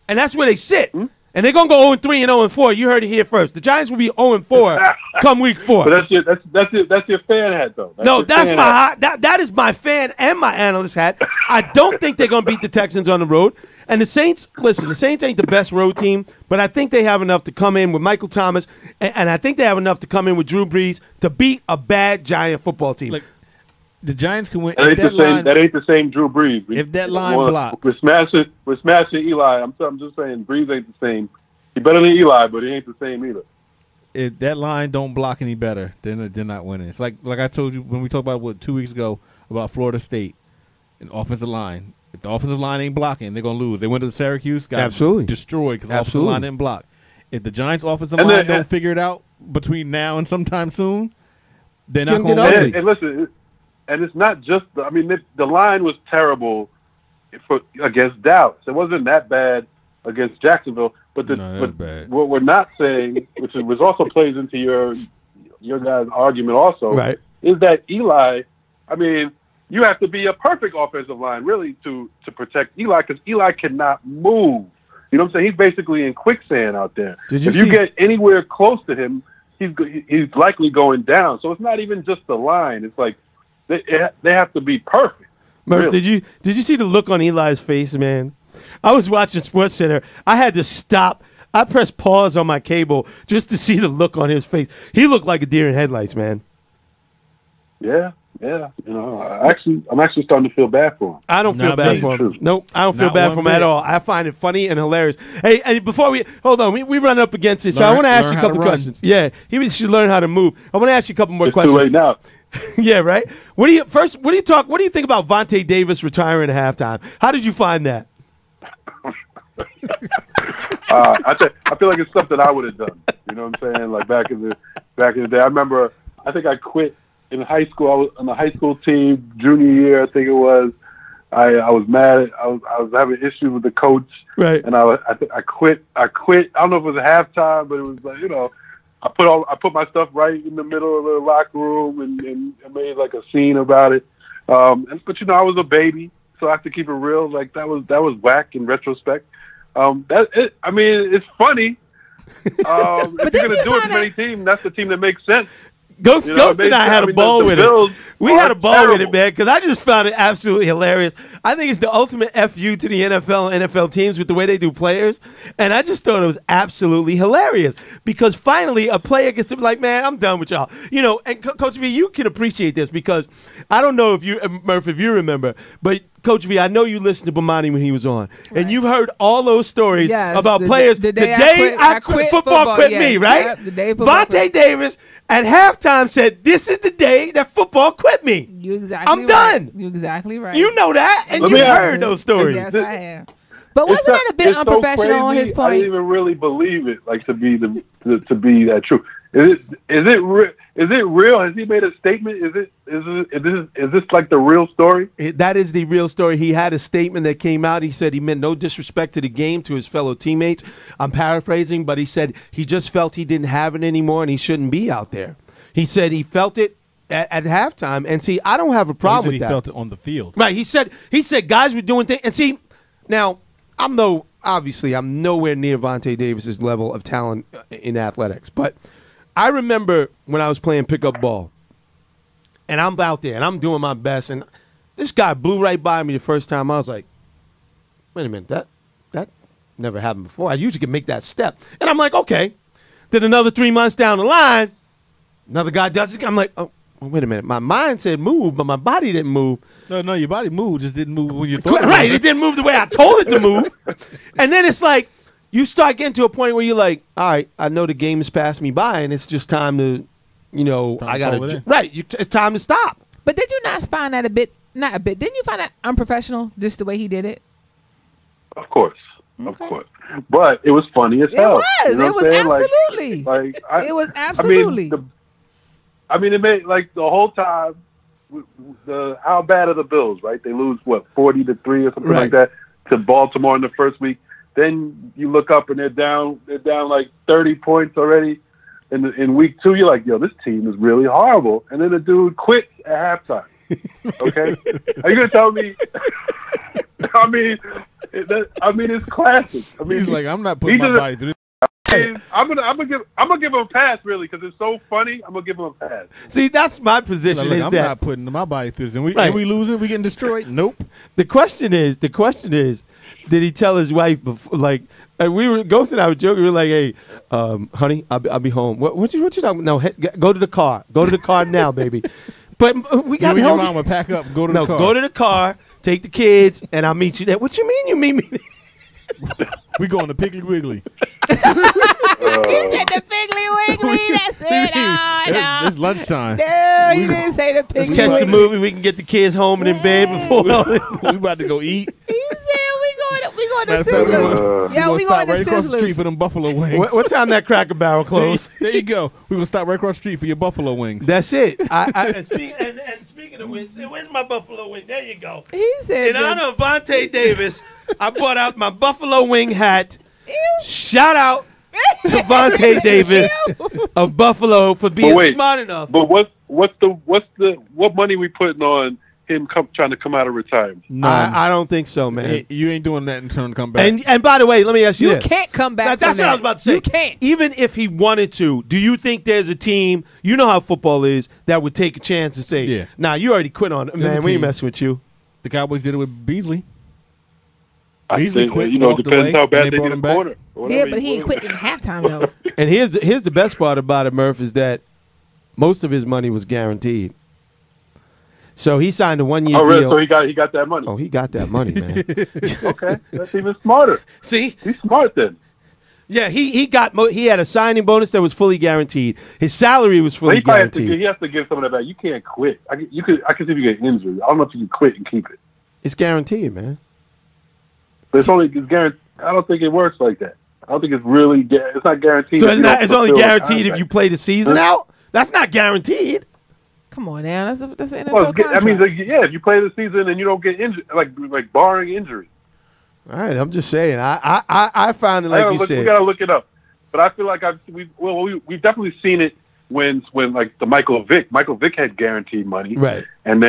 And that's where they sit. And they're going to go 0-3 and 0-4. You heard it here first. The Giants will be 0-4 come week 4. But that's your fan hat, though. That is my fan and my analyst hat. I don't think they're going to beat the Texans on the road. And the Saints, listen, the Saints ain't the best road team, but I think they have enough to come in with Michael Thomas, and I think they have enough to come in with Drew Brees to beat a bad Giant football team. The Giants can win. That ain't the same Drew Brees. If that line blocks, we're smashing Eli. I'm just saying, Brees ain't the same. He's better than Eli, but he ain't the same either. If that line don't block any better, then they're not winning. It's like I told you when we talked about 2 weeks ago about Florida State and offensive line. If the offensive line ain't blocking, they're gonna lose. They went to Syracuse, got destroyed because the offensive line didn't block. If the Giants' offensive line don't figure it out between now and sometime soon, they're not gonna win. And listen. And it's not just the line was terrible against Dallas. It wasn't that bad against Jacksonville. But what we're not saying, which was also plays into your guys' argument also, right, is that Eli. You have to be a perfect offensive line really to protect Eli because Eli cannot move. You know what I'm saying? He's basically in quicksand out there. If you get anywhere close to him, he's likely going down. So it's not even just the line. It's like they have to be perfect. Murph, really. did you see the look on Eli's face, man? I was watching SportsCenter. I had to stop. I pressed pause on my cable just to see the look on his face. He looked like a deer in headlights, man. Yeah. I'm actually starting to feel bad for him. I don't feel bad for him. Nope, I don't feel bad for him at all. I find it funny and hilarious. Hey, and before we run up against it, so I want to ask you a couple questions. Yeah, he should learn how to move. I want to ask you a couple more questions. Too late now. Yeah, right. What do you think about Vontae Davis retiring at halftime? How did you find that? I feel like it's something I would have done. You know what I'm saying? Like back in the day. I remember. I think I quit in high school. I was on the high school team junior year. I think it was. I was mad. I was having issues with the coach. Right. And I quit. I don't know if it was halftime, but it was like I put my stuff right in the middle of the locker room and made like a scene about it. But I was a baby, so I have to keep it real. Like that was whack in retrospect. It's funny. If you're gonna do it to any team, that's the team that makes sense. Ghost and I had a ball with it. We had a ball with it, man, because I just found it absolutely hilarious. I think it's the ultimate FU to the NFL and NFL teams with the way they do players. And I just thought it was absolutely hilarious because finally a player gets to be like, man, I'm done with y'all. And Coach V, you can appreciate this because I don't know if you, Murph, if you remember, but Coach V, I know you listened to Bomani when he was on, and you've heard all those stories Yes, about the players. day I quit football quit me, right? Yep, the day football Vontae Davis at halftime said, "This is the day that football quit me. You exactly I'm done." You're exactly right. You know that, and Let you me ask heard you, those stories. Yes, I have. But wasn't that a bit it's so unprofessional on crazy, his I point? didn't even really believe it, like to be that true. Is it real? Has he made a statement? Is this like the real story? That is the real story. He had a statement that came out. He said he meant no disrespect to the game, to his fellow teammates. I'm paraphrasing, but he said he just felt he didn't have it anymore and he shouldn't be out there. He said he felt it at halftime. And see, I don't have a problem with he that. felt it on the field. Right. He said guys were doing things. And see, now I'm nowhere near Vontae Davis's level of talent in athletics, but I remember when I was playing pickup ball, and I'm out there, and I'm doing my best, and this guy blew right by me the first time. I was like, wait a minute, that never happened before. I usually can make that step. And I'm like, okay. Then another 3 months down the line, another guy does it. I'm like, oh, wait a minute. My mind said move, but my body didn't move. No, your body moved, just didn't move when you thought. Right, it didn't move the way I told it to move. And then it's like, you start getting to a point where you're like, all right, I know the game has passed me by, and it's just time to, I got to, right, it's time to stop. But did you not find that not a bit, didn't you find that unprofessional, just the way he did it? Of course. Of course. But it was funny as hell. It was. You know It what was I'm saying? absolutely. It was absolutely. It made, like, the whole time, how bad are the Bills, right? They lose, 40-3 or something like that to Baltimore in the first week. Then you look up and they're down like 30 points already in week 2. You're like, yo, this team is really horrible. And then the dude quits at halftime. Okay, are you gonna tell me? It's classic. He's like, I'm not putting my body through this. I'm gonna give him a pass, really, because it's so funny. I'm gonna give him a pass. See, that's my position. Like, is I'm that not putting my body through this, and we losing, we getting destroyed. Nope. The question is, did he tell his wife before, like Ghost and I were joking. We were like, hey, honey, I'll be home. What you talking about? No, go to the car. Go to the car now, baby. But we got your mama pack up. Go to the car. Go to the car. Take the kids, and I'll meet you there. What you mean? You meet me? We going to Piggly Wiggly. He said the Piggly Wiggly. That's it. Oh, it's lunchtime. No, he didn't say the Piggly Let's catch the movie. We can get the kids home and in bed before. We about to go eat. He said we going to Sizzler. Yeah, we going to right across the street Sizzlers. for them buffalo wings. What time that Cracker Barrel closed? There you go. We're gonna stop right across the street for your buffalo wings. That's it. And speaking of wings, where's my buffalo wing? There you go. He said in honor of Vontae Davis, I brought out my buffalo wing hat. Shout out to Vontae Davis of Buffalo for being smart enough. But what money we putting on him trying to come out of retirement? I don't think so, man. You ain't doing that in turn to come back. And by the way, let me ask you You this. can't come back. That's from what that. I was about to say. You can't. Even if he wanted to, do you think there's a team, you know how football is, that would take a chance and say, nah, you already quit on it. Man, we ain't messing with you. The Cowboys did it with Beasley. Beasley quit, it depends how bad they did in the quarter. Yeah, but he ain't quit in halftime, though. And here's the best part about it, Murph, is that most of his money was guaranteed. So he signed a 1-year deal. deal. So he got that money. Oh, he got that money, man. Okay, that's even smarter. See, he's smart then. Yeah, he had a signing bonus that was fully guaranteed. His salary was fully guaranteed. He has to give some of that back. You can't quit. I can see if you get injured. I don't know if you can quit and keep it. It's guaranteed, man. But it's guaranteed. I don't think it works like that. I don't think it's really. It's not guaranteed. So it's only guaranteed if you play the season out. That's not guaranteed. Come on now, that's an NFL Well, contract. I mean, if you play the season and you don't get injured, like barring injury. All right, I'm just saying. I found it like you said. We gotta look it up, but I feel like we've definitely seen it when like the Michael Vick had guaranteed money, right? And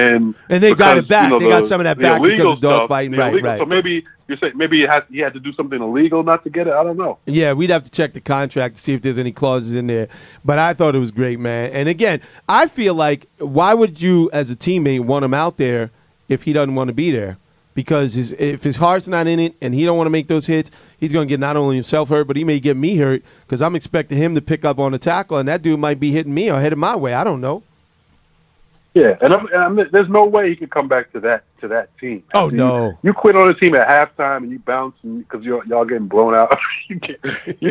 they got it back. They got some of that back because of dogfighting, right? So maybe you're saying he had to do something illegal not to get it. I don't know. Yeah, we'd have to check the contract to see if there's any clauses in there. But I thought it was great, man. And again, I feel like why would you, as a teammate, want him out there if he doesn't want to be there? Because if his heart's not in it and he don't want to make those hits, he's going to get not only himself hurt, but he may get me hurt because I'm expecting him to pick up on a tackle, and that dude might be hitting me or heading my way. I don't know. Yeah, and there's no way he could come back to that team. Oh no! You quit on the team at halftime and you bounce because y'all getting blown out. you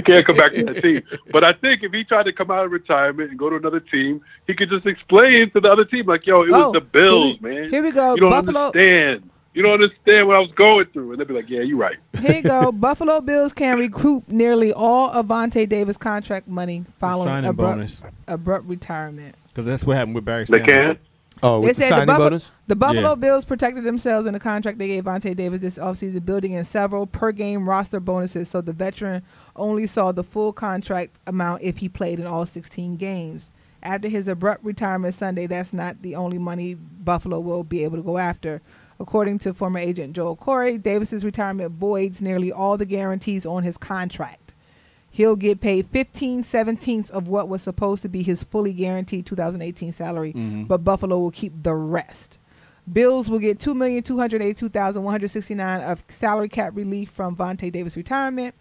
can't come back to that team. But I think if he tried to come out of retirement and go to another team, he could just explain to the other team like, "Yo, it was the Bills, man. Here we go. You don't Buffalo. understand. You don't understand what I was going through." And they'd be like, "Yeah, you're right." Here you go. Buffalo Bills can recoup nearly all of Vontae Davis contract money following abrupt retirement. Because that's what happened with Barry They Sanders. can. Oh, with the signing bonus? The Buffalo Bills protected themselves in the contract they gave Vontae Davis this offseason, building in several per-game roster bonuses, so the veteran only saw the full contract amount if he played in all 16 games. After his abrupt retirement Sunday, that's not the only money Buffalo will be able to go after. According to former agent Joel Corey, Davis's retirement voids nearly all the guarantees on his contract. He'll get paid 15/17 of what was supposed to be his fully guaranteed 2018 salary, but Buffalo will keep the rest. Bills will get $2,282,169 of salary cap relief from Vontae Davis' retirement.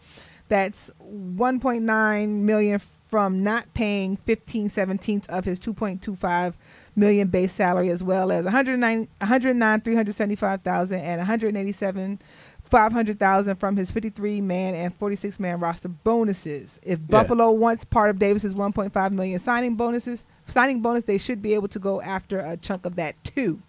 That's $1.9 million from not paying 15/17 of his $2.25 million base salary, as well as $109,375,000 and $187,500,000 from his 53-man and 46-man roster bonuses. If Buffalo wants part of Davis's $1.5 million signing bonus, they should be able to go after a chunk of that too.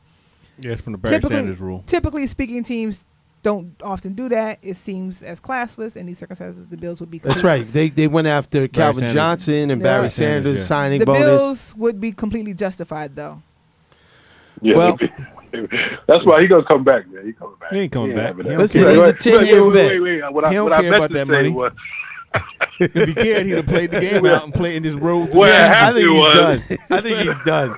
Yeah, it's from the Barry Sanders rule. Typically speaking, teams don't often do that. It seems as classless. In these circumstances, the Bills would be. That's right. They went after Calvin Johnson and Barry Sanders signing bonus. The Bills would be completely justified, though. Yeah, well, that's why he gonna come back, man. He coming back. He ain't coming back. Listen, he's a 10-year vet. Wait. What he don't I care meant about to that say money. was, If he cared, he'd have played the game out and played in this road. I think he's done. I think he's done.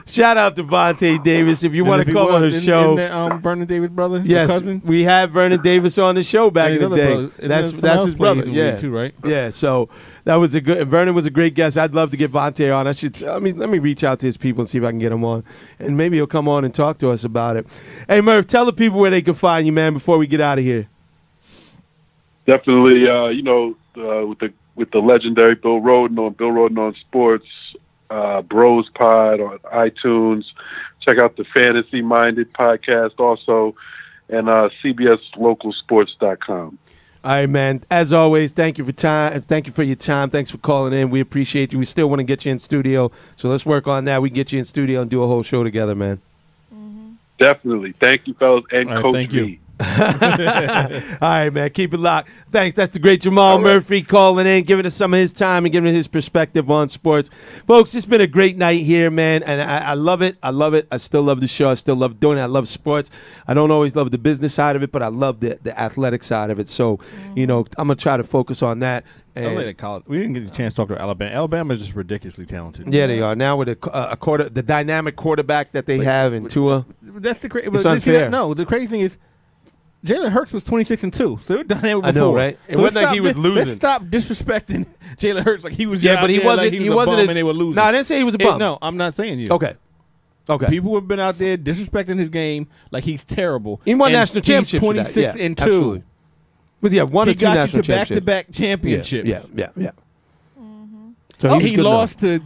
Shout out to Vontae Davis. If you want to come on the show, Vernon Davis' brother, yes, cousin. We had Vernon Davis on the show back in the day. That's his brother. Yeah, too, right? Yeah. So that was a good. Vernon was a great guest. I'd love to get Vontae on. Let me reach out to his people and see if I can get him on, and maybe he'll come on and talk to us about it. Hey, Murph, tell the people where they can find you, man, before we get out of here. Definitely, with the legendary Bill Roden on Sports, Bros Pod on iTunes. Check out the Fantasy Minded podcast also, and CBSLocalSports.com. All right, man. As always, thank you for time. Thank you for your time. Thanks for calling in. We appreciate you. We still want to get you in studio, so let's work on that. We can get you in studio and do a whole show together, man. Definitely. Thank you, fellas, and Coach thank you. B. All right, man. Keep it locked. Thanks. That's the great Jamal Murphy calling in, giving us some of his time and giving us his perspective on sports. Folks, it's been a great night here, man, and I love it. I love it. I still love the show. I still love doing it. I love sports. I don't always love the business side of it, but I love the athletic side of it. So, I'm going to try to focus on that. And college. We didn't get a chance to talk to Alabama. Alabama is just ridiculously talented. Yeah, they are. Now with the dynamic quarterback that they have in Tua. That's the crazy. It's unfair. No, the crazy thing is, Jalen Hurts was 26-2, so they were dynamic before. I know, right? It wasn't like he was losing. Let's stop disrespecting Jalen Hurts like he was. Yeah, but he wasn't. He wasn't and they were losing. No, I didn't say he was a bum. No, I'm not saying you. Okay. People have been out there disrespecting his game like he's terrible. He won national championships. 26-2. Absolutely. Was he one or two national championships? He got you to back-to-back championships. Yeah. So he lost to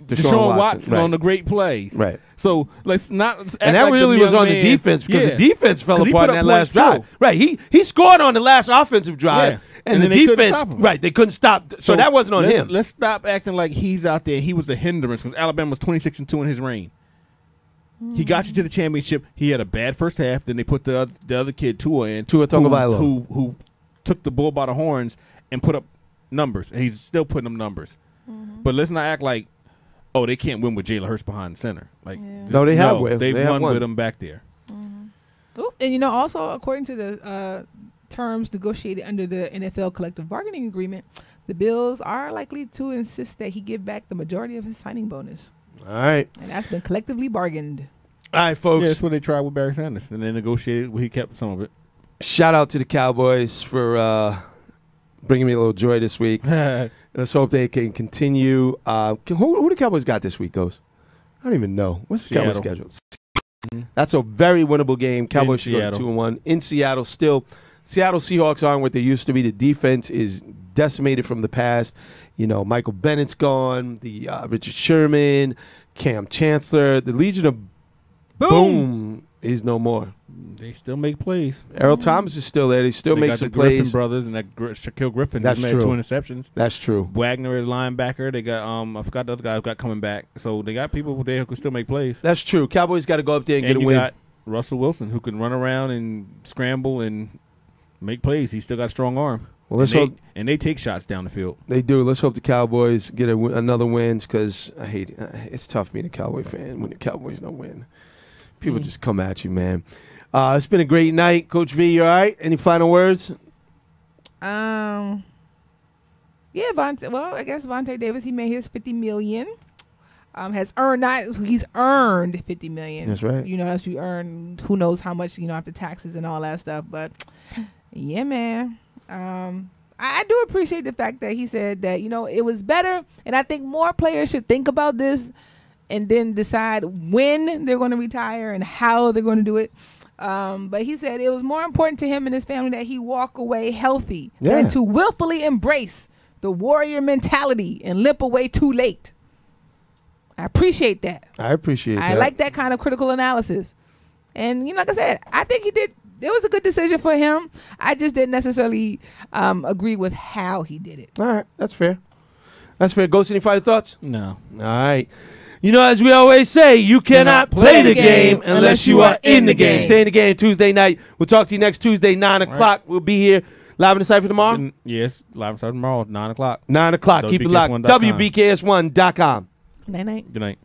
Deshaun Watson on the great plays. Right. So let's not. And that really was on the defense because the defense fell apart in that last drive. Right. He scored on the last offensive drive, and the defense. Right. They couldn't stop. So that wasn't on him. Let's stop acting like he's out there. He was the hindrance because Alabama was 26-2 in his reign. He got you to the championship. He had a bad first half. Then they put the other kid Tua in. Tua Tagovailoa, who took the bull by the horns and put up numbers, and he's still putting them numbers. But let's not act like, oh, they can't win with Jalen Hurts behind center. Like, no, they have. They won with him back there. Ooh, and also according to the terms negotiated under the NFL collective bargaining agreement, the Bills are likely to insist that he give back the majority of his signing bonus. All right, and that's been collectively bargained. All right, folks. Yeah, that's what they tried with Barry Sanders, and they negotiated. He kept some of it. Shout out to the Cowboys for bringing me a little joy this week. Let's hope they can continue. Who the Cowboys got this week, Ghost? I don't even know. What's the Cowboys schedule? That's a very winnable game. Cowboys should go 2-1 in Seattle. Still, Seattle Seahawks aren't what they used to be. The defense is decimated from the past. Michael Bennett's gone. The Richard Sherman, Cam Chancellor, the Legion of Boom is no more. They still make plays. Errol Thomas is still there. They still make some plays. Griffin brothers and that Shaquille Griffin. That's made true. 2 interceptions. That's true. Wagner is linebacker. They got I forgot the other guy who got coming back. So they got people there who can still make plays. That's true. Cowboys got to go up there and get a you win. got Russell Wilson who can run around and scramble and make plays. He's still got a strong arm. Well, let's hope. And they take shots down the field. They do. Let's hope the Cowboys get another win because I hate it. It's tough being a Cowboy fan when the Cowboys don't win. People just come at you, man. It's been a great night. Coach V, you all right? Any final words? Yeah, well, I guess Vontae Davis, he made his $50 million. He's earned $50 million. That's right. You know, that's you earn who knows how much, after taxes and all that stuff. But yeah, man. I do appreciate the fact that he said that, it was better, and I think more players should think about this and then decide when they're going to retire and how they're going to do it. But he said it was more important to him and his family that he walk away healthy than to willfully embrace the warrior mentality and limp away too late. I appreciate that. I appreciate that. I like that kind of critical analysis. And, like I said, I think he did. It was a good decision for him. I just didn't necessarily agree with how he did it. All right. That's fair. That's fair. Ghost, any final thoughts? No. All right. As we always say, you cannot play the game unless you are in the game. Stay in the game Tuesday night. We'll talk to you next Tuesday, 9 o'clock. Right. We'll be here live in the Cypher tomorrow. Yes, live in the Cypher tomorrow, 9 o'clock. 9 o'clock. Keep it locked. WBKS1.com. Night-night. Good night.